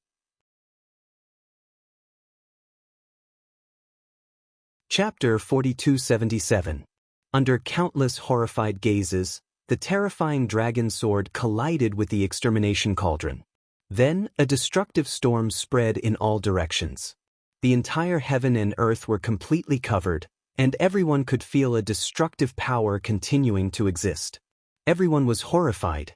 Chapter 4277. Under countless horrified gazes, the terrifying dragon sword collided with the extermination cauldron. Then, a destructive storm spread in all directions. The entire heaven and earth were completely covered, and everyone could feel a destructive power continuing to exist. Everyone was horrified.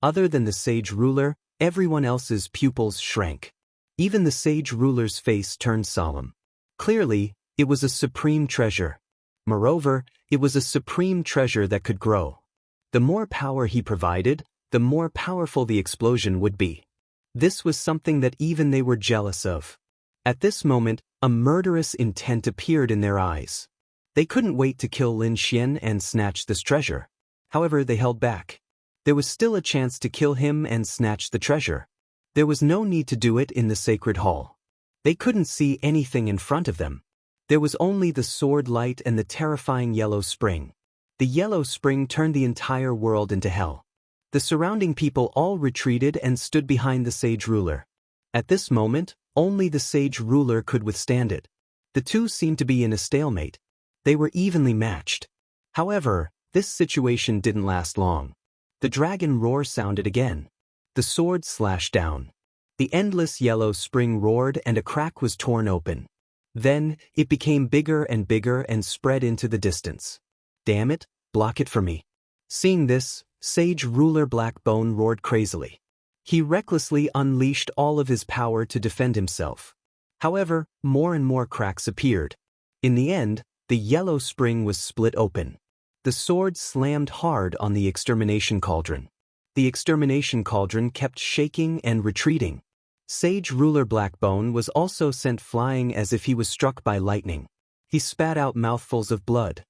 Other than the sage ruler, everyone else's pupils shrank. Even the sage ruler's face turned solemn. Clearly, it was a supreme treasure. Moreover, it was a supreme treasure that could grow. The more power he provided, the more powerful the explosion would be. This was something that even they were jealous of. At this moment, a murderous intent appeared in their eyes. They couldn't wait to kill Lin Xian and snatch this treasure. However, they held back. There was still a chance to kill him and snatch the treasure. There was no need to do it in the sacred hall. They couldn't see anything in front of them. There was only the sword light and the terrifying yellow spring. The yellow spring turned the entire world into hell. The surrounding people all retreated and stood behind the sage ruler. At this moment, only the sage ruler could withstand it. The two seemed to be in a stalemate. They were evenly matched. However, this situation didn't last long. The dragon roar sounded again. The sword slashed down. The endless yellow spring roared and a crack was torn open. Then, it became bigger and spread into the distance. Damn it, block it for me. Seeing this, Sage Ruler Blackbone roared crazily. He recklessly unleashed all of his power to defend himself. However, more and more cracks appeared. In the end, the yellow spring was split open. The sword slammed hard on the extermination cauldron. The extermination cauldron kept shaking and retreating. Sage Ruler Blackbone was also sent flying as if he was struck by lightning. He spat out mouthfuls of blood.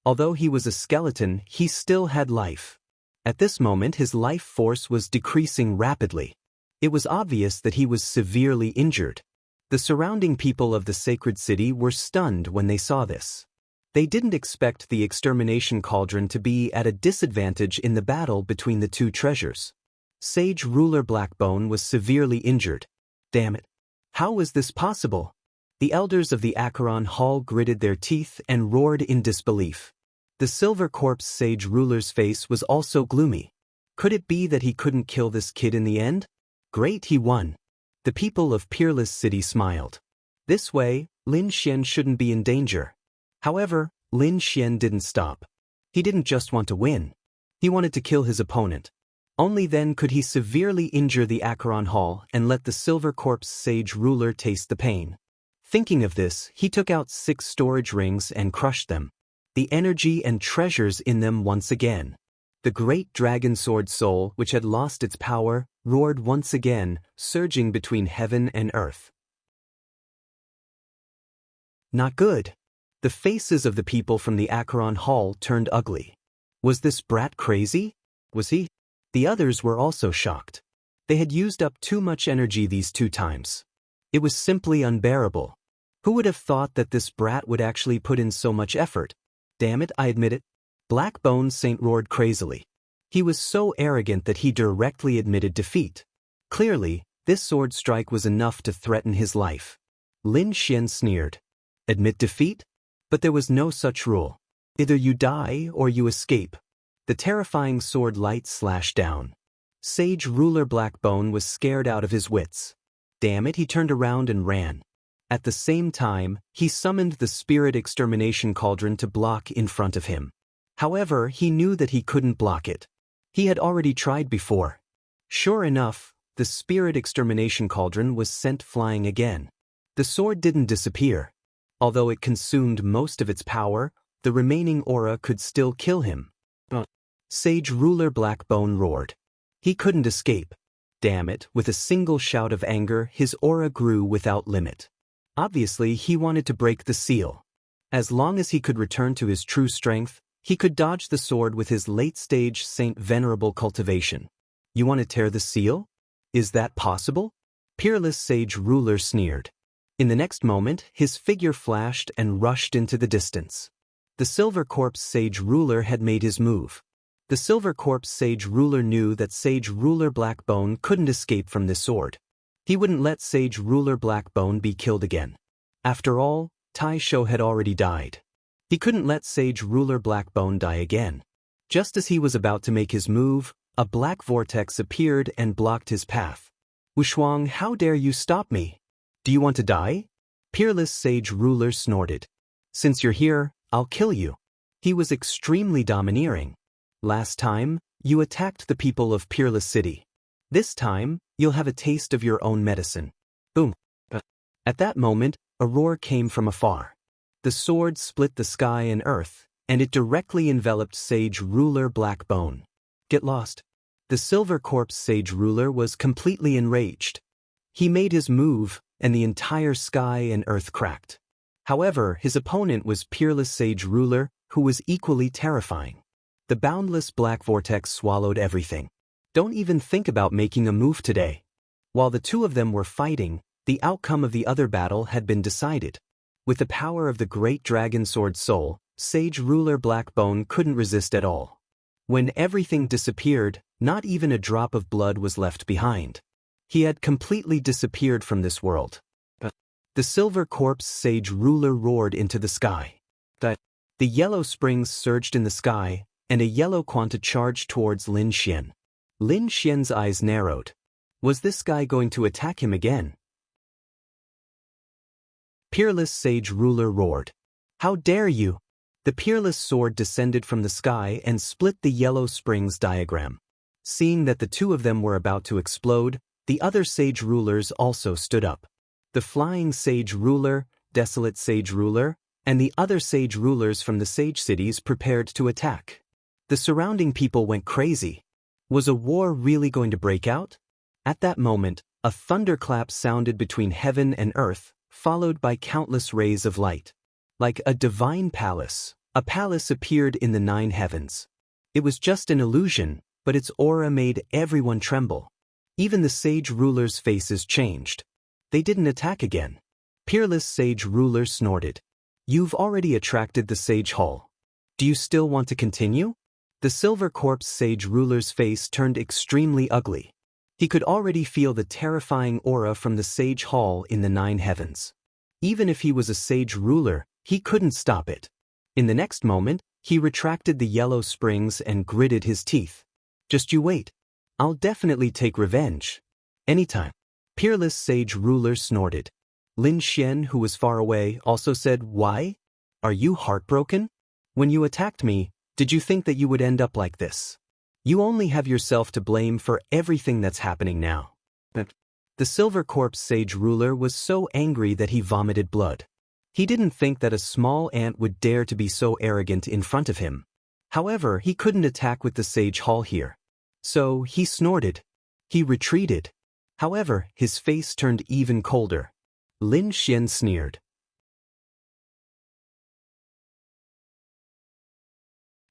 Although he was a skeleton, he still had life. At this moment, his life force was decreasing rapidly. It was obvious that he was severely injured. The surrounding people of the sacred city were stunned when they saw this. They didn't expect the extermination cauldron to be at a disadvantage in the battle between the two treasures. Sage Ruler Blackbone was severely injured. Damn it. How was this possible? The elders of the Acheron Hall gritted their teeth and roared in disbelief. The Silver Corpse Sage Ruler's face was also gloomy. Could it be that he couldn't kill this kid in the end? Great, he won. The people of Peerless City smiled. This way, Lin Xian shouldn't be in danger. However, Lin Xian didn't stop. He didn't just want to win. He wanted to kill his opponent. Only then could he severely injure the Acheron Hall and let the Silver Corpse Sage Ruler taste the pain. Thinking of this, he took out 6 storage rings and crushed them. The energy and treasures in them once again. The great dragon sword soul, which had lost its power, roared once again, surging between heaven and earth. Not good. The faces of the people from the Acheron Hall turned ugly. Was this brat crazy? Was he? The others were also shocked. They had used up too much energy these 2 times. It was simply unbearable. Who would have thought that this brat would actually put in so much effort? Damn it, I admit it. Blackbone Saint roared crazily. He was so arrogant that he directly admitted defeat. Clearly, this sword strike was enough to threaten his life. Lin Xian sneered. Admit defeat? But there was no such rule. Either you die or you escape. The terrifying sword light slashed down. Sage Ruler Blackbone was scared out of his wits. Damn it, he turned around and ran. At the same time, he summoned the Spirit Extermination Cauldron to block in front of him. However, he knew that he couldn't block it. He had already tried before. Sure enough, the Spirit Extermination Cauldron was sent flying again. The sword didn't disappear. Although it consumed most of its power, the remaining aura could still kill him. Sage Ruler Blackbone roared. He couldn't escape. Damn it, with a single shout of anger, his aura grew without limit. Obviously, he wanted to break the seal. As long as he could return to his true strength, he could dodge the sword with his late-stage Saint Venerable cultivation. You want to tear the seal? Is that possible? Peerless Sage Ruler sneered. In the next moment, his figure flashed and rushed into the distance. The Silver Corpse Sage Ruler had made his move. The Silver Corpse Sage Ruler knew that Sage Ruler Blackbone couldn't escape from this sword. He wouldn't let Sage Ruler Blackbone be killed again. After all, Tai Shou had already died. He couldn't let Sage Ruler Blackbone die again. Just as he was about to make his move, a black vortex appeared and blocked his path. Wushuang, how dare you stop me? Do you want to die? Peerless Sage Ruler snorted. Since you're here, I'll kill you. He was extremely domineering. Last time, you attacked the people of Peerless City. This time, you'll have a taste of your own medicine. Boom. At that moment, a roar came from afar. The sword split the sky and earth, and it directly enveloped Sage Ruler Blackbone. Get lost. The Silver Corpse Sage Ruler was completely enraged. He made his move, and the entire sky and earth cracked. However, his opponent was Peerless Sage Ruler, who was equally terrifying. The boundless black vortex swallowed everything. Don't even think about making a move today. While the 2 of them were fighting, the outcome of the other battle had been decided. With the power of the great dragon sword soul, Sage Ruler Blackbone couldn't resist at all. When everything disappeared, not even a drop of blood was left behind. He had completely disappeared from this world. The Silver Corpse Sage Ruler roared into the sky. The yellow springs surged in the sky, and a yellow quanta charged towards Lin Xian. Lin Xian's eyes narrowed. Was this guy going to attack him again? Peerless Sage Ruler roared. How dare you! The peerless sword descended from the sky and split the yellow springs diagram. Seeing that the 2 of them were about to explode, the other Sage Rulers also stood up. The Flying Sage Ruler, Desolate Sage Ruler, and the other Sage Rulers from the Sage Cities prepared to attack. The surrounding people went crazy. Was a war really going to break out? At that moment, a thunderclap sounded between heaven and earth, followed by countless rays of light. Like a divine palace, a palace appeared in the 9 heavens. It was just an illusion, but its aura made everyone tremble. Even the Sage Rulers' faces changed. They didn't attack again. Peerless Sage Ruler snorted. You've already attracted the Sage Hall. Do you still want to continue? The Silver Corpse Sage Ruler's face turned extremely ugly. He could already feel the terrifying aura from the Sage Hall in the 9 heavens. Even if he was a Sage Ruler, he couldn't stop it. In the next moment, he retracted the yellow springs and gritted his teeth. Just you wait. I'll definitely take revenge. Anytime. Peerless sage ruler snorted. Lin Xian, who was far away, also said, "Why? Are you heartbroken? When you attacked me, did you think that you would end up like this? You only have yourself to blame for everything that's happening now." The Silver Corpse sage ruler was so angry that he vomited blood. He didn't think that a small ant would dare to be so arrogant in front of him. However, he couldn't attack with the sage hall here. So he snorted. He retreated. However, his face turned even colder. Lin Xian sneered.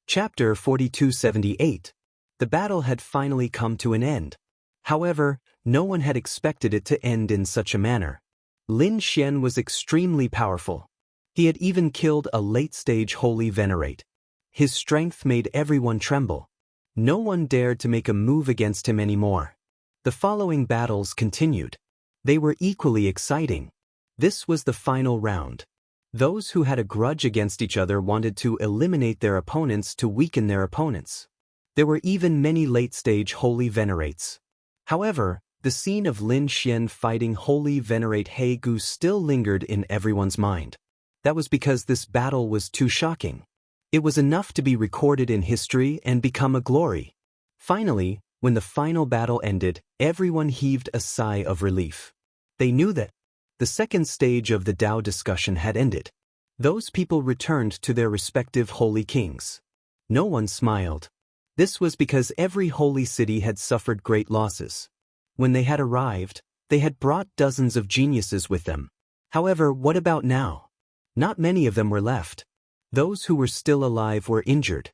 Chapter 4278. The battle had finally come to an end. However, no one had expected it to end in such a manner. Lin Xian was extremely powerful. He had even killed a late-stage holy venerate. His strength made everyone tremble. No one dared to make a move against him anymore. The following battles continued. They were equally exciting. This was the final round. Those who had a grudge against each other wanted to eliminate their opponents to weaken their opponents. There were even many late-stage holy venerates. However, the scene of Lin Xian fighting holy venerate He Gu still lingered in everyone's mind. That was because this battle was too shocking. It was enough to be recorded in history and become a glory. Finally, when the final battle ended, everyone heaved a sigh of relief. They knew that the second stage of the Tao discussion had ended. Those people returned to their respective holy kings. No one smiled. This was because every holy city had suffered great losses. When they had arrived, they had brought dozens of geniuses with them. However, what about now? Not many of them were left. Those who were still alive were injured.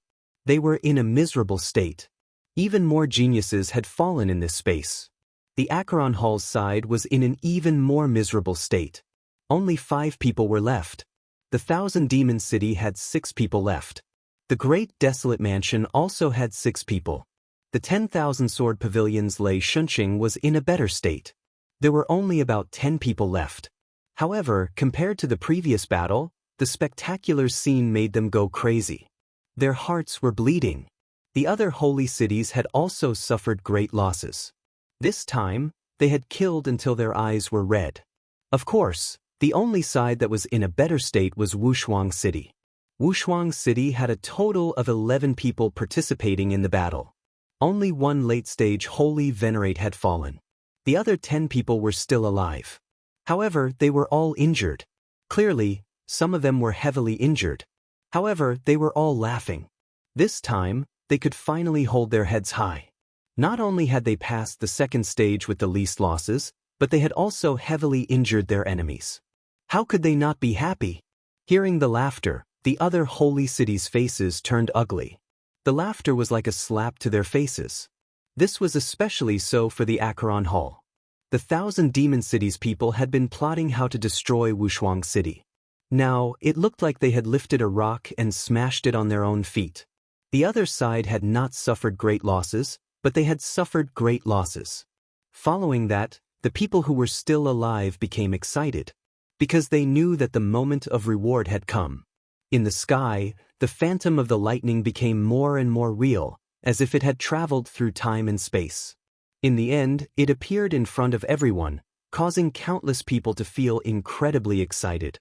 They were in a miserable state. Even more geniuses had fallen in this space. The Acheron Hall's side was in an even more miserable state. Only 5 people were left. The Thousand Demon City had 6 people left. The Great Desolate Mansion also had 6 people. The 10,000 Sword Pavilion's Lei Shunqing was in a better state. There were only about 10 people left. However, compared to the previous battle, the spectacular scene made them go crazy. Their hearts were bleeding. The other holy cities had also suffered great losses. This time, they had killed until their eyes were red. Of course, the only side that was in a better state was Wushuang City. Wushuang City had a total of 11 people participating in the battle. Only one late-stage holy venerate had fallen. The other 10 people were still alive. However, they were all injured. Clearly, some of them were heavily injured. However, they were all laughing. This time, they could finally hold their heads high. Not only had they passed the second stage with the least losses, but they had also heavily injured their enemies. How could they not be happy? Hearing the laughter, the other holy cities' faces turned ugly. The laughter was like a slap to their faces. This was especially so for the Acheron Hall. The Thousand Demon Cities people had been plotting how to destroy Wushuang City. Now, it looked like they had lifted a rock and smashed it on their own feet. The other side had not suffered great losses, but they had suffered great losses. Following that, the people who were still alive became excited, because they knew that the moment of reward had come. In the sky, the phantom of the lightning became more and more real, as if it had traveled through time and space. In the end, it appeared in front of everyone, causing countless people to feel incredibly excited.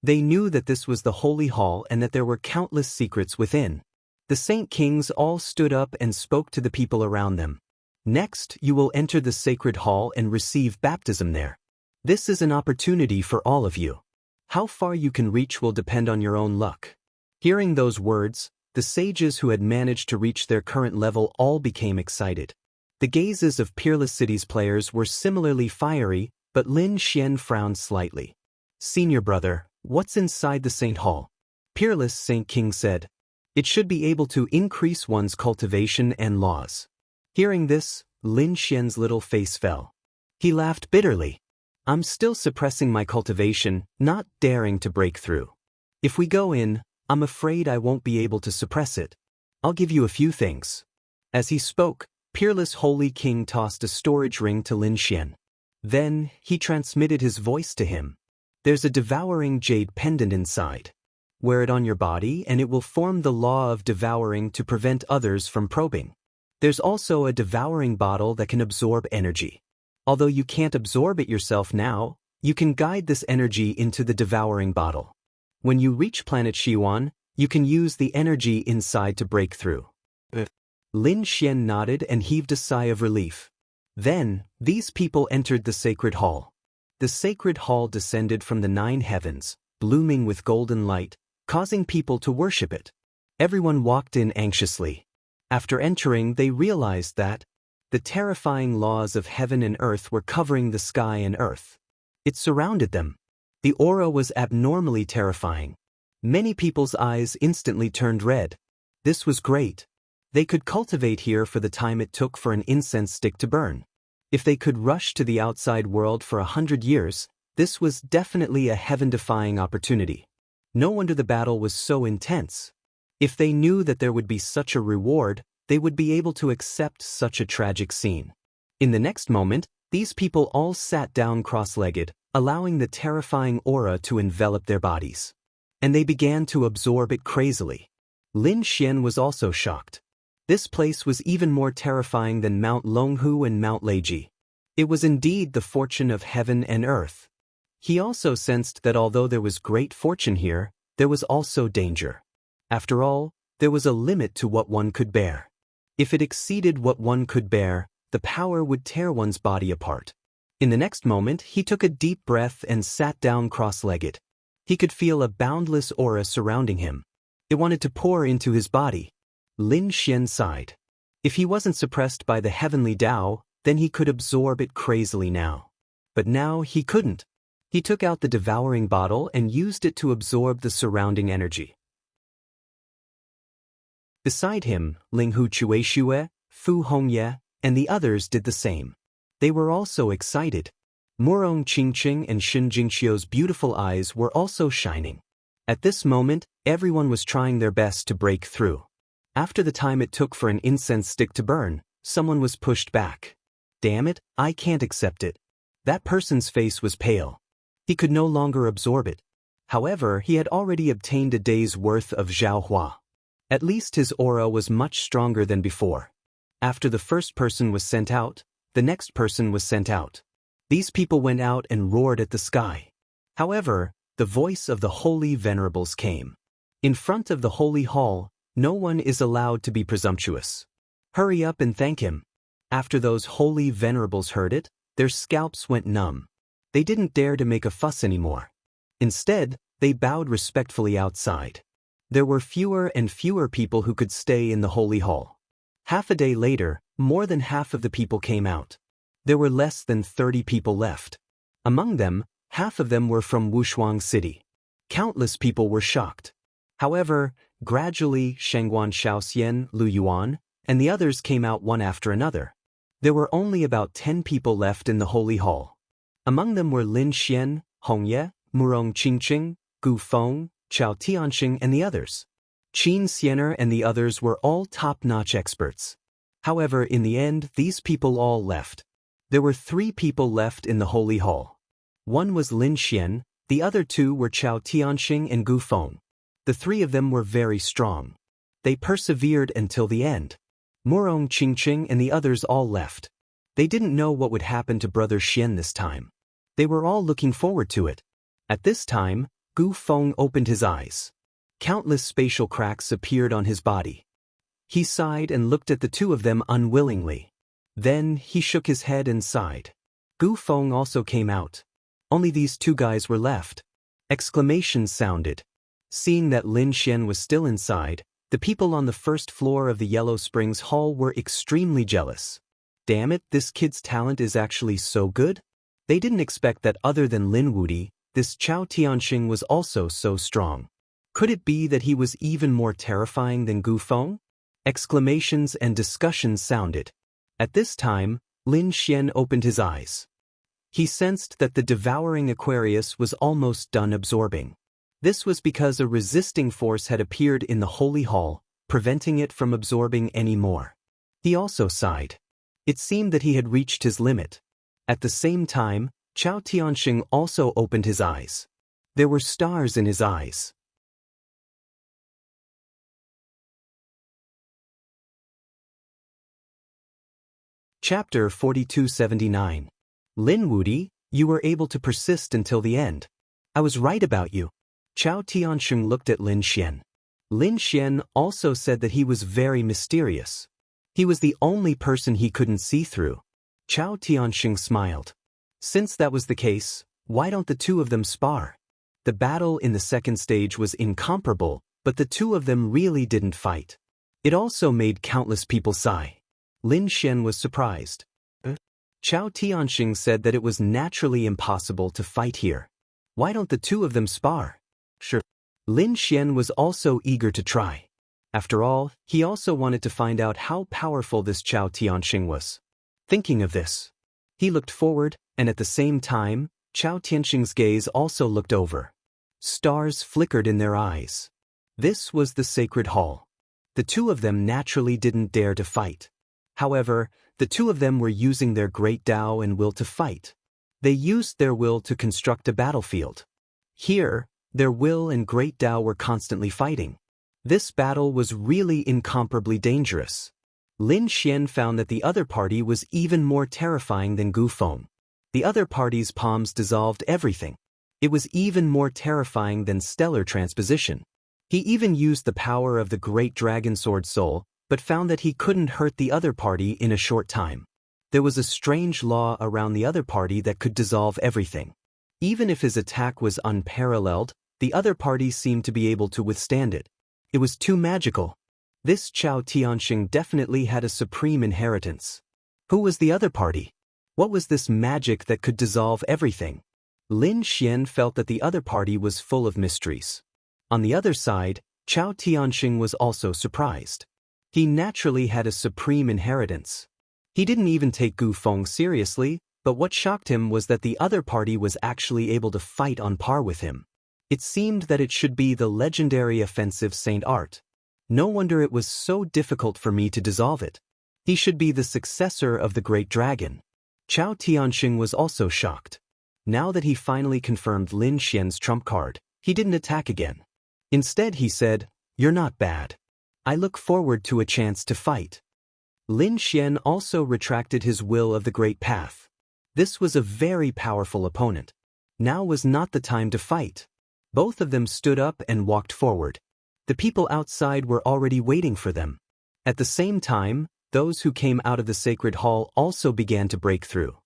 They knew that this was the Holy Hall and that there were countless secrets within. The Saint Kings all stood up and spoke to the people around them. Next, you will enter the Sacred Hall and receive baptism there. This is an opportunity for all of you. How far you can reach will depend on your own luck. Hearing those words, the sages who had managed to reach their current level all became excited. The gazes of Peerless City's players were similarly fiery, but Lin Xian frowned slightly. "Senior brother, what's inside the Saint Hall?" Peerless Saint King said. "It should be able to increase one's cultivation and laws." Hearing this, Lin Xian's little face fell. He laughed bitterly. "I'm still suppressing my cultivation, not daring to break through. If we go in, I'm afraid I won't be able to suppress it. I'll give you a few things." As he spoke, Peerless Holy King tossed a storage ring to Lin Xian. Then, he transmitted his voice to him. "There's a devouring jade pendant inside. Wear it on your body and it will form the law of devouring to prevent others from probing. There's also a devouring bottle that can absorb energy. Although you can't absorb it yourself now, you can guide this energy into the devouring bottle. When you reach planet Xiwan, you can use the energy inside to break through. Lin Xian nodded and heaved a sigh of relief. Then, these people entered the sacred hall. The sacred hall descended from the 9 heavens, blooming with golden light, causing people to worship it. Everyone walked in anxiously. After entering, they realized that the terrifying laws of heaven and earth were covering the sky and earth. It surrounded them. The aura was abnormally terrifying. Many people's eyes instantly turned red. This was great. They could cultivate here for the time it took for an incense stick to burn. If they could rush to the outside world for 100 years, this was definitely a heaven-defying opportunity. No wonder the battle was so intense. If they knew that there would be such a reward, they would be able to accept such a tragic scene. In the next moment, these people all sat down cross-legged, allowing the terrifying aura to envelop their bodies. And they began to absorb it crazily. Lin Xian was also shocked. This place was even more terrifying than Mount Longhu and Mount Leiji. It was indeed the fortune of heaven and earth. He also sensed that although there was great fortune here, there was also danger. After all, there was a limit to what one could bear. If it exceeded what one could bear, the power would tear one's body apart. In the next moment, he took a deep breath and sat down cross-legged. He could feel a boundless aura surrounding him. It wanted to pour into his body. Lin Xian sighed. If he wasn't suppressed by the heavenly Tao, then he could absorb it crazily now. But now he couldn't. He took out the devouring bottle and used it to absorb the surrounding energy. Beside him, Ling Hu Chueshue, Fu Hongye, and the others did the same. They were also excited. Murong Qingqing and Shen Jingqiu's beautiful eyes were also shining. At this moment, everyone was trying their best to break through. After the time it took for an incense stick to burn, someone was pushed back. Damn it, I can't accept it. That person's face was pale. He could no longer absorb it. However, he had already obtained a day's worth of Zhaohua. At least his aura was much stronger than before. After the first person was sent out, the next person was sent out. These people went out and roared at the sky. However, the voice of the holy venerables came. In front of the holy hall, no one is allowed to be presumptuous. Hurry up and thank him. After those holy venerables heard it, their scalps went numb. They didn't dare to make a fuss anymore. Instead, they bowed respectfully outside. There were fewer and fewer people who could stay in the holy hall. Half a day later, more than half of the people came out. There were less than 30 people left. Among them, half of them were from Wushuang City. Countless people were shocked. However, gradually Shengguan Shaoxian, Lu Yuan, and the others came out one after another. There were only about 10 people left in the holy hall. Among them were Lin Xian, Hongye, Murong Qingqing, Gu Feng, Chao Tianxing, and the others. Qin Xiener and the others were all top-notch experts. However, in the end, these people all left. There were 3 people left in the holy hall. One was Lin Xian, the other 2 were Chao Tianxing and Gu Feng. The 3 of them were very strong. They persevered until the end. Murong Qingqing and the others all left. They didn't know what would happen to Brother Xian this time. They were all looking forward to it. At this time, Gu Feng opened his eyes. Countless spatial cracks appeared on his body. He sighed and looked at the 2 of them unwillingly. Then he shook his head and sighed. Gu Feng also came out. Only these 2 guys were left. Exclamations sounded. Seeing that Lin Xian was still inside, the people on the first floor of the Yellow Springs Hall were extremely jealous. Damn it, this kid's talent is actually so good? They didn't expect that other than Lin Wudi, this Chao Tianxing was also so strong. Could it be that he was even more terrifying than Gu Feng? Exclamations and discussions sounded. At this time, Lin Xian opened his eyes. He sensed that the devouring Aquarius was almost done absorbing. This was because a resisting force had appeared in the holy hall, preventing it from absorbing any more. He also sighed. It seemed that he had reached his limit. At the same time, Chao Tianxing also opened his eyes. There were stars in his eyes. Chapter 4279. Lin Wudi, you were able to persist until the end. I was right about you. Chao Tianxing looked at Lin Xian. Lin Xian also said that he was very mysterious. He was the only person he couldn't see through. Chao Tianxing smiled. Since that was the case, why don't the two of them spar? The battle in the second stage was incomparable, but the two of them really didn't fight. It also made countless people sigh. Lin Xian was surprised. Chao Tianxing said that it was naturally impossible to fight here. Why don't the two of them spar? Sure. Lin Xian was also eager to try. After all, he also wanted to find out how powerful this Chao Tianxing was. Thinking of this, he looked forward, and at the same time, Chao Tianxing's gaze also looked over. Stars flickered in their eyes. This was the sacred hall. The two of them naturally didn't dare to fight. However, the two of them were using their great Tao and will to fight. They used their will to construct a battlefield. Here, their will and great Tao were constantly fighting. This battle was really incomparably dangerous. Lin Xian found that the other party was even more terrifying than Gu Feng. The other party's palms dissolved everything. It was even more terrifying than stellar transposition. He even used the power of the great dragon sword soul, but found that he couldn't hurt the other party in a short time. There was a strange law around the other party that could dissolve everything. Even if his attack was unparalleled, the other party seemed to be able to withstand it. It was too magical. This Chao Tianxing definitely had a supreme inheritance. Who was the other party? What was this magic that could dissolve everything? Lin Xian felt that the other party was full of mysteries. On the other side, Chao Tianxing was also surprised. He naturally had a supreme inheritance. He didn't even take Gu Feng seriously, but what shocked him was that the other party was actually able to fight on par with him. It seemed that it should be the legendary offensive Saint Art. No wonder it was so difficult for me to dissolve it. He should be the successor of the great dragon. Chao Tianxing was also shocked. Now that he finally confirmed Lin Xian's trump card, he didn't attack again. Instead he said, "You're not bad. I look forward to a chance to fight." Lin Xian also retracted his will of the great path. This was a very powerful opponent. Now was not the time to fight. Both of them stood up and walked forward. The people outside were already waiting for them. At the same time, those who came out of the sacred hall also began to break through.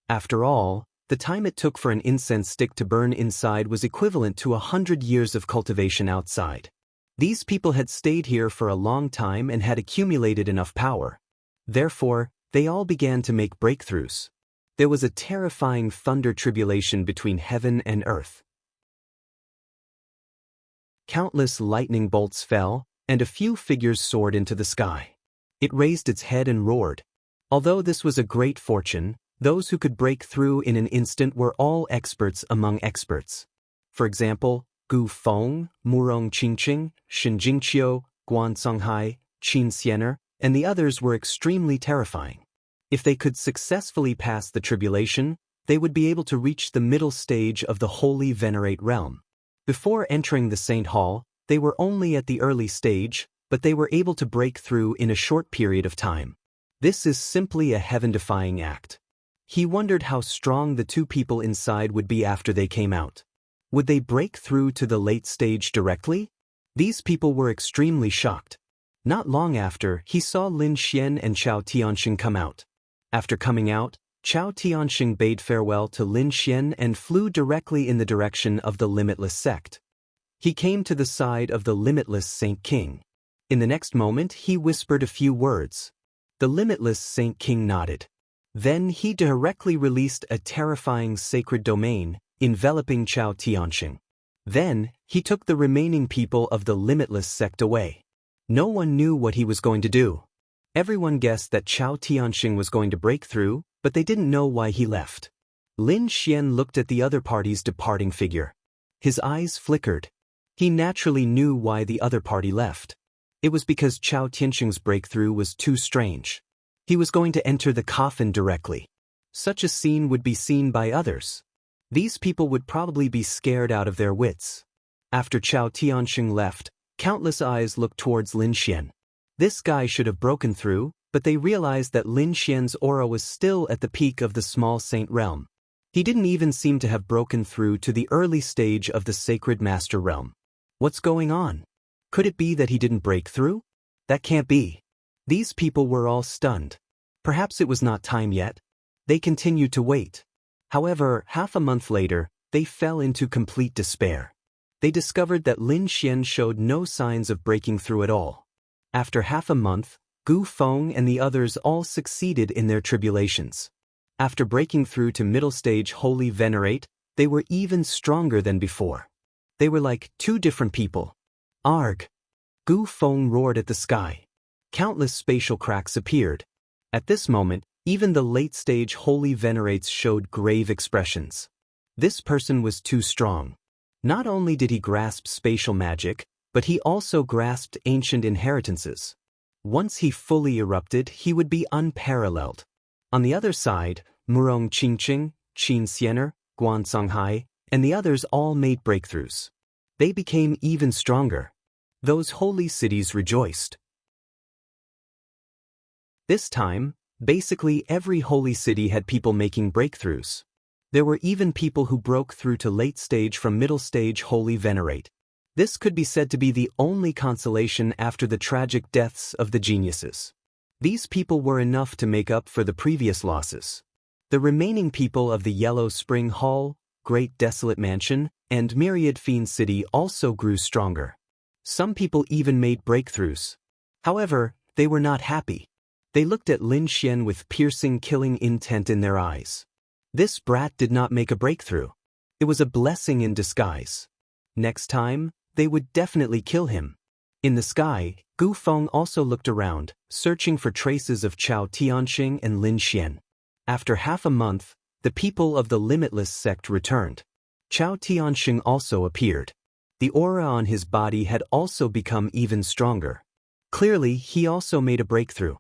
After all, the time it took for an incense stick to burn inside was equivalent to 100 years of cultivation outside. These people had stayed here for a long time and had accumulated enough power. Therefore, they all began to make breakthroughs. There was a terrifying thunder tribulation between heaven and earth. Countless lightning bolts fell, and a few figures soared into the sky. It raised its head and roared. Although this was a great fortune, those who could break through in an instant were all experts among experts. For example, Gu Feng, Murong Qingqing, Shen Jingqiu, Guan Songhai, Qin Xiener, and the others were extremely terrifying. If they could successfully pass the tribulation, they would be able to reach the middle stage of the Holy Venerate realm. Before entering the Saint Hall, they were only at the early stage, but they were able to break through in a short period of time. This is simply a heaven-defying act. He wondered how strong the two people inside would be after they came out. Would they break through to the late stage directly? These people were extremely shocked. Not long after, he saw Lin Xian and Chao Tianxing come out. After coming out, Chao Tianxing bade farewell to Lin Xian and flew directly in the direction of the Limitless sect. He came to the side of the Limitless Saint King. In the next moment, he whispered a few words. The Limitless Saint King nodded. Then he directly released a terrifying sacred domain, enveloping Chao Tianxing. Then, he took the remaining people of the Limitless sect away. No one knew what he was going to do. Everyone guessed that Chao Tianxing was going to break through, but they didn't know why he left. Lin Xian looked at the other party's departing figure. His eyes flickered. He naturally knew why the other party left. It was because Chao Tianxing's breakthrough was too strange. He was going to enter the coffin directly. Such a scene would be seen by others. These people would probably be scared out of their wits. After Chao Tianxing left, countless eyes looked towards Lin Xian. This guy should have broken through, but they realized that Lin Xian's aura was still at the peak of the small saint realm. He didn't even seem to have broken through to the early stage of the sacred master realm. What's going on? Could it be that he didn't break through? That can't be. These people were all stunned. Perhaps it was not time yet. They continued to wait. However, half a month later, they fell into complete despair. They discovered that Lin Xian showed no signs of breaking through at all. After half a month, Gu Feng and the others all succeeded in their tribulations. After breaking through to middle stage Holy Venerate, they were even stronger than before. They were like two different people. Arg! Gu Feng roared at the sky. Countless spatial cracks appeared. At this moment, even the late-stage Holy Venerates showed grave expressions. This person was too strong. Not only did he grasp spatial magic, but he also grasped ancient inheritances. Once he fully erupted, he would be unparalleled. On the other side, Murong Qingqing, Qin Xiener, Guan Songhai, and the others all made breakthroughs. They became even stronger. Those holy cities rejoiced. This time, basically every holy city had people making breakthroughs. There were even people who broke through to late stage from middle stage Holy Venerate. This could be said to be the only consolation after the tragic deaths of the geniuses. These people were enough to make up for the previous losses. The remaining people of the Yellow Spring Hall, Great Desolate Mansion, and Myriad Fiend City also grew stronger. Some people even made breakthroughs. However, they were not happy. They looked at Lin Xian with piercing, killing intent in their eyes. This brat did not make a breakthrough. It was a blessing in disguise. Next time, they would definitely kill him. In the sky, Gu Feng also looked around, searching for traces of Chao Tianxing and Lin Xian. After half a month, the people of the Limitless sect returned. Chao Tianxing also appeared. The aura on his body had also become even stronger. Clearly, he also made a breakthrough.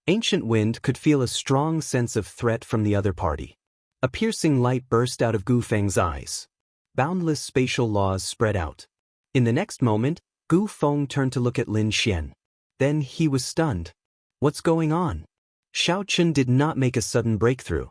Ancient Wind could feel a strong sense of threat from the other party. A piercing light burst out of Gu Feng's eyes. Boundless spatial laws spread out. In the next moment, Gu Feng turned to look at Lin Xian. Then he was stunned. What's going on? Xiao Chen did not make a sudden breakthrough.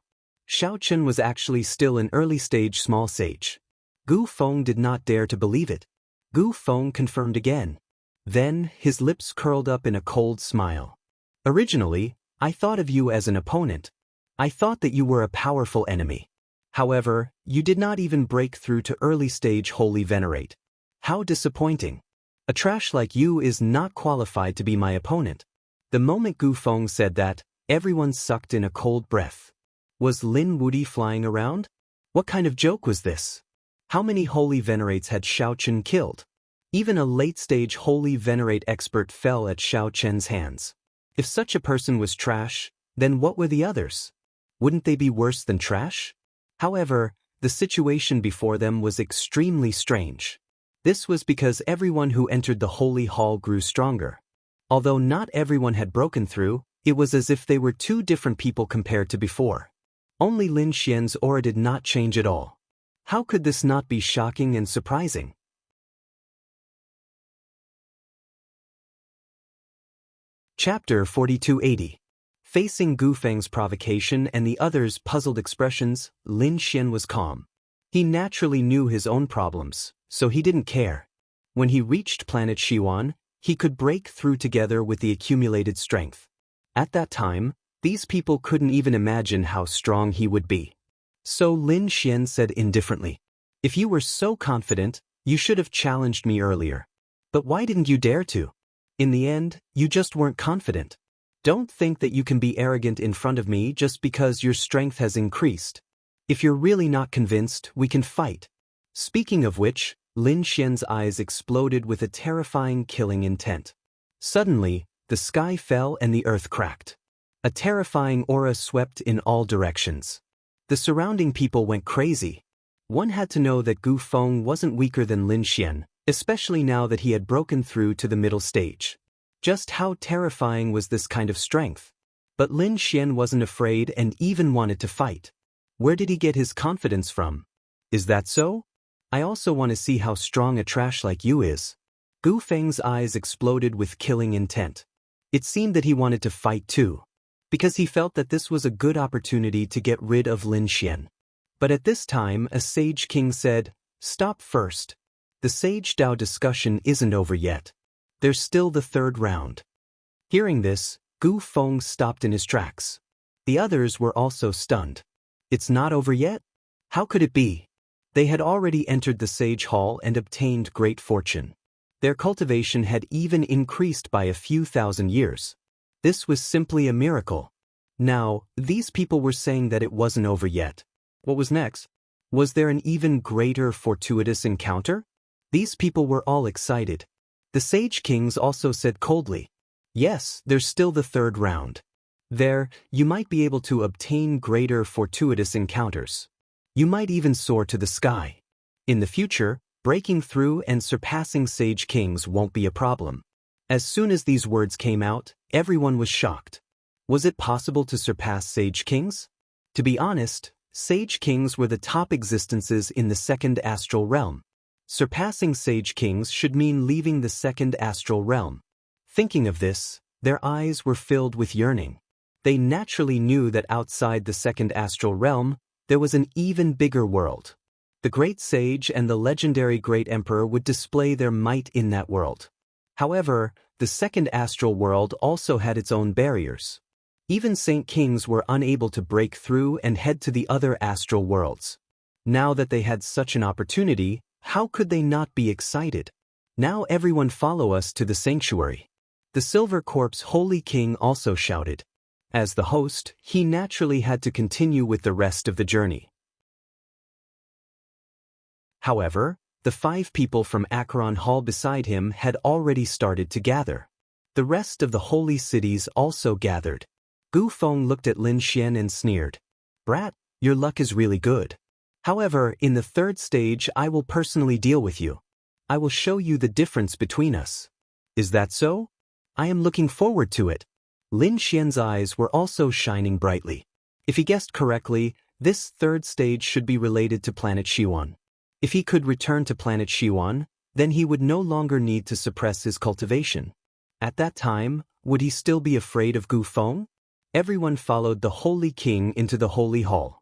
Xiao Chen was actually still an early-stage small sage. Gu Feng did not dare to believe it. Gu Feng confirmed again. Then, his lips curled up in a cold smile. Originally, I thought of you as an opponent. I thought that you were a powerful enemy. However, you did not even break through to early-stage Holy Venerate. How disappointing. A trash like you is not qualified to be my opponent. The moment Gu Feng said that, everyone sucked in a cold breath. Was Lin Wudi flying around? What kind of joke was this? How many Holy Venerates had Xiao Chen killed? Even a late-stage Holy Venerate expert fell at Xiao Chen's hands. If such a person was trash, then what were the others? Wouldn't they be worse than trash? However, the situation before them was extremely strange. This was because everyone who entered the Holy Hall grew stronger. Although not everyone had broken through, it was as if they were two different people compared to before. Only Lin Xian's aura did not change at all. How could this not be shocking and surprising? Chapter 4280. Facing Gu Feng's provocation and the others' puzzled expressions, Lin Xian was calm. He naturally knew his own problems, so he didn't care. When he reached planet Xiwan, he could break through together with the accumulated strength. At that time, these people couldn't even imagine how strong he would be. So Lin Xian said indifferently, "If you were so confident, you should have challenged me earlier. But why didn't you dare to? In the end, you just weren't confident. Don't think that you can be arrogant in front of me just because your strength has increased. If you're really not convinced, we can fight." Speaking of which, Lin Xian's eyes exploded with a terrifying killing intent. Suddenly, the sky fell and the earth cracked. A terrifying aura swept in all directions. The surrounding people went crazy. One had to know that Gu Feng wasn't weaker than Lin Xian, especially now that he had broken through to the middle stage. Just how terrifying was this kind of strength? But Lin Xian wasn't afraid and even wanted to fight. Where did he get his confidence from? Is that so? I also want to see how strong a trash like you is. Gu Feng's eyes exploded with killing intent. It seemed that he wanted to fight too. because he felt that this was a good opportunity to get rid of Lin Xian. But at this time, a sage king said, "Stop first. The sage Dao discussion isn't over yet. There's still the third round." Hearing this, Gu Feng stopped in his tracks. The others were also stunned. It's not over yet? How could it be? They had already entered the sage hall and obtained great fortune. Their cultivation had even increased by a few thousand years. This was simply a miracle. Now, these people were saying that it wasn't over yet. What was next? Was there an even greater fortuitous encounter? These people were all excited. The sage kings also said coldly, "Yes, there's still the third round. There, you might be able to obtain greater fortuitous encounters. You might even soar to the sky. In the future, breaking through and surpassing sage kings won't be a problem." As soon as these words came out, everyone was shocked. Was it possible to surpass sage kings? To be honest, sage kings were the top existences in the second astral realm. Surpassing sage kings should mean leaving the second astral realm. Thinking of this, their eyes were filled with yearning. They naturally knew that outside the second astral realm, there was an even bigger world. The great sage and the legendary great emperor would display their might in that world. However, the second astral world also had its own barriers. Even saint kings were unable to break through and head to the other astral worlds. Now that they had such an opportunity, how could they not be excited? "Now everyone follow us to the sanctuary." The Silver Corpse Holy King also shouted. As the host, he naturally had to continue with the rest of the journey. However, the 5 people from Acheron Hall beside him had already started to gather. The rest of the holy cities also gathered. Gu Feng looked at Lin Xian and sneered. "Brat, your luck is really good. However, in the third stage I will personally deal with you. I will show you the difference between us." "Is that so? I am looking forward to it." Lin Xian's eyes were also shining brightly. If he guessed correctly, this third stage should be related to planet Xiwan. If he could return to planet Xiwan, then he would no longer need to suppress his cultivation. At that time, would he still be afraid of Gu Feng? Everyone followed the Holy King into the Holy Hall.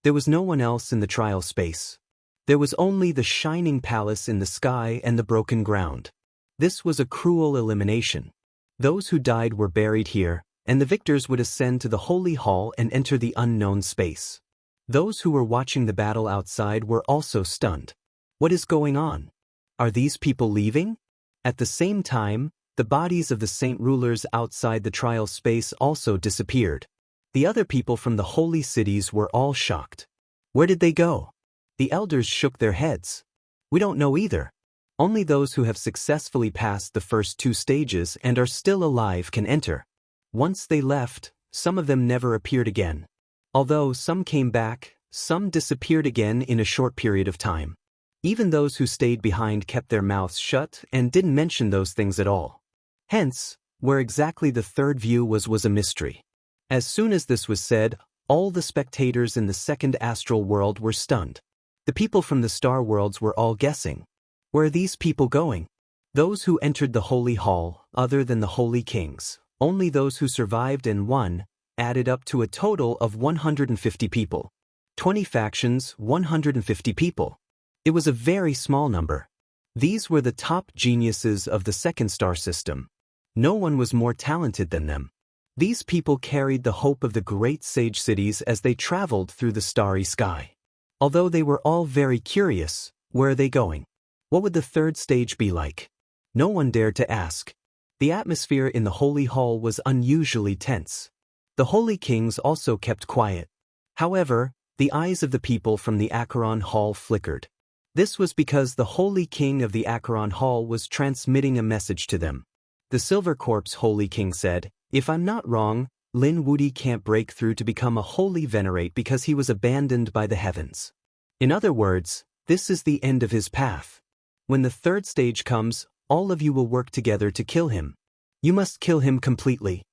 There was no one else in the trial space. There was only the shining palace in the sky and the broken ground. This was a cruel elimination. Those who died were buried here, and the victors would ascend to the Holy Hall and enter the unknown space. Those who were watching the battle outside were also stunned. What is going on? Are these people leaving? At the same time, the bodies of the saint rulers outside the trial space also disappeared. The other people from the holy cities were all shocked. Where did they go? The elders shook their heads. "We don't know either. Only those who have successfully passed the first 2 stages and are still alive can enter. Once they left, some of them never appeared again. Although some came back, some disappeared again in a short period of time. Even those who stayed behind kept their mouths shut and didn't mention those things at all. Hence, where exactly the third view was a mystery." As soon as this was said, all the spectators in the second astral world were stunned. The people from the star worlds were all guessing. Where are these people going? Those who entered the Holy Hall, other than the Holy Kings, only those who survived and won, added up to a total of 150 people. 20 factions, 150 people. It was a very small number. These were the top geniuses of the second star system. No one was more talented than them. These people carried the hope of the great sage cities as they traveled through the starry sky. Although they were all very curious, where are they going? What would the third stage be like? No one dared to ask. The atmosphere in the Holy Hall was unusually tense. The Holy Kings also kept quiet. However, the eyes of the people from the Acheron Hall flickered. This was because the Holy King of the Acheron Hall was transmitting a message to them. The Silver Corpse Holy King said, "If I'm not wrong, Lin Wudi can't break through to become a holy venerate because he was abandoned by the heavens. In other words, this is the end of his path. When the third stage comes, all of you will work together to kill him. You must kill him completely."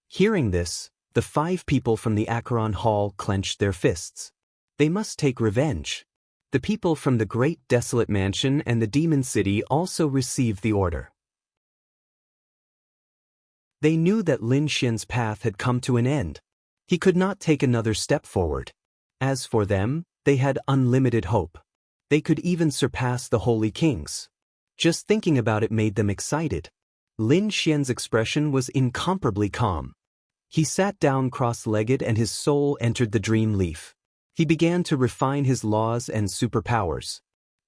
Hearing this, the 5 people from the Acheron Hall clenched their fists. They must take revenge. The people from the Great Desolate Mansion and the Demon City also received the order. They knew that Lin Xian's path had come to an end. He could not take another step forward. As for them, they had unlimited hope. They could even surpass the holy kings. Just thinking about it made them excited. Lin Xian's expression was incomparably calm. He sat down cross-legged and his soul entered the dream leaf. He began to refine his laws and superpowers.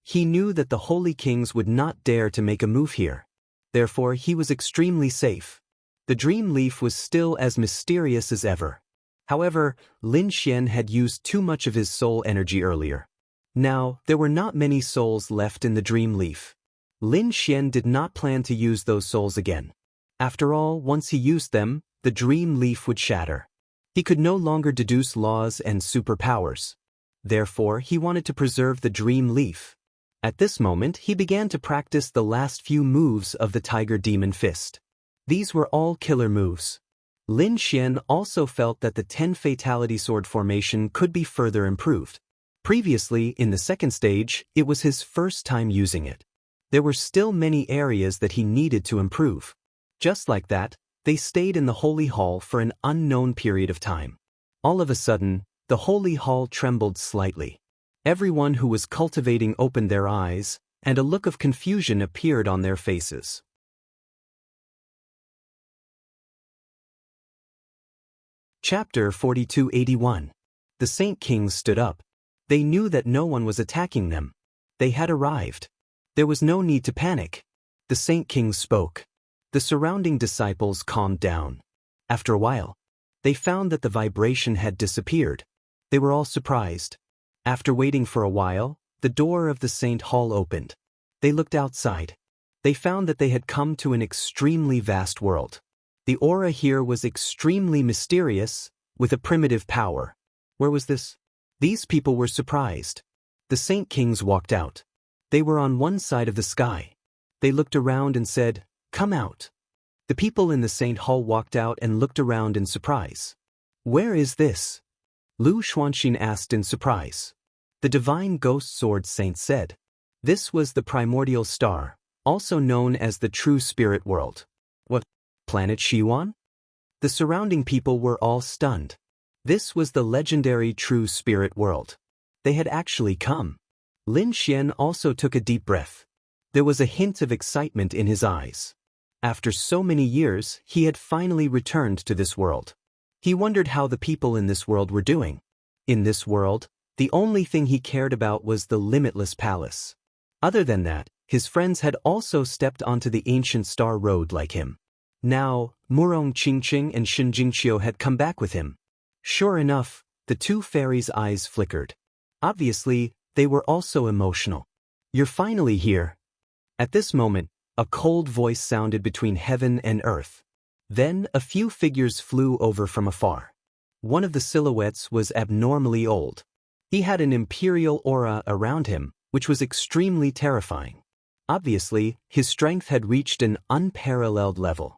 He knew that the holy kings would not dare to make a move here. Therefore, he was extremely safe. The dream leaf was still as mysterious as ever. However, Lin Xian had used too much of his soul energy earlier. Now, there were not many souls left in the dream leaf. Lin Xian did not plan to use those souls again. After all, once he used them, the dream leaf would shatter. He could no longer deduce laws and superpowers. Therefore, he wanted to preserve the dream leaf. At this moment, he began to practice the last few moves of the Tiger Demon Fist. These were all killer moves. Lin Xian also felt that the 10 Fatality Sword formation could be further improved. Previously, in the second stage, it was his first time using it. There were still many areas that he needed to improve. Just like that, they stayed in the Holy Hall for an unknown period of time. All of a sudden, the Holy Hall trembled slightly. Everyone who was cultivating opened their eyes, and a look of confusion appeared on their faces. Chapter 4281. The Saint Kings stood up. They knew that no one was attacking them. They had arrived. There was no need to panic. The Saint Kings spoke. The surrounding disciples calmed down. After a while, they found that the vibration had disappeared. They were all surprised. After waiting for a while, the door of the Saint Hall opened. They looked outside. They found that they had come to an extremely vast world. The aura here was extremely mysterious, with a primitive power. Where was this? These people were surprised. The Saint Kings walked out. They were on one side of the sky. They looked around and said, "Come out." The people in the Saint Hall walked out and looked around in surprise. "Where is this?" Lu Xuanxin asked in surprise. The Divine Ghost Sword Saint said. This was the primordial star, also known as the true spirit world. What? Planet Xiwan? The surrounding people were all stunned. This was the legendary true spirit world. They had actually come. Lin Xian also took a deep breath. There was a hint of excitement in his eyes. After so many years, he had finally returned to this world. He wondered how the people in this world were doing. In this world, the only thing he cared about was the limitless palace. Other than that, his friends had also stepped onto the ancient star road like him. Now, Murong Qingqing and Shen Jingqiu had come back with him. Sure enough, the two fairies' eyes flickered. Obviously, they were also emotional. "You're finally here." At this moment, a cold voice sounded between heaven and earth. Then, a few figures flew over from afar. One of the silhouettes was abnormally old. He had an imperial aura around him, which was extremely terrifying. Obviously, his strength had reached an unparalleled level.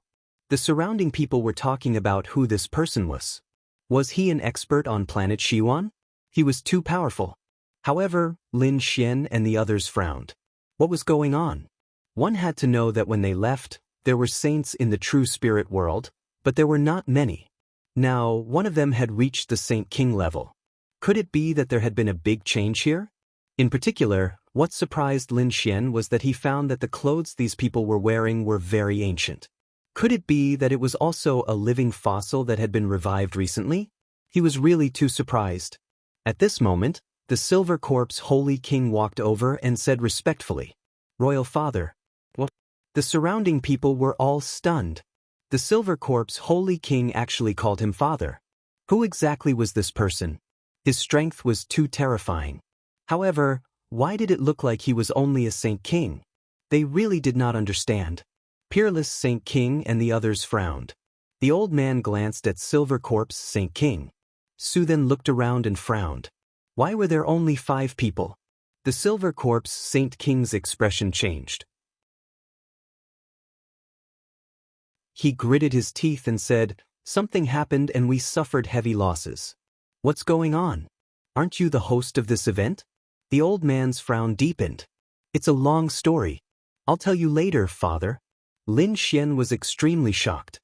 The surrounding people were talking about who this person was. Was he an expert on planet Xiwan? He was too powerful. However, Lin Xian and the others frowned. What was going on? One had to know that when they left, there were saints in the true spirit world, but there were not many. Now, one of them had reached the Saint King level. Could it be that there had been a big change here? In particular, what surprised Lin Xian was that he found that the clothes these people were wearing were very ancient. Could it be that it was also a living fossil that had been revived recently? He was really too surprised. At this moment, the Silver Corpse Holy King walked over and said respectfully, "Royal Father." What? The surrounding people were all stunned. The Silver Corpse Holy King actually called him father. Who exactly was this person? His strength was too terrifying. However, why did it look like he was only a Saint King? They really did not understand. Peerless Saint King and the others frowned. The old man glanced at Silver Corpse Saint King. Su then looked around and frowned. Why were there only 5 people? The Silver Corpse Saint King's expression changed. He gritted his teeth and said, "Something happened and we suffered heavy losses." "What's going on? Aren't you the host of this event?" The old man's frown deepened. "It's a long story. I'll tell you later, father." Lin Xian was extremely shocked.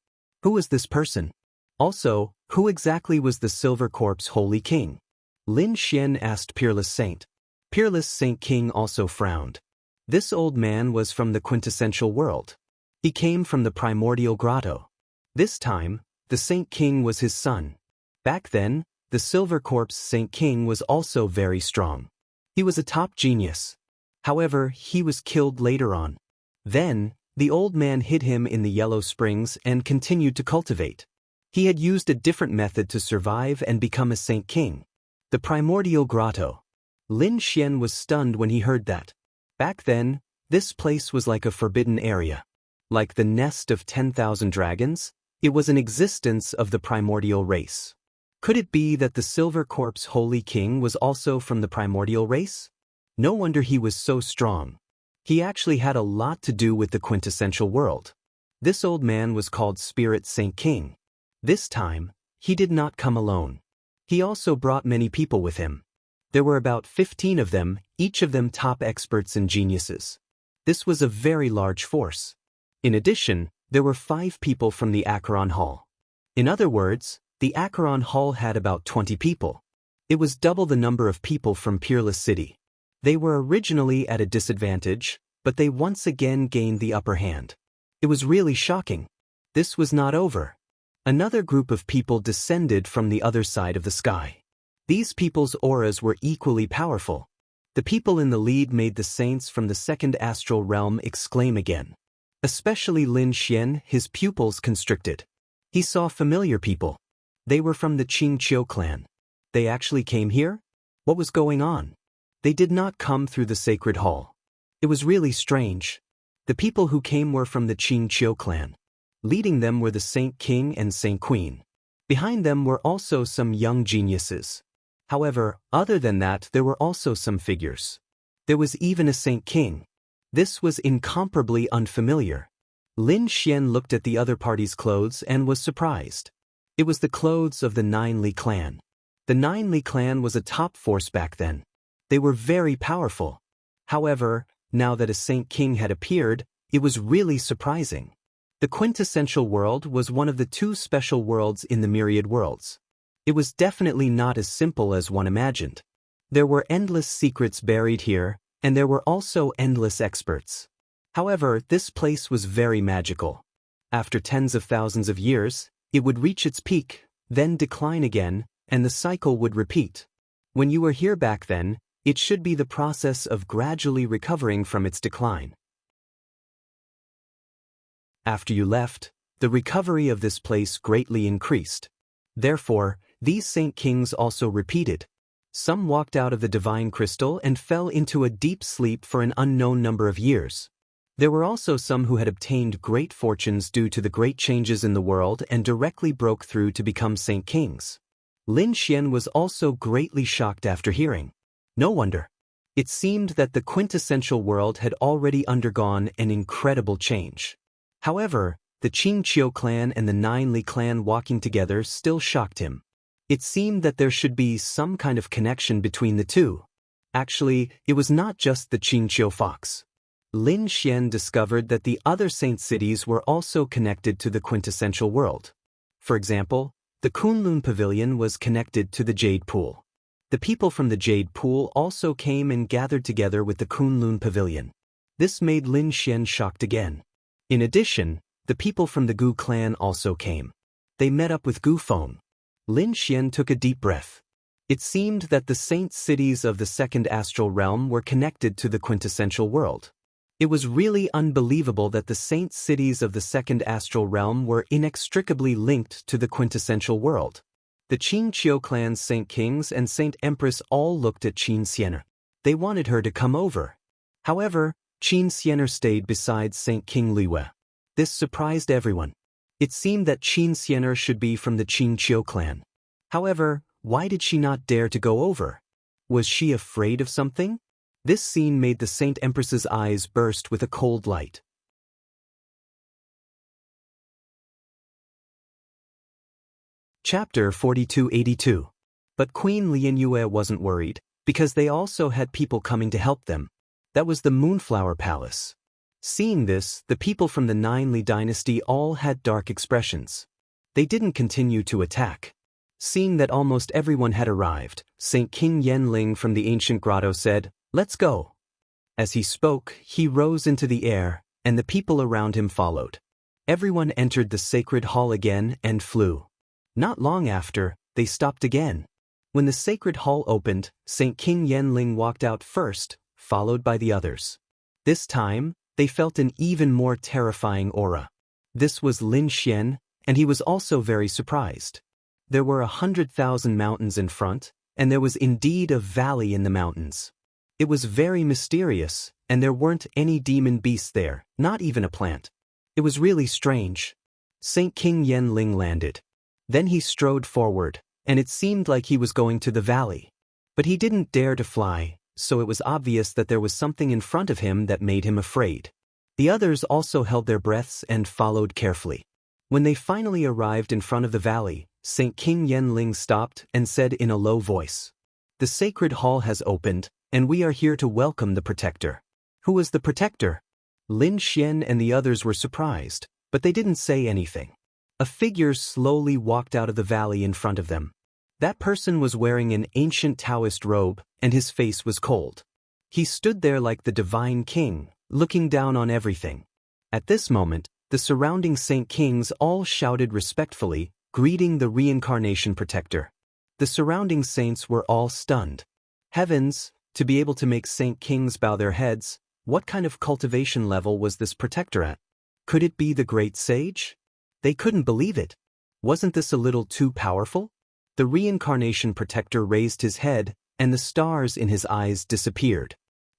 Who was this person? Also, who exactly was the Silver Corpse Holy King? Lin Xian asked Peerless Saint. Peerless Saint King also frowned. This old man was from the quintessential world. He came from the primordial grotto. This time, the Saint King was his son. Back then, the Silver Corpse Saint King was also very strong. He was a top genius. However, he was killed later on. Then, the old man hid him in the Yellow Springs and continued to cultivate. He had used a different method to survive and become a Saint King. The primordial grotto. Lin Xian was stunned when he heard that. Back then, this place was like a forbidden area. Like the nest of 10,000 dragons, it was an existence of the primordial race. Could it be that the Silver Corpse Holy King was also from the primordial race? No wonder he was so strong. He actually had a lot to do with the quintessential world. This old man was called Spirit Saint King. This time, he did not come alone. He also brought many people with him. There were about 15 of them, each of them top experts and geniuses. This was a very large force. In addition, there were 5 people from the Acheron Hall. In other words, the Acheron Hall had about 20 people. It was double the number of people from Peerless City. They were originally at a disadvantage, but they once again gained the upper hand. It was really shocking. This was not over. Another group of people descended from the other side of the sky. These people's auras were equally powerful. The people in the lead made the saints from the second astral realm exclaim again. Especially Lin Xian, his pupils constricted. He saw familiar people. They were from the Qingqiu clan. They actually came here? What was going on? They did not come through the sacred hall. It was really strange. The people who came were from the Qingqiu clan. Leading them were the Saint King and Saint Queen. Behind them were also some young geniuses. However, other than that, there were also some figures. There was even a Saint King. This was incomparably unfamiliar. Lin Xian looked at the other party's clothes and was surprised. It was the clothes of the Nine Li clan. The Nine Li clan was a top force back then. They were very powerful. However, now that a Saint King had appeared, it was really surprising. The quintessential world was one of the 2 special worlds in the myriad worlds. It was definitely not as simple as one imagined. There were endless secrets buried here, and there were also endless experts. However, this place was very magical. After tens of thousands of years, it would reach its peak, then decline again, and the cycle would repeat. When you were here back then, it should be the process of gradually recovering from its decline. After you left, the recovery of this place greatly increased. Therefore, these Saint Kings also repeated. Some walked out of the divine crystal and fell into a deep sleep for an unknown number of years. There were also some who had obtained great fortunes due to the great changes in the world and directly broke through to become Saint Kings. Lin Xian was also greatly shocked after hearing. No wonder. It seemed that the quintessential world had already undergone an incredible change. However, the Qingqiu clan and the Nine Li clan walking together still shocked him. It seemed that there should be some kind of connection between the two. Actually, it was not just the Qingqiu fox. Lin Xian discovered that the other saint cities were also connected to the quintessential world. For example, the Kunlun Pavilion was connected to the Jade Pool. The people from the Jade Pool also came and gathered together with the Kunlun Pavilion. This made Lin Xian shocked again. In addition, the people from the Gu clan also came. They met up with Gu Feng. Lin Xian took a deep breath. It seemed that the saint cities of the second astral realm were connected to the quintessential world. It was really unbelievable that the saint cities of the second astral realm were inextricably linked to the quintessential world. The Qingqiu clan's Saint Kings and Saint Empress all looked at Qin Xianer. They wanted her to come over. However, Qin Xianer stayed beside Saint King Liwei. This surprised everyone. It seemed that Qin Xianer should be from the Qingqiu clan. However, why did she not dare to go over? Was she afraid of something? This scene made the Saint Empress's eyes burst with a cold light. Chapter 4282. But Queen Lianyue wasn't worried, because they also had people coming to help them. That was the Moonflower Palace. Seeing this, the people from the Nine Li dynasty all had dark expressions. They didn't continue to attack. Seeing that almost everyone had arrived, Saint King Yenling from the ancient grotto said, "Let's go." As he spoke, he rose into the air, and the people around him followed. Everyone entered the sacred hall again and flew. Not long after, they stopped again. When the sacred hall opened, Saint King Yenling walked out first, followed by the others. This time, they felt an even more terrifying aura. This was Lin Xian, and he was also very surprised. There were 100,000 mountains in front, and there was indeed a valley in the mountains. It was very mysterious, and there weren't any demon beasts there, not even a plant. It was really strange. Saint King Yenling landed. Then he strode forward, and it seemed like he was going to the valley. But he didn't dare to fly, so it was obvious that there was something in front of him that made him afraid. The others also held their breaths and followed carefully. When they finally arrived in front of the valley, Saint King Yenling stopped and said in a low voice, "The sacred hall has opened, and we are here to welcome the protector." Who was the protector? Lin Xian and the others were surprised, but they didn't say anything. A figure slowly walked out of the valley in front of them. That person was wearing an ancient Taoist robe, and his face was cold. He stood there like the divine king, looking down on everything. At this moment, the surrounding Saint Kings all shouted respectfully, greeting the reincarnation protector. The surrounding saints were all stunned. Heavens, to be able to make Saint Kings bow their heads, what kind of cultivation level was this protector at? Could it be the great sage? They couldn't believe it. Wasn't this a little too powerful? The reincarnation protector raised his head, and the stars in his eyes disappeared.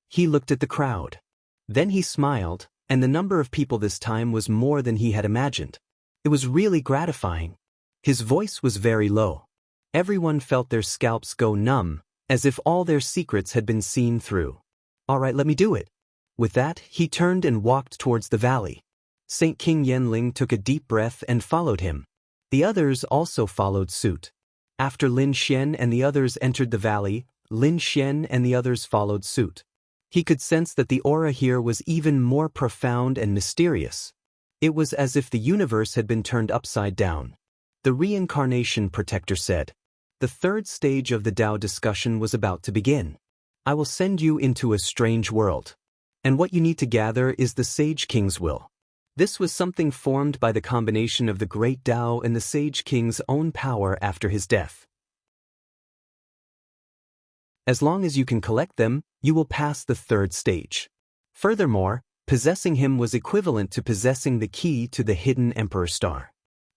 He looked at the crowd. Then he smiled, and the number of people this time was more than he had imagined. It was really gratifying. His voice was very low. Everyone felt their scalps go numb, as if all their secrets had been seen through. "All right, let me do it." With that, he turned and walked towards the valley. Saint King Yenling took a deep breath and followed him. The others also followed suit. After Lin Xian and the others entered the valley, Lin Xian and the others followed suit. He could sense that the aura here was even more profound and mysterious. It was as if the universe had been turned upside down. The reincarnation protector said, "The third stage of the Tao discussion was about to begin. I will send you into a strange world. And what you need to gather is the Sage King's will." This was something formed by the combination of the great Tao and the Sage King's own power after his death. As long as you can collect them, you will pass the third stage. Furthermore, possessing him was equivalent to possessing the key to the hidden Emperor Star.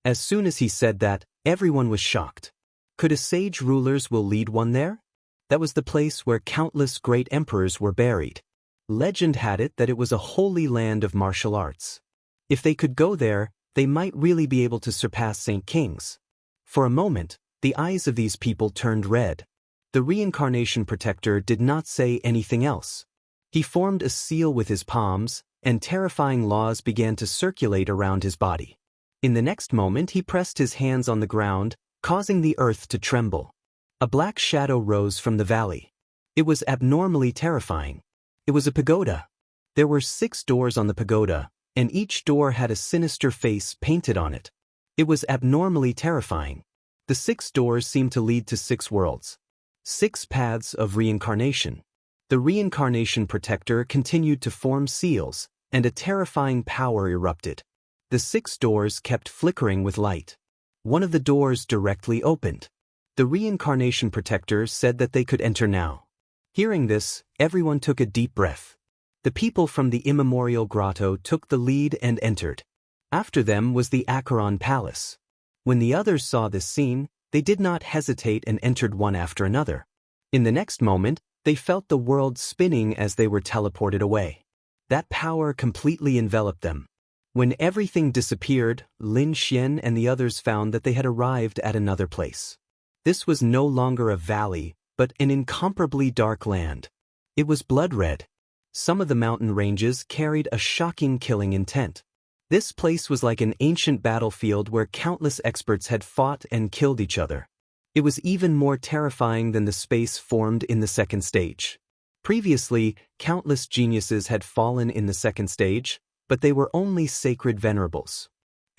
As soon as he said that, everyone was shocked. Could a sage rulers will lead one there? That was the place where countless great emperors were buried. Legend had it that it was a holy land of martial arts. If they could go there, they might really be able to surpass Saint Kings. For a moment, the eyes of these people turned red. The reincarnation protector did not say anything else. He formed a seal with his palms, and terrifying laws began to circulate around his body. In the next moment he pressed his hands on the ground, causing the earth to tremble. A black shadow rose from the valley. It was abnormally terrifying. It was a pagoda. There were 6 doors on the pagoda, and each door had a sinister face painted on it. It was abnormally terrifying. The 6 doors seemed to lead to 6 worlds. 6 paths of reincarnation. The reincarnation protector continued to form seals, and a terrifying power erupted. The 6 doors kept flickering with light. One of the doors directly opened. The reincarnation protector said that they could enter now. Hearing this, everyone took a deep breath. The people from the immemorial grotto took the lead and entered. After them was the Acheron Palace. When the others saw this scene, they did not hesitate and entered one after another. In the next moment, they felt the world spinning as they were teleported away. That power completely enveloped them. When everything disappeared, Lin Xian and the others found that they had arrived at another place. This was no longer a valley, but an incomparably dark land. It was blood red. Some of the mountain ranges carried a shocking killing intent. This place was like an ancient battlefield where countless experts had fought and killed each other. It was even more terrifying than the space formed in the second stage. Previously, countless geniuses had fallen in the second stage, but they were only sacred venerables.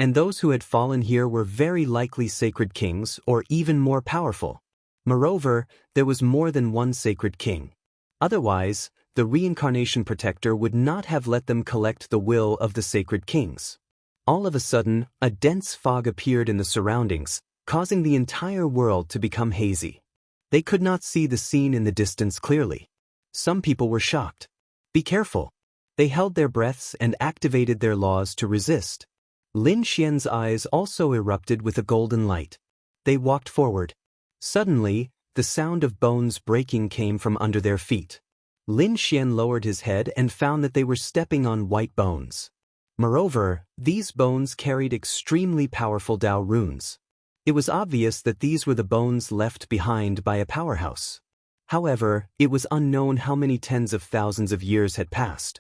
and those who had fallen here were very likely sacred kings or even more powerful. Moreover, there was more than one sacred king. Otherwise, the reincarnation protector would not have let them collect the will of the sacred kings. All of a sudden, a dense fog appeared in the surroundings, causing the entire world to become hazy. They could not see the scene in the distance clearly. Some people were shocked. Be careful. They held their breaths and activated their laws to resist. Lin Xian's eyes also erupted with a golden light. They walked forward. Suddenly, the sound of bones breaking came from under their feet. Lin Xian lowered his head and found that they were stepping on white bones. Moreover, these bones carried extremely powerful Dao runes. It was obvious that these were the bones left behind by a powerhouse. However, it was unknown how many tens of thousands of years had passed.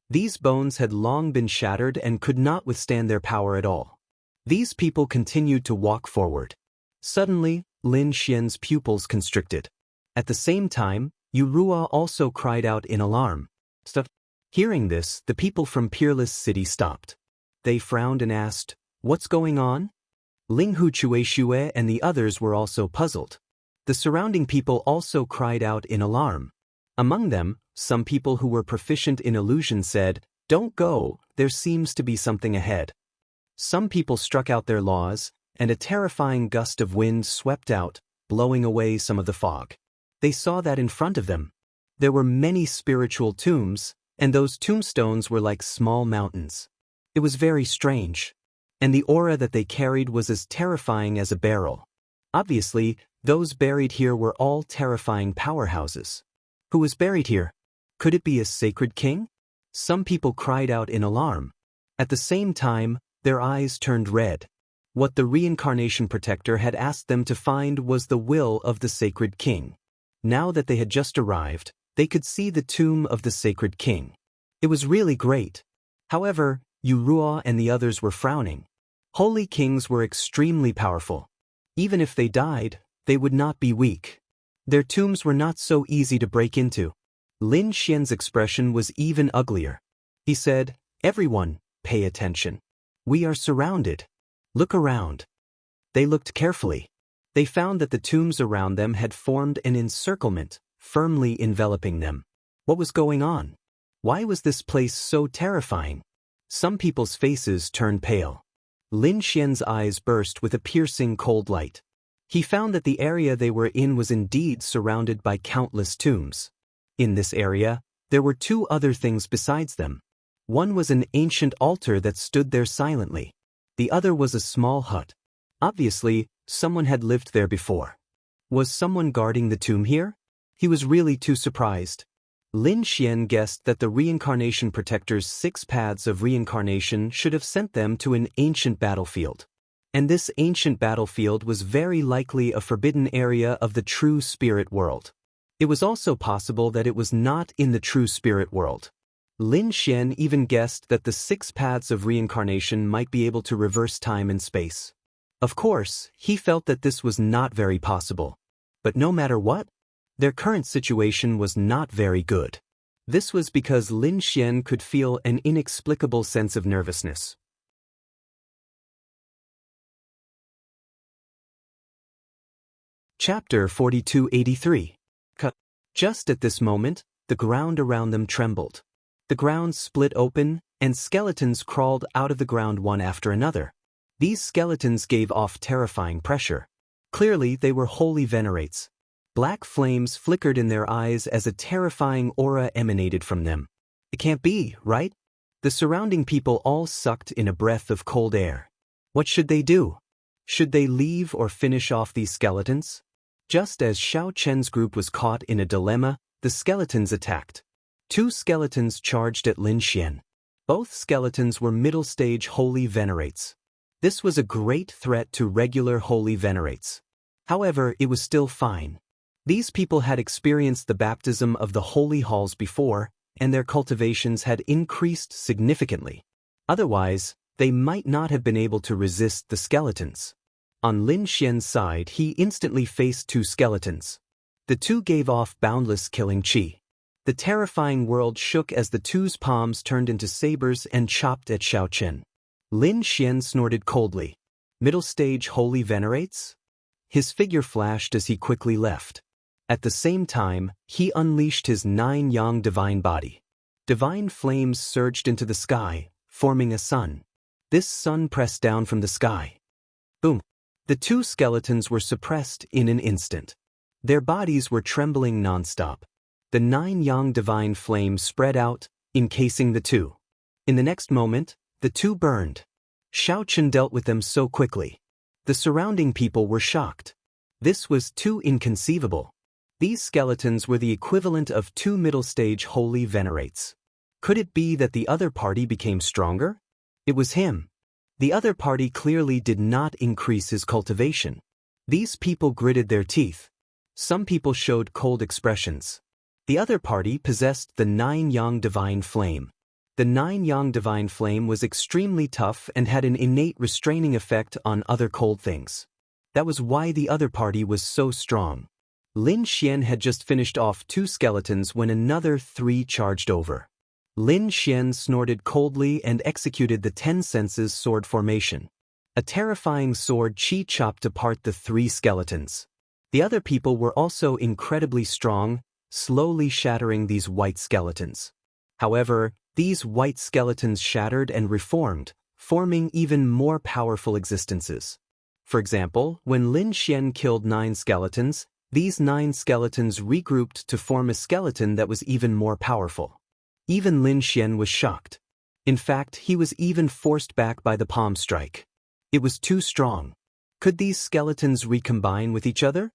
These bones had long been shattered and could not withstand their power at all. These people continued to walk forward. Suddenly, Lin Xian's pupils constricted. At the same time, Yu Ruo also cried out in alarm. Stop. Hearing this, the people from Peerless City stopped. They frowned and asked, "What's going on?" Ling Hu Chueshue and the others were also puzzled. The surrounding people also cried out in alarm. Among them, some people who were proficient in illusion said, "Don't go, there seems to be something ahead." Some people struck out their laws, and a terrifying gust of wind swept out, blowing away some of the fog. They saw that in front of them. There were many spiritual tombs, and those tombstones were like small mountains. It was very strange. And the aura that they carried was as terrifying as a barrel. Obviously, those buried here were all terrifying powerhouses. Who was buried here? Could it be a sacred king? Some people cried out in alarm. At the same time, their eyes turned red. What the reincarnation protector had asked them to find was the will of the sacred king. Now that they had just arrived, they could see the tomb of the sacred king. It was really great. However, Yu Ruo and the others were frowning. Holy kings were extremely powerful. Even if they died, they would not be weak. Their tombs were not so easy to break into. Lin Xian's expression was even uglier. He said, "Everyone, pay attention. We are surrounded. Look around." They looked carefully. They found that the tombs around them had formed an encirclement, firmly enveloping them. What was going on? Why was this place so terrifying? Some people's faces turned pale. Lin Xian's eyes burst with a piercing cold light. He found that the area they were in was indeed surrounded by countless tombs. In this area, there were two other things besides them. One was an ancient altar that stood there silently. The other was a small hut. Obviously, someone had lived there before. Was someone guarding the tomb here? He was really too surprised. Lin Xian guessed that the reincarnation protector's 6 paths of reincarnation should have sent them to an ancient battlefield. And this ancient battlefield was very likely a forbidden area of the true spirit world. It was also possible that it was not in the true spirit world. Lin Xian even guessed that the 6 paths of reincarnation might be able to reverse time and space. Of course, he felt that this was not very possible. But no matter what, their current situation was not very good. This was because Lin Xian could feel an inexplicable sense of nervousness. Chapter 4283. Just at this moment, the ground around them trembled. The ground split open, and skeletons crawled out of the ground one after another. These skeletons gave off terrifying pressure. Clearly, they were holy venerates. Black flames flickered in their eyes as a terrifying aura emanated from them. It can't be, right? The surrounding people all sucked in a breath of cold air. What should they do? Should they leave or finish off these skeletons? Just as Xiao Chen's group was caught in a dilemma, the skeletons attacked. 2 skeletons charged at Lin Xian. Both skeletons were middle-stage holy venerates. This was a great threat to regular holy venerates. However, it was still fine. These people had experienced the baptism of the holy halls before, and their cultivations had increased significantly. Otherwise, they might not have been able to resist the skeletons. On Lin Xian's side, he instantly faced 2 skeletons. The 2 gave off boundless killing qi. The terrifying world shook as the two's palms turned into sabers and chopped at Xiaochen. Lin Xian snorted coldly. Middle stage holy venerates? His figure flashed as he quickly left. At the same time, he unleashed his 9 yang divine body. Divine flames surged into the sky, forming a sun. This sun pressed down from the sky. Boom! The 2 skeletons were suppressed in an instant. Their bodies were trembling nonstop. The 9 yang divine flames spread out, encasing the 2. In the next moment, the 2 burned. Xiaochen dealt with them so quickly. The surrounding people were shocked. This was too inconceivable. These skeletons were the equivalent of 2 middle-stage holy venerates. Could it be that the other party became stronger? It was him. The other party clearly did not increase his cultivation. These people gritted their teeth. Some people showed cold expressions. The other party possessed the 9 yang divine flame. The 9 yang divine flame was extremely tough and had an innate restraining effect on other cold things. That was why the other party was so strong. Lin Xian had just finished off 2 skeletons when another 3 charged over. Lin Xian snorted coldly and executed the 10 senses sword formation. A terrifying sword chi chopped apart the 3 skeletons. The other people were also incredibly strong, slowly shattering these white skeletons. However, these white skeletons shattered and reformed, forming even more powerful existences. For example, when Lin Xian killed 9 skeletons, these 9 skeletons regrouped to form a skeleton that was even more powerful. Even Lin Xian was shocked. In fact, he was even forced back by the palm strike. It was too strong. Could these skeletons recombine with each other?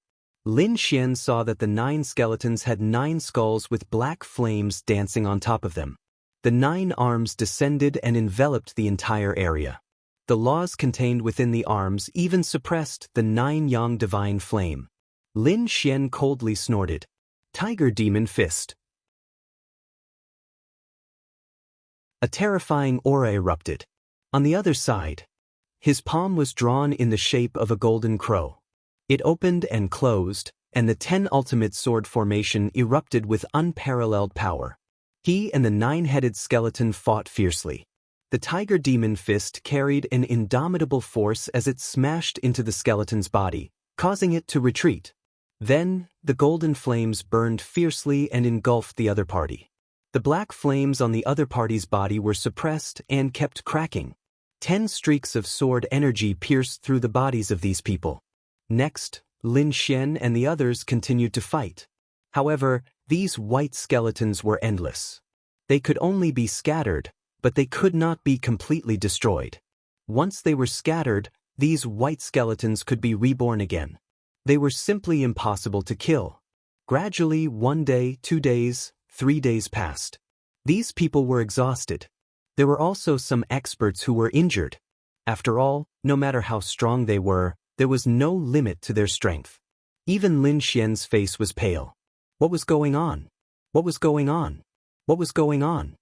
Lin Xian saw that the 9 skeletons had 9 skulls with black flames dancing on top of them. The 9 arms descended and enveloped the entire area. The laws contained within the arms even suppressed the 9 yang divine flame. Lin Xian coldly snorted. Tiger Demon Fist. A terrifying aura erupted. On the other side, his palm was drawn in the shape of a golden crow. It opened and closed, and the 10 ultimate sword formation erupted with unparalleled power. He and the 9-headed skeleton fought fiercely. The tiger demon fist carried an indomitable force as it smashed into the skeleton's body, causing it to retreat. Then, the golden flames burned fiercely and engulfed the other party. The black flames on the other party's body were suppressed and kept cracking. 10 streaks of sword energy pierced through the bodies of these people. Next, Lin Xian and the others continued to fight. However, these white skeletons were endless. They could only be scattered, but they could not be completely destroyed. Once they were scattered, these white skeletons could be reborn again. They were simply impossible to kill. Gradually, 1 day, 2 days, 3 days passed. These people were exhausted. There were also some experts who were injured. After all, no matter how strong they were, there was no limit to their strength. Even Lin Xian's face was pale. What was going on? What was going on? What was going on?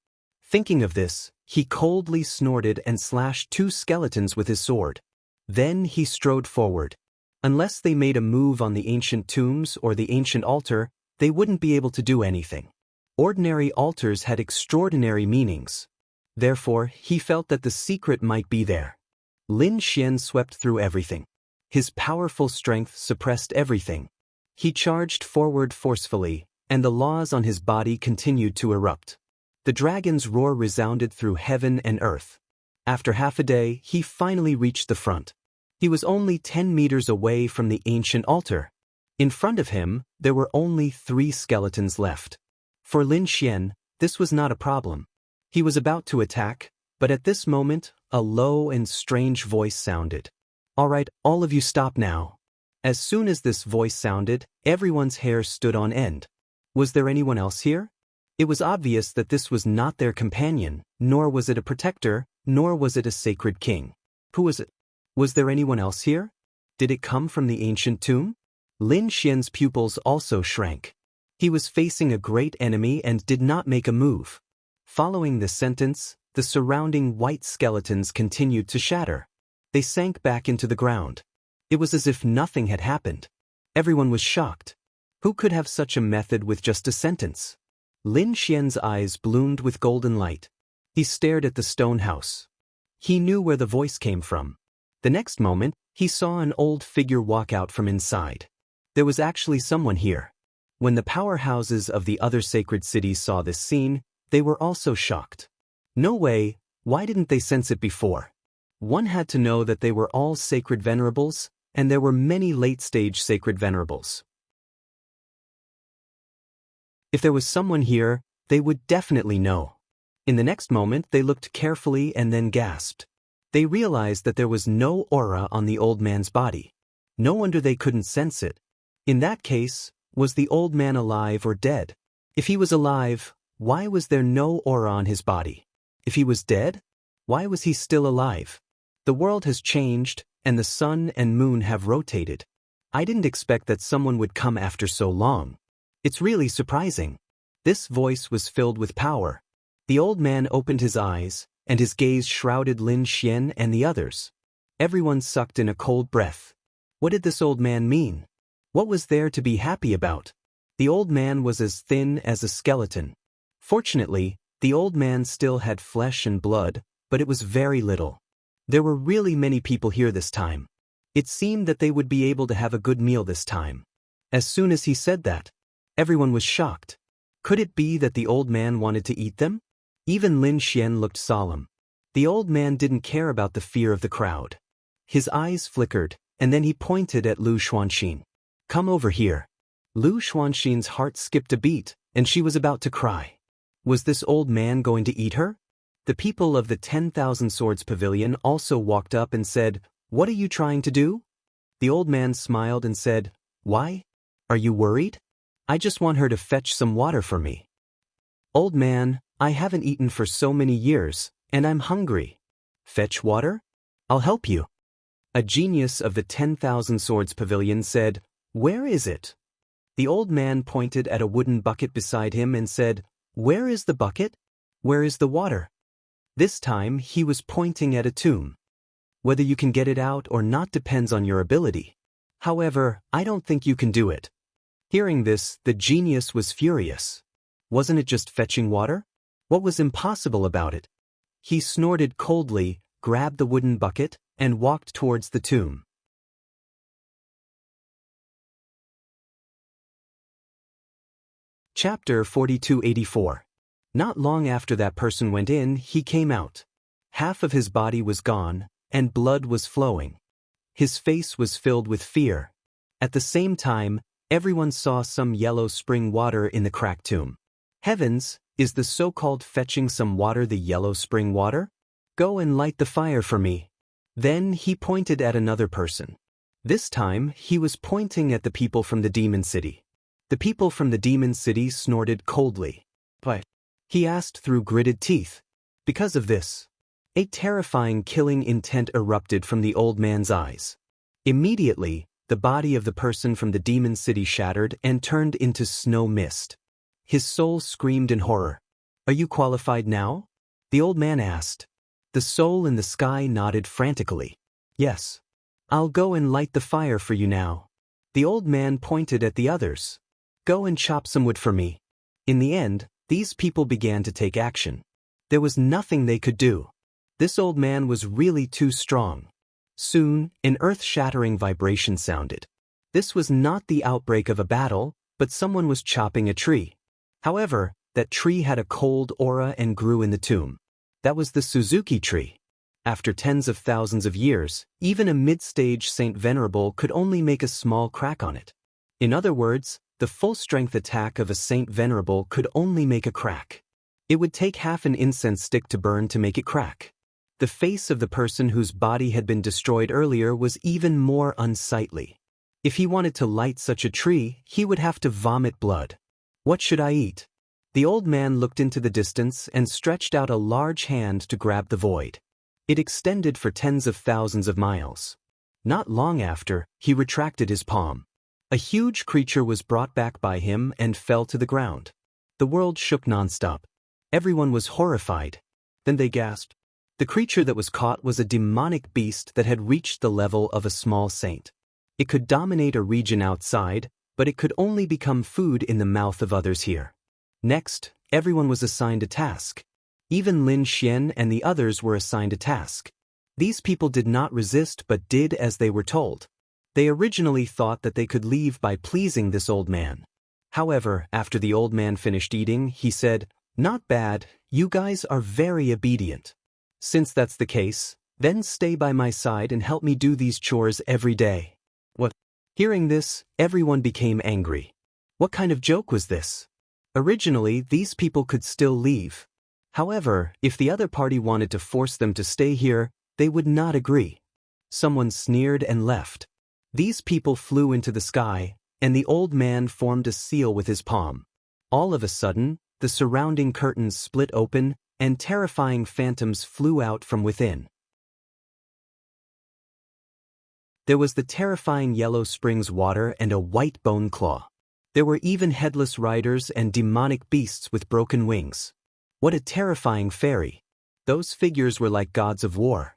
Thinking of this, he coldly snorted and slashed 2 skeletons with his sword. Then he strode forward. Unless they made a move on the ancient tombs or the ancient altar, they wouldn't be able to do anything. Ordinary altars had extraordinary meanings. Therefore, he felt that the secret might be there. Lin Xian swept through everything. His powerful strength suppressed everything. He charged forward forcefully, and the laws on his body continued to erupt. The dragon's roar resounded through heaven and earth. After half a day, he finally reached the front. He was only 10 meters away from the ancient altar. In front of him, there were only 3 skeletons left. For Lin Xian, this was not a problem. He was about to attack, but at this moment, a low and strange voice sounded. "All right, all of you stop now." As soon as this voice sounded, everyone's hair stood on end. Was there anyone else here? It was obvious that this was not their companion, nor was it a protector, nor was it a sacred king. Who was it? Was there anyone else here? Did it come from the ancient tomb? Lin Xian's pupils also shrank. He was facing a great enemy and did not make a move. Following this sentence, the surrounding white skeletons continued to shatter. They sank back into the ground. It was as if nothing had happened. Everyone was shocked. Who could have such a method with just a sentence? Lin Xian's eyes bloomed with golden light. He stared at the stone house. He knew where the voice came from. The next moment, he saw an old figure walk out from inside. There was actually someone here. When the powerhouses of the other sacred cities saw this scene, they were also shocked. No way, why didn't they sense it before? One had to know that they were all sacred venerables, and there were many late-stage sacred venerables. If there was someone here, they would definitely know. In the next moment, they looked carefully and then gasped. They realized that there was no aura on the old man's body. No wonder they couldn't sense it. In that case, was the old man alive or dead? If he was alive, why was there no aura on his body? If he was dead, why was he still alive? The world has changed, and the sun and moon have rotated. I didn't expect that someone would come after so long. It's really surprising. This voice was filled with power. The old man opened his eyes, and his gaze shrouded Lin Xian and the others. Everyone sucked in a cold breath. What did this old man mean? What was there to be happy about? The old man was as thin as a skeleton. Fortunately, the old man still had flesh and blood, but it was very little. There were really many people here this time. It seemed that they would be able to have a good meal this time. As soon as he said that, everyone was shocked. Could it be that the old man wanted to eat them? Even Lin Xian looked solemn. The old man didn't care about the fear of the crowd. His eyes flickered, and then he pointed at Lu Xuanxin. Come over here. Lu Xuanxin's heart skipped a beat, and she was about to cry. Was this old man going to eat her? The people of the 10,000 Swords Pavilion also walked up and said, "What are you trying to do?" The old man smiled and said, "Why? Are you worried? I just want her to fetch some water for me." "Old man, I haven't eaten for so many years, and I'm hungry." "Fetch water? I'll help you." A genius of the 10,000 Swords Pavilion said, "Where is it?" The old man pointed at a wooden bucket beside him and said, "Where is the bucket? Where is the water?" This time he was pointing at a tomb. Whether you can get it out or not depends on your ability. However, I don't think you can do it. Hearing this, the genius was furious. Wasn't it just fetching water? What was impossible about it? He snorted coldly, grabbed the wooden bucket, and walked towards the tomb. Chapter 4284. Not long after that person went in, he came out. Half of his body was gone, and blood was flowing. His face was filled with fear. At the same time, everyone saw some yellow spring water in the cracked tomb. Heavens, is the so-called fetching some water the yellow spring water? Go and light the fire for me. Then he pointed at another person. This time, he was pointing at the people from the demon city. The people from the demon city snorted coldly. "But," he asked through gritted teeth. Because of this, a terrifying killing intent erupted from the old man's eyes. Immediately, the body of the person from the demon city shattered and turned into snow mist. His soul screamed in horror. "Are you qualified now?" the old man asked. The soul in the sky nodded frantically. "Yes. I'll go and light the fire for you now." The old man pointed at the others. "Go and chop some wood for me." In the end, these people began to take action. There was nothing they could do. This old man was really too strong. Soon, an earth-shattering vibration sounded. This was not the outbreak of a battle, but someone was chopping a tree. However, that tree had a cold aura and grew in the tomb. That was the Suzuki tree. After tens of thousands of years, even a mid-stage Saint Venerable could only make a small crack on it. In other words, the full-strength attack of a Saint Venerable could only make a crack. It would take half an incense stick to burn to make it crack. The face of the person whose body had been destroyed earlier was even more unsightly. If he wanted to light such a tree, he would have to vomit blood. "What should I eat?" The old man looked into the distance and stretched out a large hand to grab the void. It extended for tens of thousands of miles. Not long after, he retracted his palm. A huge creature was brought back by him and fell to the ground. The world shook nonstop. Everyone was horrified. Then they gasped. The creature that was caught was a demonic beast that had reached the level of a small saint. It could dominate a region outside, but it could only become food in the mouth of others here. Next, everyone was assigned a task. Even Lin Xian and the others were assigned a task. These people did not resist but did as they were told. They originally thought that they could leave by pleasing this old man. However, after the old man finished eating, he said, "Not bad, you guys are very obedient. Since that's the case, then stay by my side and help me do these chores every day." What? Hearing this, everyone became angry. What kind of joke was this? Originally, these people could still leave. However, if the other party wanted to force them to stay here, they would not agree. Someone sneered and left. These people flew into the sky, and the old man formed a seal with his palm. All of a sudden, the surrounding curtains split open, and terrifying phantoms flew out from within. There was the terrifying yellow springs water and a white bone claw. There were even headless riders and demonic beasts with broken wings. What a terrifying fairy. Those figures were like gods of war.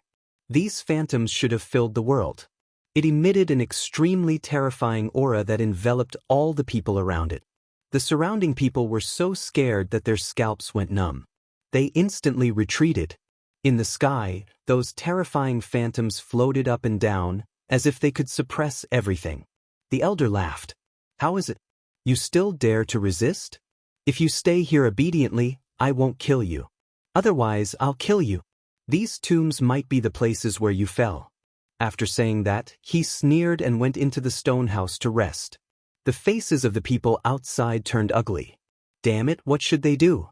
These phantoms should have filled the world. It emitted an extremely terrifying aura that enveloped all the people around it. The surrounding people were so scared that their scalps went numb. They instantly retreated. In the sky, those terrifying phantoms floated up and down, as if they could suppress everything. The elder laughed. "How is it? You still dare to resist? If you stay here obediently, I won't kill you. Otherwise, I'll kill you. These tombs might be the places where you fell." After saying that, he sneered and went into the stone house to rest. The faces of the people outside turned ugly. Damn it, what should they do?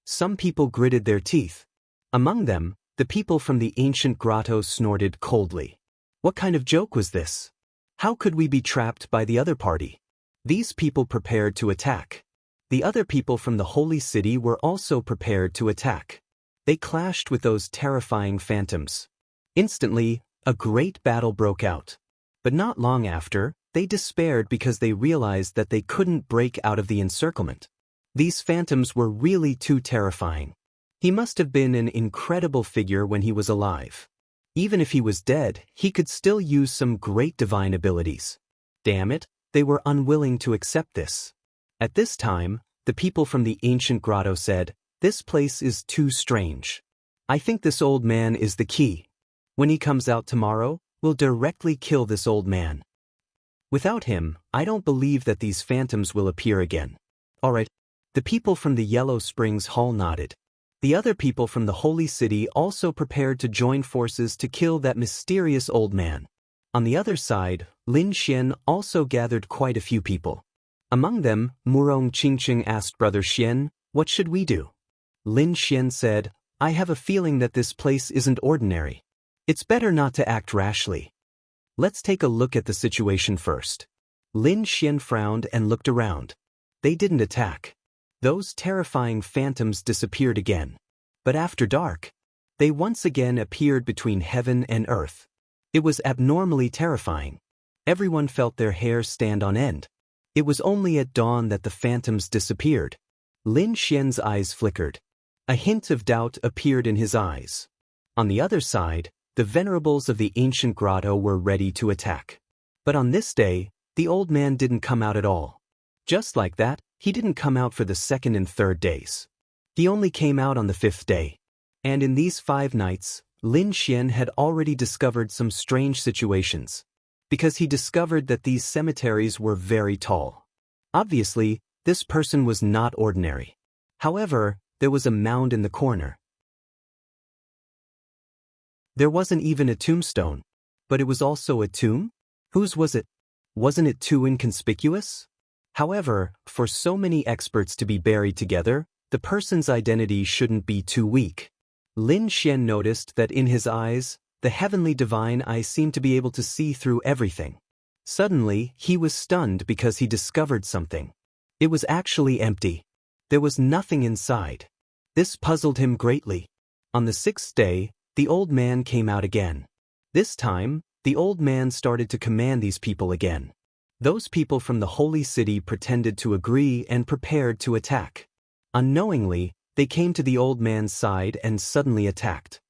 Some people gritted their teeth. Among them, the people from the ancient grotto snorted coldly. What kind of joke was this? How could we be trapped by the other party? These people prepared to attack. The other people from the holy city were also prepared to attack. They clashed with those terrifying phantoms. Instantly, a great battle broke out. But not long after, they despaired because they realized that they couldn't break out of the encirclement. These phantoms were really too terrifying. He must have been an incredible figure when he was alive. Even if he was dead, he could still use some great divine abilities. Damn it, they were unwilling to accept this. At this time, the people from the ancient grotto said, "This place is too strange. I think this old man is the key. When he comes out tomorrow, we'll directly kill this old man. Without him, I don't believe that these phantoms will appear again." Alright. The people from the Yellow Springs Hall nodded. The other people from the Holy City also prepared to join forces to kill that mysterious old man. On the other side, Lin Xian also gathered quite a few people. Among them, Murong Qingqing asked Brother Xian, "What should we do?" Lin Xian said, "I have a feeling that this place isn't ordinary. It's better not to act rashly. Let's take a look at the situation first." Lin Xian frowned and looked around. They didn't attack. Those terrifying phantoms disappeared again. But after dark, they once again appeared between heaven and earth. It was abnormally terrifying. Everyone felt their hair stand on end. It was only at dawn that the phantoms disappeared. Lin Xian's eyes flickered. A hint of doubt appeared in his eyes. On the other side, the venerables of the ancient grotto were ready to attack. But on this day, the old man didn't come out at all. Just like that, he didn't come out for the second and third days. He only came out on the fifth day. And in these 5 nights, Lin Xian had already discovered some strange situations. Because he discovered that these cemeteries were very tall. Obviously, this person was not ordinary. However, there was a mound in the corner. There wasn't even a tombstone. But it was also a tomb? Whose was it? Wasn't it too inconspicuous? However, for so many experts to be buried together, the person's identity shouldn't be too weak. Lin Xian noticed that in his eyes, the heavenly divine eye seemed to be able to see through everything. Suddenly, he was stunned because he discovered something. It was actually empty. There was nothing inside. This puzzled him greatly. On the 6th day, the old man came out again. This time, the old man started to command these people again. Those people from the holy city pretended to agree and prepared to attack. Unknowingly, they came to the old man's side and suddenly attacked.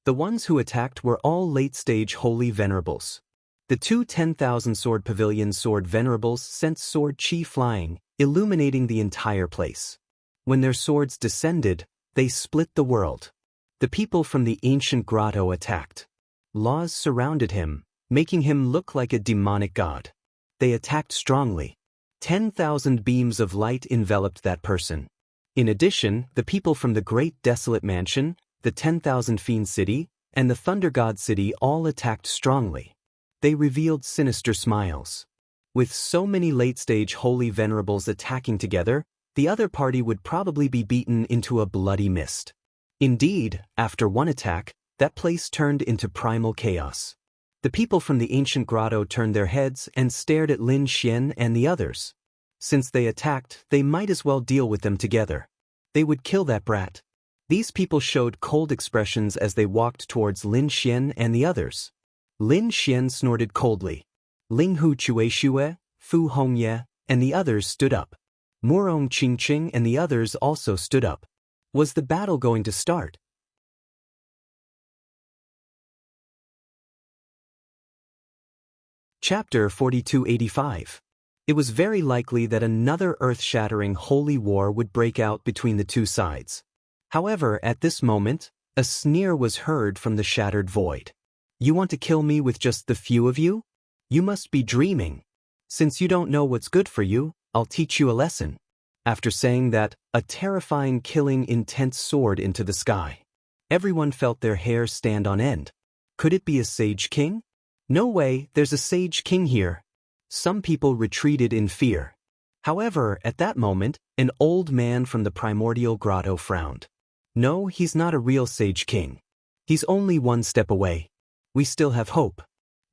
The ones who attacked were all late-stage holy venerables. The 2 10,000 sword pavilion sword venerables sent sword chi flying, illuminating the entire place. When their swords descended, they split the world. The people from the ancient grotto attacked. Laws surrounded him, making him look like a demonic god. They attacked strongly. 10,000 beams of light enveloped that person. In addition, the people from the great desolate mansion, the 10,000 fiend city, and the thunder god city all attacked strongly. They revealed sinister smiles. With so many late-stage holy venerables attacking together, the other party would probably be beaten into a bloody mist. Indeed, after one attack, that place turned into primal chaos. The people from the ancient grotto turned their heads and stared at Lin Xian and the others. Since they attacked, they might as well deal with them together. They would kill that brat. These people showed cold expressions as they walked towards Lin Xian and the others. Lin Xian snorted coldly. Ling Hu Chueshue, Fu Hongye, and the others stood up. Murong Qingqing and the others also stood up. Was the battle going to start? Chapter 4285. It was very likely that another earth-shattering holy war would break out between the two sides. However, at this moment, a sneer was heard from the shattered void. You want to kill me with just the few of you? You must be dreaming. Since you don't know what's good for you, I'll teach you a lesson. After saying that, a terrifying killing intense soared into the sky. Everyone felt their hair stand on end. Could it be a sage king? No way, there's a sage king here. Some people retreated in fear. However, at that moment, an old man from the primordial grotto frowned. No, he's not a real sage king. He's only one step away. We still have hope.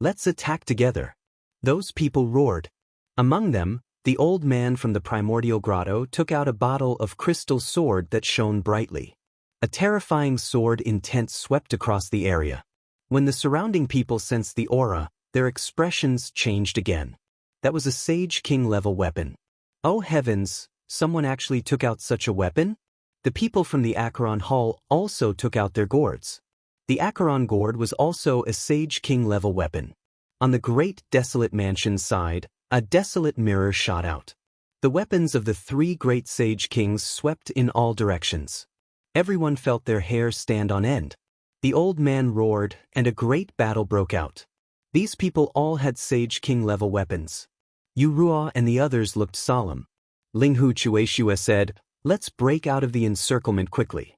Let's attack together. Those people roared. Among them, the old man from the primordial grotto took out a bottle of crystal sword that shone brightly. A terrifying sword intent swept across the area. When the surrounding people sensed the aura, their expressions changed again. That was a Sage King level weapon. Oh heavens, someone actually took out such a weapon? The people from the Acheron Hall also took out their gourds. The Acheron gourd was also a Sage King level weapon. On the great desolate mansion's side, a desolate mirror shot out. The weapons of the three great Sage Kings swept in all directions. Everyone felt their hair stand on end. The old man roared, and a great battle broke out. These people all had Sage King level weapons. Yu Ruo and the others looked solemn. Ling Hu Chueshue said, "Let's break out of the encirclement quickly."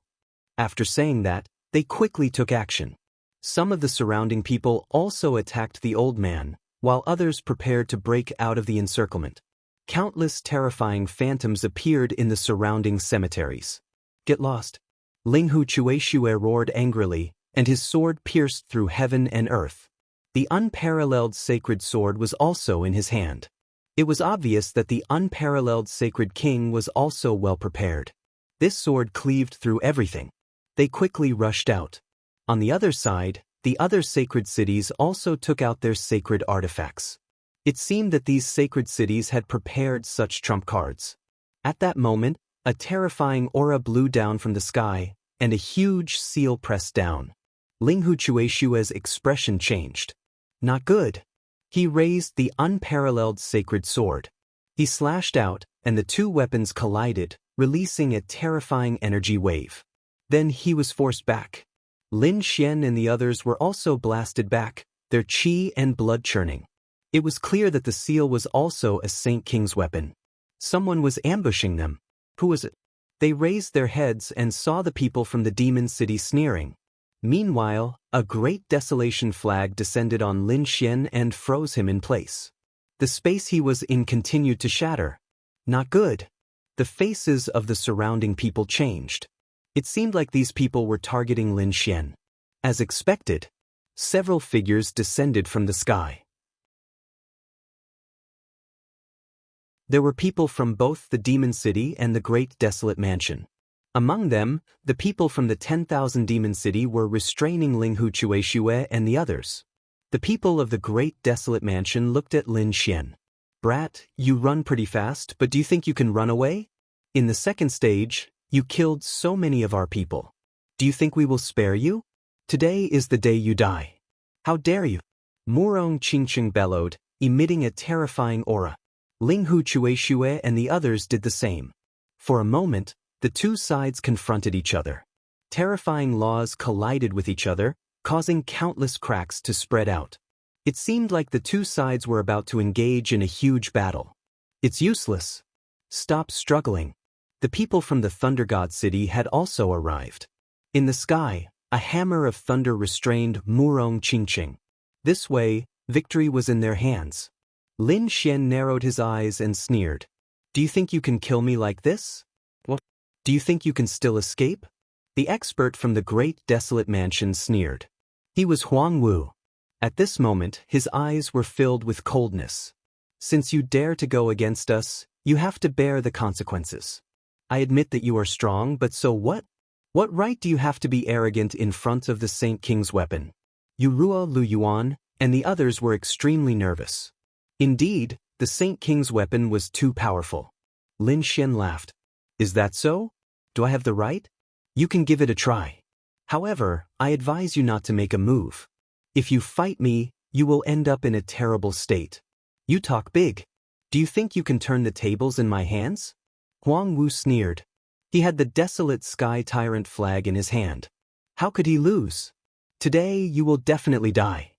After saying that, they quickly took action. Some of the surrounding people also attacked the old man, while others prepared to break out of the encirclement. Countless terrifying phantoms appeared in the surrounding cemeteries. Get lost. Ling Hu Chueshue roared angrily, and his sword pierced through heaven and earth. The unparalleled sacred sword was also in his hand. It was obvious that the unparalleled sacred king was also well prepared. This sword cleaved through everything. They quickly rushed out. On the other side, the other sacred cities also took out their sacred artifacts. It seemed that these sacred cities had prepared such trump cards. At that moment, a terrifying aura blew down from the sky, and a huge seal pressed down. Ling Hu Chueshue's expression changed. Not good. He raised the unparalleled sacred sword. He slashed out, and the two weapons collided, releasing a terrifying energy wave. Then he was forced back. Lin Xian and the others were also blasted back, their qi and blood churning. It was clear that the seal was also a Saint King's weapon. Someone was ambushing them. Who was it? They raised their heads and saw the people from the demon city sneering. Meanwhile, a great desolation flag descended on Lin Xian and froze him in place. The space he was in continued to shatter. Not good. The faces of the surrounding people changed. It seemed like these people were targeting Lin Xian. As expected, several figures descended from the sky. There were people from both the Demon City and the Great Desolate Mansion. Among them, the people from the 10,000 Demon City were restraining Ling Hu Chueshue and the others. The people of the Great Desolate Mansion looked at Lin Xian. "Brat, you run pretty fast, but do you think you can run away? In the second stage, you killed so many of our people. Do you think we will spare you? Today is the day you die. How dare you?" Murong Qingqing bellowed, emitting a terrifying aura. Ling Hu Chueshue and the others did the same. For a moment, The two sides confronted each other. Terrifying laws collided with each other, causing countless cracks to spread out. It seemed like the two sides were about to engage in a huge battle. It's useless. Stop struggling. The people from the Thunder God City had also arrived. In the sky, a hammer of thunder restrained Murong Qingqing. This way, victory was in their hands. Lin Xian narrowed his eyes and sneered. Do you think you can kill me like this? What? Do you think you can still escape? The expert from the great desolate mansion sneered. He was Huang Wu. At this moment, his eyes were filled with coldness. Since you dare to go against us, you have to bear the consequences. I admit that you are strong, but so what? What right do you have to be arrogant in front of the Saint King's weapon? Yurua Lu Yuan and the others were extremely nervous. Indeed, the Saint King's weapon was too powerful. Lin Xian laughed. Is that so? Do I have the right? You can give it a try. However, I advise you not to make a move. If you fight me, you will end up in a terrible state. You talk big. Do you think you can turn the tables in my hands? Huang Wu sneered. He had the desolate Sky Tyrant flag in his hand. How could he lose? Today you will definitely die.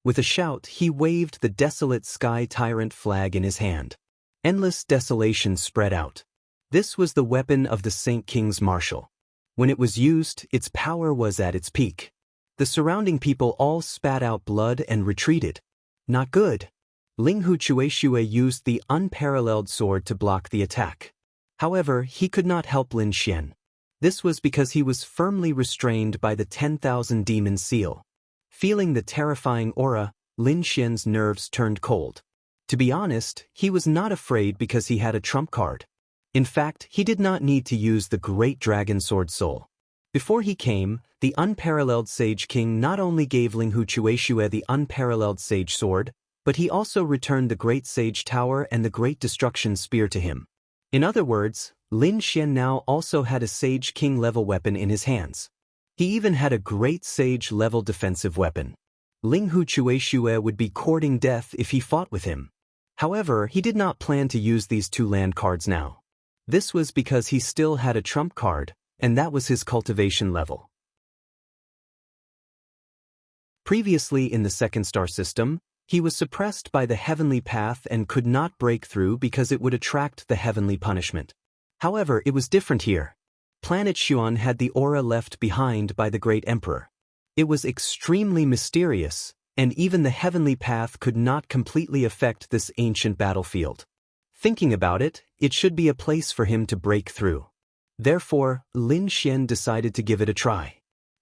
With a shout, he waved the desolate Sky Tyrant flag in his hand. Endless desolation spread out. This was the weapon of the Saint King's marshal. When it was used, its power was at its peak. The surrounding people all spat out blood and retreated. Not good. Linghu Chueshue used the unparalleled sword to block the attack. However, he could not help Lin Xian. This was because he was firmly restrained by the 10,000 demon seal. Feeling the terrifying aura, Lin Xian's nerves turned cold. To be honest, he was not afraid because he had a trump card. In fact, he did not need to use the great dragon sword soul. Before he came, the unparalleled Sage King not only gave Linghu Chueshue the unparalleled Sage Sword, but he also returned the Great Sage Tower and the Great Destruction Spear to him. In other words, Lin Xian now also had a Sage King level weapon in his hands. He even had a Great Sage level defensive weapon. Linghu Chueshue would be courting death if he fought with him. However, he did not plan to use these two land cards now. This was because he still had a trump card, and that was his cultivation level. Previously in the second star system, he was suppressed by the heavenly path and could not break through because it would attract the heavenly punishment. However, it was different here. Planet Xuan had the aura left behind by the great emperor. It was extremely mysterious, and even the heavenly path could not completely affect this ancient battlefield. Thinking about it, it should be a place for him to break through. Therefore, Lin Xian decided to give it a try.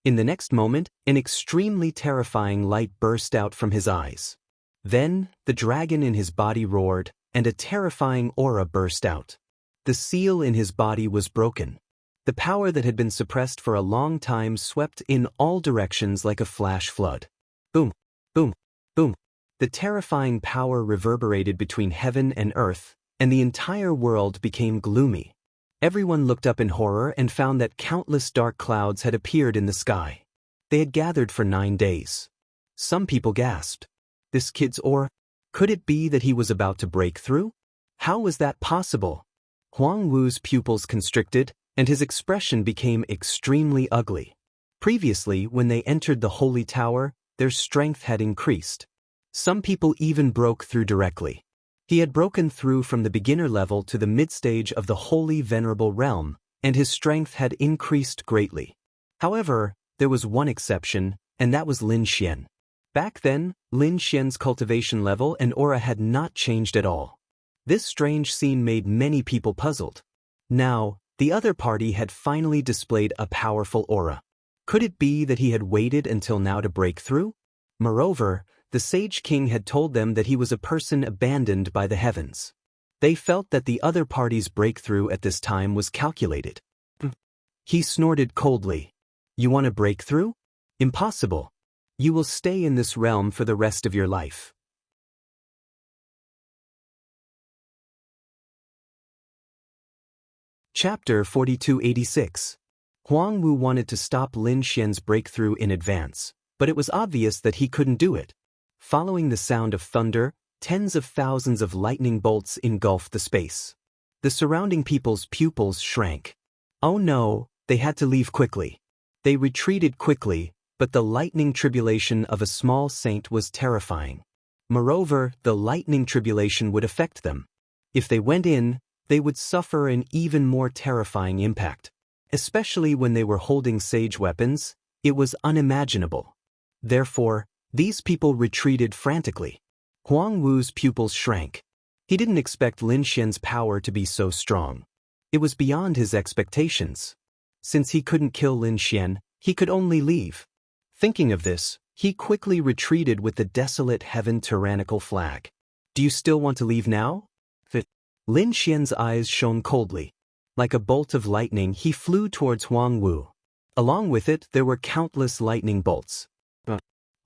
In the next moment, an extremely terrifying light burst out from his eyes. Then, the dragon in his body roared, and a terrifying aura burst out. The seal in his body was broken. The power that had been suppressed for a long time swept in all directions like a flash flood. Boom, boom, boom. The terrifying power reverberated between heaven and earth, and the entire world became gloomy. Everyone looked up in horror and found that countless dark clouds had appeared in the sky. They had gathered for 9 days. Some people gasped. This kid's aura? Could it be that he was about to break through? How was that possible? Huang Wu's pupils constricted, and his expression became extremely ugly. Previously, when they entered the holy tower, their strength had increased. Some people even broke through directly. He had broken through from the beginner level to the mid-stage of the holy venerable realm, and his strength had increased greatly. However, there was one exception, and that was Lin Xian. Back then, Lin Xian's cultivation level and aura had not changed at all. This strange scene made many people puzzled. Now, the other party had finally displayed a powerful aura. Could it be that he had waited until now to break through? Moreover, the Sage King had told them that he was a person abandoned by the heavens. They felt that the other party's breakthrough at this time was calculated. He snorted coldly. You want to break through? Impossible. You will stay in this realm for the rest of your life. Chapter 4286. Huang Wu wanted to stop Lin Xian's breakthrough in advance, but it was obvious that he couldn't do it. Following the sound of thunder, tens of thousands of lightning bolts engulfed the space. The surrounding people's pupils shrank. Oh no, they had to leave quickly. They retreated quickly, but the lightning tribulation of a small saint was terrifying. Moreover, the lightning tribulation would affect them. If they went in, they would suffer an even more terrifying impact. Especially when they were holding sage weapons, it was unimaginable. Therefore, these people retreated frantically. Huang Wu's pupils shrank. He didn't expect Lin Xian's power to be so strong. It was beyond his expectations. Since he couldn't kill Lin Xian, he could only leave. Thinking of this, he quickly retreated with the desolate heaven tyrannical flag. Do you still want to leave now? Lin Xian's eyes shone coldly. Like a bolt of lightning, he flew towards Huang Wu. Along with it, there were countless lightning bolts.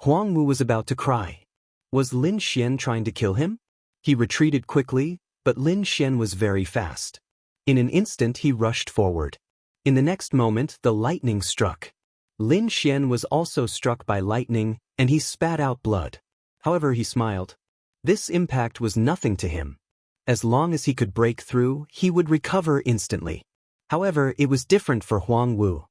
Huang Wu was about to cry. Was Lin Xian trying to kill him? He retreated quickly, but Lin Xian was very fast. In an instant, he rushed forward. In the next moment, the lightning struck. Lin Xian was also struck by lightning, and he spat out blood. However, he smiled. This impact was nothing to him. As long as he could break through, he would recover instantly. However, it was different for Huang Wu.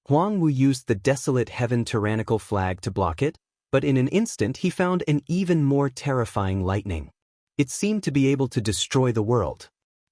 Huang Wu used the desolate heaven tyrannical flag to block it, but in an instant he found an even more terrifying lightning. It seemed to be able to destroy the world.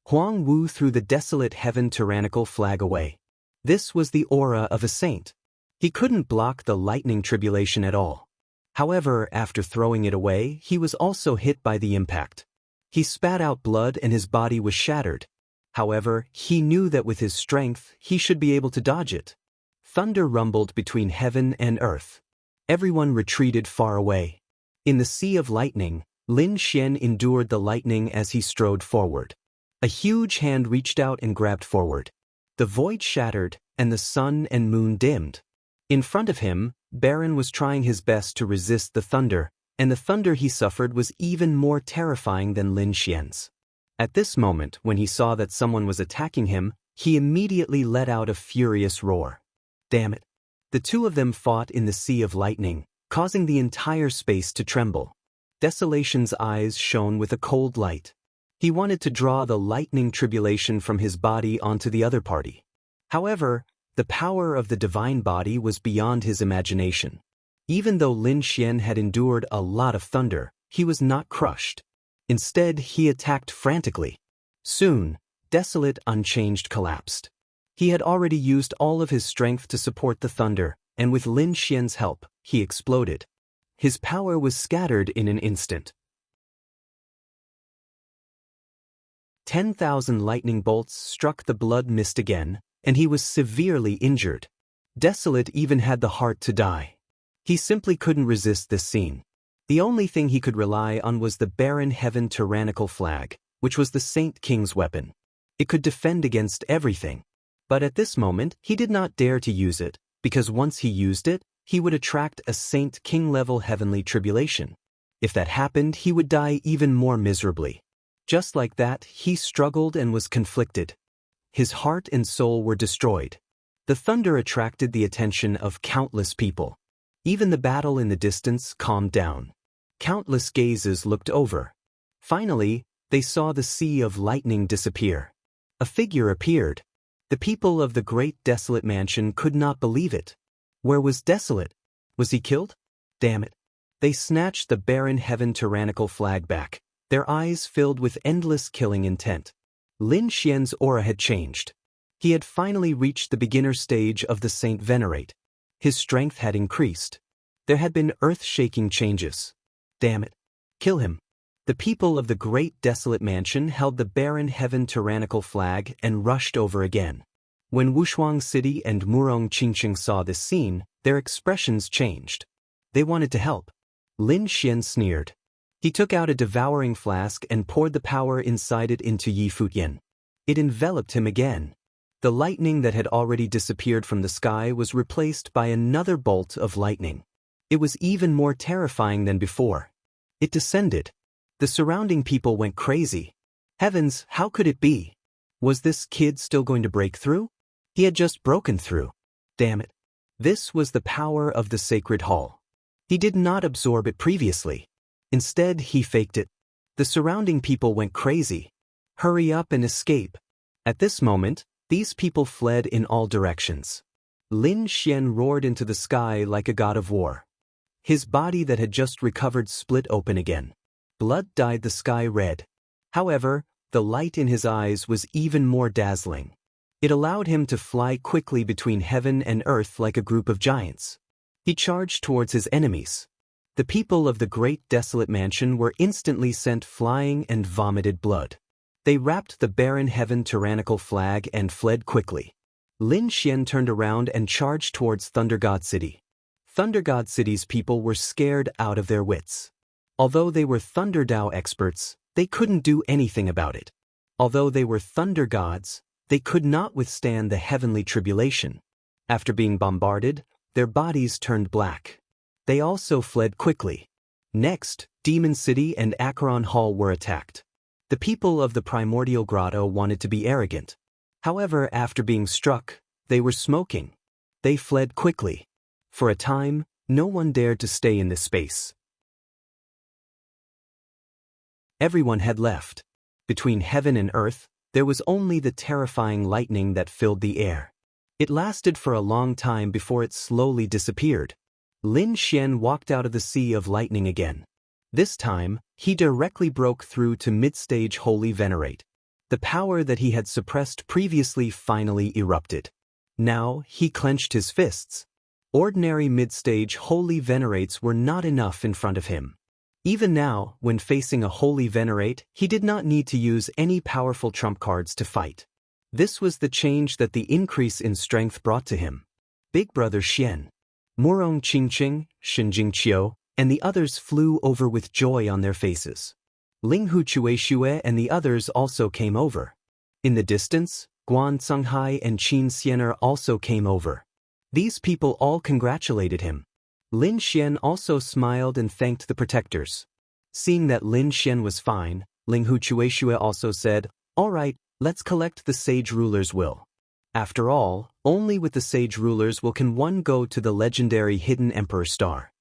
Huang Wu threw the desolate heaven tyrannical flag away. This was the aura of a saint. He couldn't block the lightning tribulation at all. However, after throwing it away, he was also hit by the impact. He spat out blood and his body was shattered. However, he knew that with his strength, he should be able to dodge it. Thunder rumbled between heaven and earth. Everyone retreated far away. In the sea of lightning, Lin Xian endured the lightning as he strode forward. A huge hand reached out and grabbed forward. The void shattered, and the sun and moon dimmed. In front of him, Baron was trying his best to resist the thunder, and the thunder he suffered was even more terrifying than Lin Xian's. At this moment, when he saw that someone was attacking him, he immediately let out a furious roar. Damn it! The two of them fought in the sea of lightning, causing the entire space to tremble. Desolation's eyes shone with a cold light. He wanted to draw the lightning tribulation from his body onto the other party. However, the power of the divine body was beyond his imagination. Even though Lin Xian had endured a lot of thunder, he was not crushed. Instead, he attacked frantically. Soon, desolate unchanged collapsed. He had already used all of his strength to support the thunder, and with Lin Xian's help, he exploded. His power was scattered in an instant. 10,000 lightning bolts struck the blood mist again, and he was severely injured. Desolate even had the heart to die. He simply couldn't resist this scene. The only thing he could rely on was the barren heaven tyrannical flag, which was the Saint King's weapon. It could defend against everything. But at this moment, he did not dare to use it, because once he used it, he would attract a Saint King-level heavenly tribulation. If that happened, he would die even more miserably. Just like that, he struggled and was conflicted. His heart and soul were destroyed. The thunder attracted the attention of countless people. Even the battle in the distance calmed down. Countless gazes looked over. Finally, they saw the sea of lightning disappear. A figure appeared. The people of the great desolate mansion could not believe it. Where was Desolate? Was he killed? Damn it. They snatched the barren heaven tyrannical flag back, their eyes filled with endless killing intent. Lin Xian's aura had changed. He had finally reached the beginner stage of the Saint Venerate. His strength had increased. There had been earth-shaking changes. Damn it. Kill him. The people of the great desolate mansion held the barren heaven tyrannical flag and rushed over again. When Wushuang City and Murong Qingqing saw this scene, their expressions changed. They wanted to help. Lin Xian sneered. He took out a devouring flask and poured the power inside it into Yi Fuyan. It enveloped him again. The lightning that had already disappeared from the sky was replaced by another bolt of lightning. It was even more terrifying than before. It descended. The surrounding people went crazy. Heavens, how could it be? Was this kid still going to break through? He had just broken through. Damn it. This was the power of the sacred hall. He did not absorb it previously. Instead, he faked it. The surrounding people went crazy. Hurry up and escape. At this moment, These people fled in all directions. Lin Xian roared into the sky like a god of war. His body that had just recovered split open again. Blood dyed the sky red. However, the light in his eyes was even more dazzling. It allowed him to fly quickly between heaven and earth like a group of giants. He charged towards his enemies. The people of the great desolate mansion were instantly sent flying and vomited blood. They wrapped the barren heaven tyrannical flag and fled quickly. Lin Xian turned around and charged towards Thunder God City. Thunder God City's people were scared out of their wits. Although they were Thunder Dao experts, they couldn't do anything about it. Although they were thunder gods, they could not withstand the heavenly tribulation. After being bombarded, their bodies turned black. They also fled quickly. Next, Demon City and Acheron Hall were attacked. The people of the primordial grotto wanted to be arrogant. However, after being struck, they were smoking. They fled quickly. For a time, no one dared to stay in this space. Everyone had left. Between heaven and earth, there was only the terrifying lightning that filled the air. It lasted for a long time before it slowly disappeared. Lin Xian walked out of the sea of lightning again. This time, he directly broke through to mid-stage Holy Venerate. The power that he had suppressed previously finally erupted. Now, he clenched his fists. Ordinary mid-stage Holy Venerates were not enough in front of him. Even now, when facing a Holy Venerate, he did not need to use any powerful trump cards to fight. This was the change that the increase in strength brought to him. Big Brother Xian, Murong Qingqing, Shinjing Qiu, and the others flew over with joy on their faces. Ling Hu Chuexue and the others also came over. In the distance, Guan Cunghai and Qin Xiener also came over. These people all congratulated him. Lin Xian also smiled and thanked the protectors. Seeing that Lin Xian was fine, Ling Hu Chuexue also said, "All right, let's collect the sage ruler's will." After all, only with the sage rulers will can one go to the legendary hidden emperor star.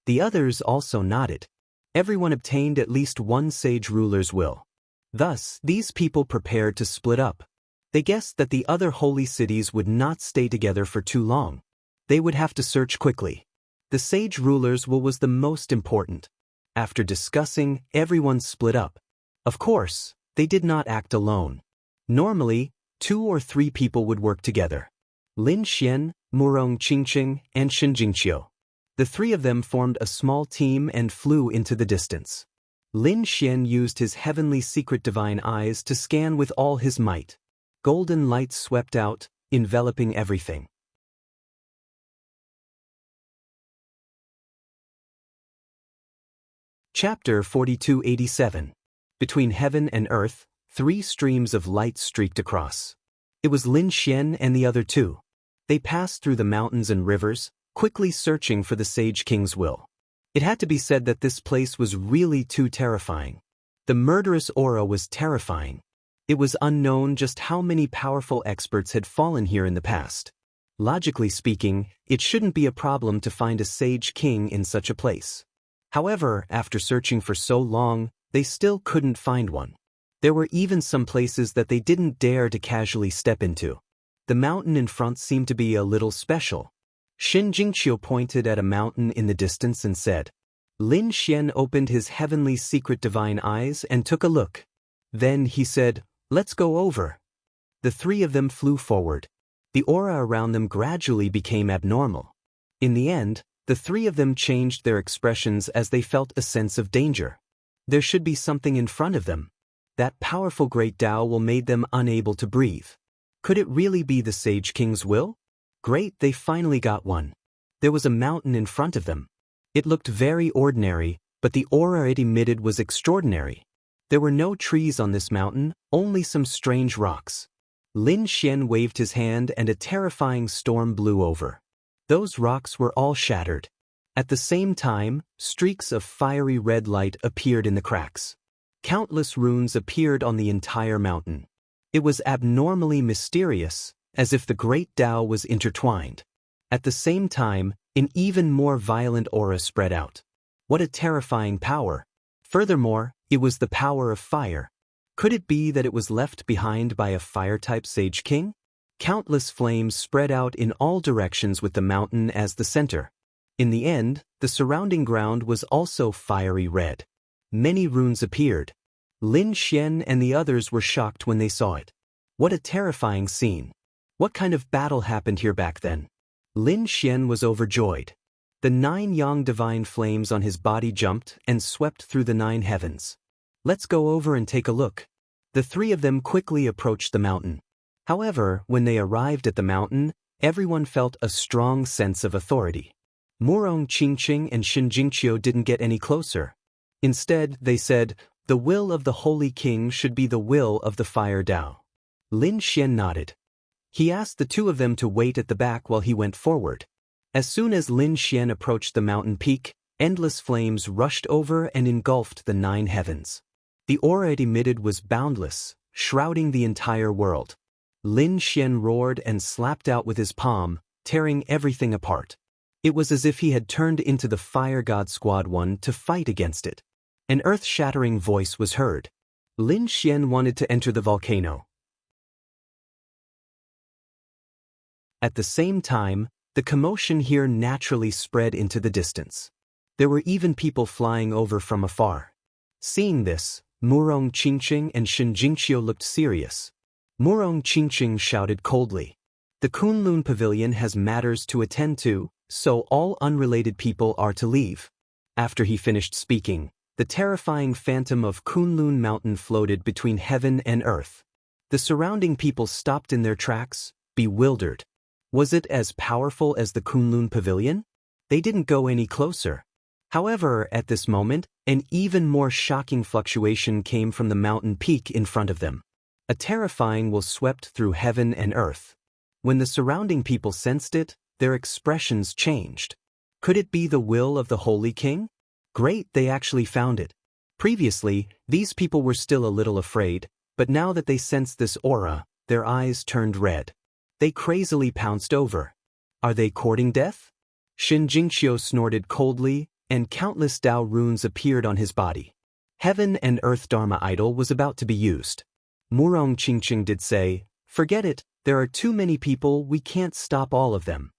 The others also nodded. Everyone obtained at least one sage ruler's will. Thus, these people prepared to split up. They guessed that the other holy cities would not stay together for too long. They would have to search quickly. The sage ruler's will was the most important. After discussing, everyone split up. Of course, they did not act alone. Normally, 2 or 3 people would work together. Lin Xian, Murong Qingqing, and Shinjing Qiu. The 3 of them formed a small team and flew into the distance. Lin Xian used his heavenly secret divine eyes to scan with all his might. Golden light swept out, enveloping everything. Chapter 4287. Between heaven and earth, 3 streams of light streaked across. It was Lin Xian and the other 2. They passed through the mountains and rivers, quickly searching for the Sage King's will. It had to be said that this place was really too terrifying. The murderous aura was terrifying. It was unknown just how many powerful experts had fallen here in the past. Logically speaking, it shouldn't be a problem to find a Sage King in such a place. However, after searching for so long, they still couldn't find one. There were even some places that they didn't dare to casually step into. The mountain in front seemed to be a little special. Shin Jingqiu pointed at a mountain in the distance and said. Lin Xian opened his heavenly secret divine eyes and took a look. Then he said, "Let's go over." The 3 of them flew forward. The aura around them gradually became abnormal. In the end, the 3 of them changed their expressions as they felt a sense of danger. There should be something in front of them. That powerful great Tao will made them unable to breathe. Could it really be the Sage King's will? Great, they finally got one. There was a mountain in front of them. It looked very ordinary, but the aura it emitted was extraordinary. There were no trees on this mountain, only some strange rocks. Lin Xian waved his hand and a terrifying storm blew over. Those rocks were all shattered. At the same time, streaks of fiery red light appeared in the cracks. Countless runes appeared on the entire mountain. It was abnormally mysterious, as if the great Tao was intertwined. At the same time, an even more violent aura spread out. What a terrifying power! Furthermore, it was the power of fire. Could it be that it was left behind by a fire-type Sage King? Countless flames spread out in all directions with the mountain as the center. In the end, the surrounding ground was also fiery red. Many runes appeared. Lin Xian and the others were shocked when they saw it. What a terrifying scene. What kind of battle happened here back then? Lin Xian was overjoyed. The 9 yang divine flames on his body jumped and swept through the 9 heavens. Let's go over and take a look. The 3 of them quickly approached the mountain. However, when they arrived at the mountain, everyone felt a strong sense of authority. Murong Qingqing and Xin Jingqiu didn't get any closer. Instead, they said, "The will of the Holy King should be the will of the Fire Tao." Lin Xian nodded. He asked the 2 of them to wait at the back while he went forward. As soon as Lin Xian approached the mountain peak, endless flames rushed over and engulfed the 9 heavens. The aura it emitted was boundless, shrouding the entire world. Lin Xian roared and slapped out with his palm, tearing everything apart. It was as if he had turned into the Fire God Squad 1 to fight against it. An earth-shattering voice was heard. Lin Xian wanted to enter the volcano. At the same time, the commotion here naturally spread into the distance. There were even people flying over from afar. Seeing this, Murong Qingqing and Xin Jingqiu looked serious. Murong Qingqing shouted coldly, "The Kunlun Pavilion has matters to attend to, so all unrelated people are to leave." After he finished speaking, the terrifying phantom of Kunlun Mountain floated between heaven and earth. The surrounding people stopped in their tracks, bewildered. Was it as powerful as the Kunlun Pavilion? They didn't go any closer. However, at this moment, an even more shocking fluctuation came from the mountain peak in front of them. A terrifying will swept through heaven and earth. When the surrounding people sensed it, their expressions changed. Could it be the will of the Holy King? Great, they actually found it. Previously, these people were still a little afraid, but now that they sensed this aura, their eyes turned red. They crazily pounced over. Are they courting death? Xin Jingqiu snorted coldly, and countless Tao runes appeared on his body. Heaven and Earth Dharma idol was about to be used. Murong Qingqing did say, "Forget it, there are too many people, we can't stop all of them."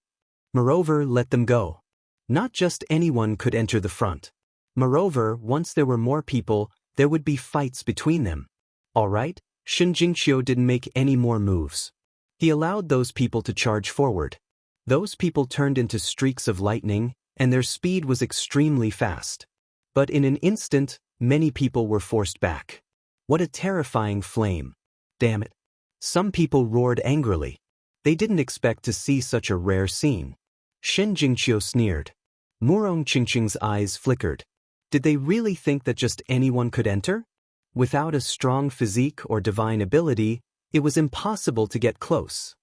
Moreover, let them go. Not just anyone could enter the front. Moreover, once there were more people, there would be fights between them. All right, Xin Jingqiu didn't make any more moves. He allowed those people to charge forward. Those people turned into streaks of lightning, and their speed was extremely fast. But in an instant, many people were forced back. What a terrifying flame. Damn it. Some people roared angrily. They didn't expect to see such a rare scene. Xin Jingqiu sneered. Murong Qingqing's eyes flickered. Did they really think that just anyone could enter? Without a strong physique or divine ability, it was impossible to get close.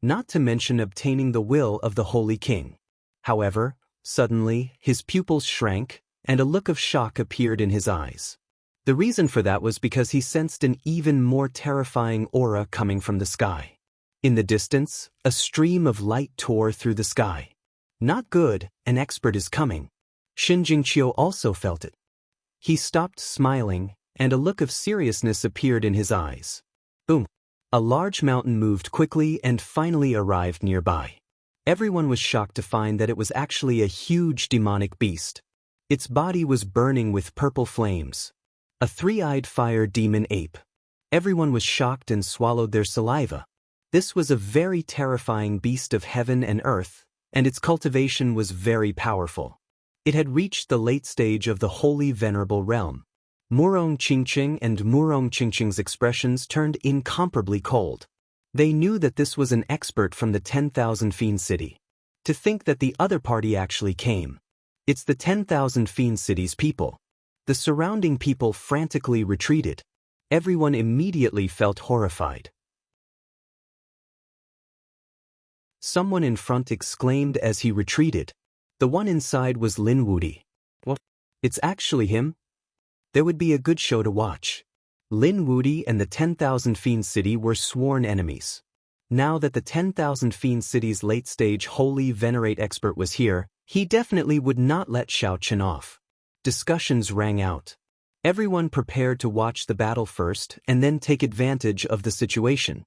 Not to mention obtaining the will of the Holy King. However, suddenly, his pupils shrank, and a look of shock appeared in his eyes. The reason for that was because he sensed an even more terrifying aura coming from the sky. In the distance, a stream of light tore through the sky. Not good, an expert is coming. Xin Jingqiu also felt it. He stopped smiling, and a look of seriousness appeared in his eyes. Boom! A large mountain moved quickly and finally arrived nearby. Everyone was shocked to find that it was actually a huge demonic beast. Its body was burning with purple flames. A 3-eyed fire demon ape. Everyone was shocked and swallowed their saliva. This was a very terrifying beast of heaven and earth, and its cultivation was very powerful. It had reached the late stage of the holy venerable realm. Murong Qingqing and Murong Qingqing's expressions turned incomparably cold. They knew that this was an expert from the 10,000 Fiend City. To think that the other party actually came. It's the 10,000 Fiend City's people. The surrounding people frantically retreated. Everyone immediately felt horrified. Someone in front exclaimed as he retreated. The one inside was Lin Wudi. What? It's actually him? There would be a good show to watch. Lin Wudi and the 10,000 Fiend City were sworn enemies. Now that the 10,000 Fiend City's late-stage holy venerate expert was here, he definitely would not let Xiao Chen off. Discussions rang out. Everyone prepared to watch the battle first and then take advantage of the situation.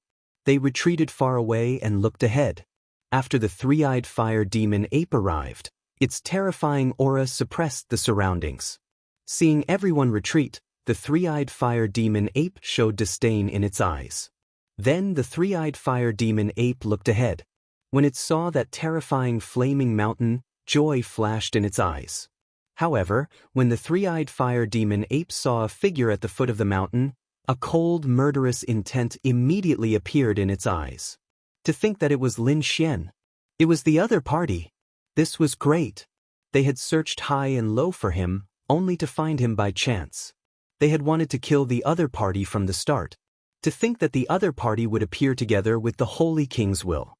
They retreated far away and looked ahead. After the three-eyed fire demon ape arrived, its terrifying aura suppressed the surroundings. Seeing everyone retreat, the three-eyed fire demon ape showed disdain in its eyes. Then the three-eyed fire demon ape looked ahead. When it saw that terrifying flaming mountain, joy flashed in its eyes. However, when the three-eyed fire demon ape saw a figure at the foot of the mountain, a cold, murderous intent immediately appeared in its eyes. To think that it was Lin Xian. It was the other party. This was great. They had searched high and low for him, only to find him by chance. They had wanted to kill the other party from the start. To think that the other party would appear together with the Holy King's will.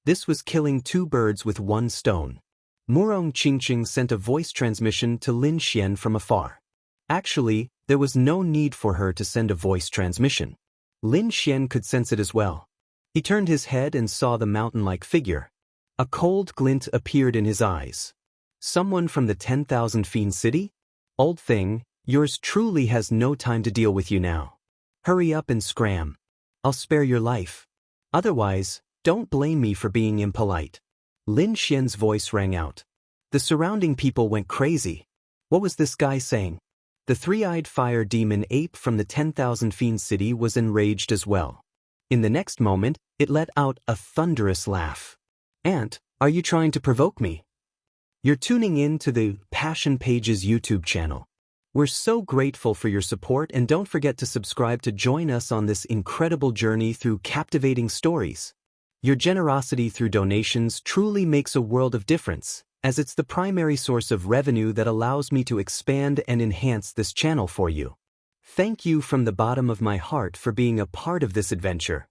This was killing two birds with one stone. Murong Qingqing sent a voice transmission to Lin Xian from afar. Actually, there was no need for her to send a voice transmission. Lin Xian could sense it as well. He turned his head and saw the mountain-like figure. A cold glint appeared in his eyes. Someone from the 10,000 Fiend City? Old thing, yours truly has no time to deal with you now. Hurry up and scram. I'll spare your life. Otherwise, don't blame me for being impolite. Lin Xian's voice rang out. The surrounding people went crazy. What was this guy saying? The three-eyed fire demon ape from the 10,000 Fiend City was enraged as well. In the next moment, it let out a thunderous laugh. Ant, are you trying to provoke me? You're tuning in to the Passion Pages YouTube channel. We're so grateful for your support, and don't forget to subscribe to join us on this incredible journey through captivating stories. Your generosity through donations truly makes a world of difference, as it's the primary source of revenue that allows me to expand and enhance this channel for you. Thank you from the bottom of my heart for being a part of this adventure.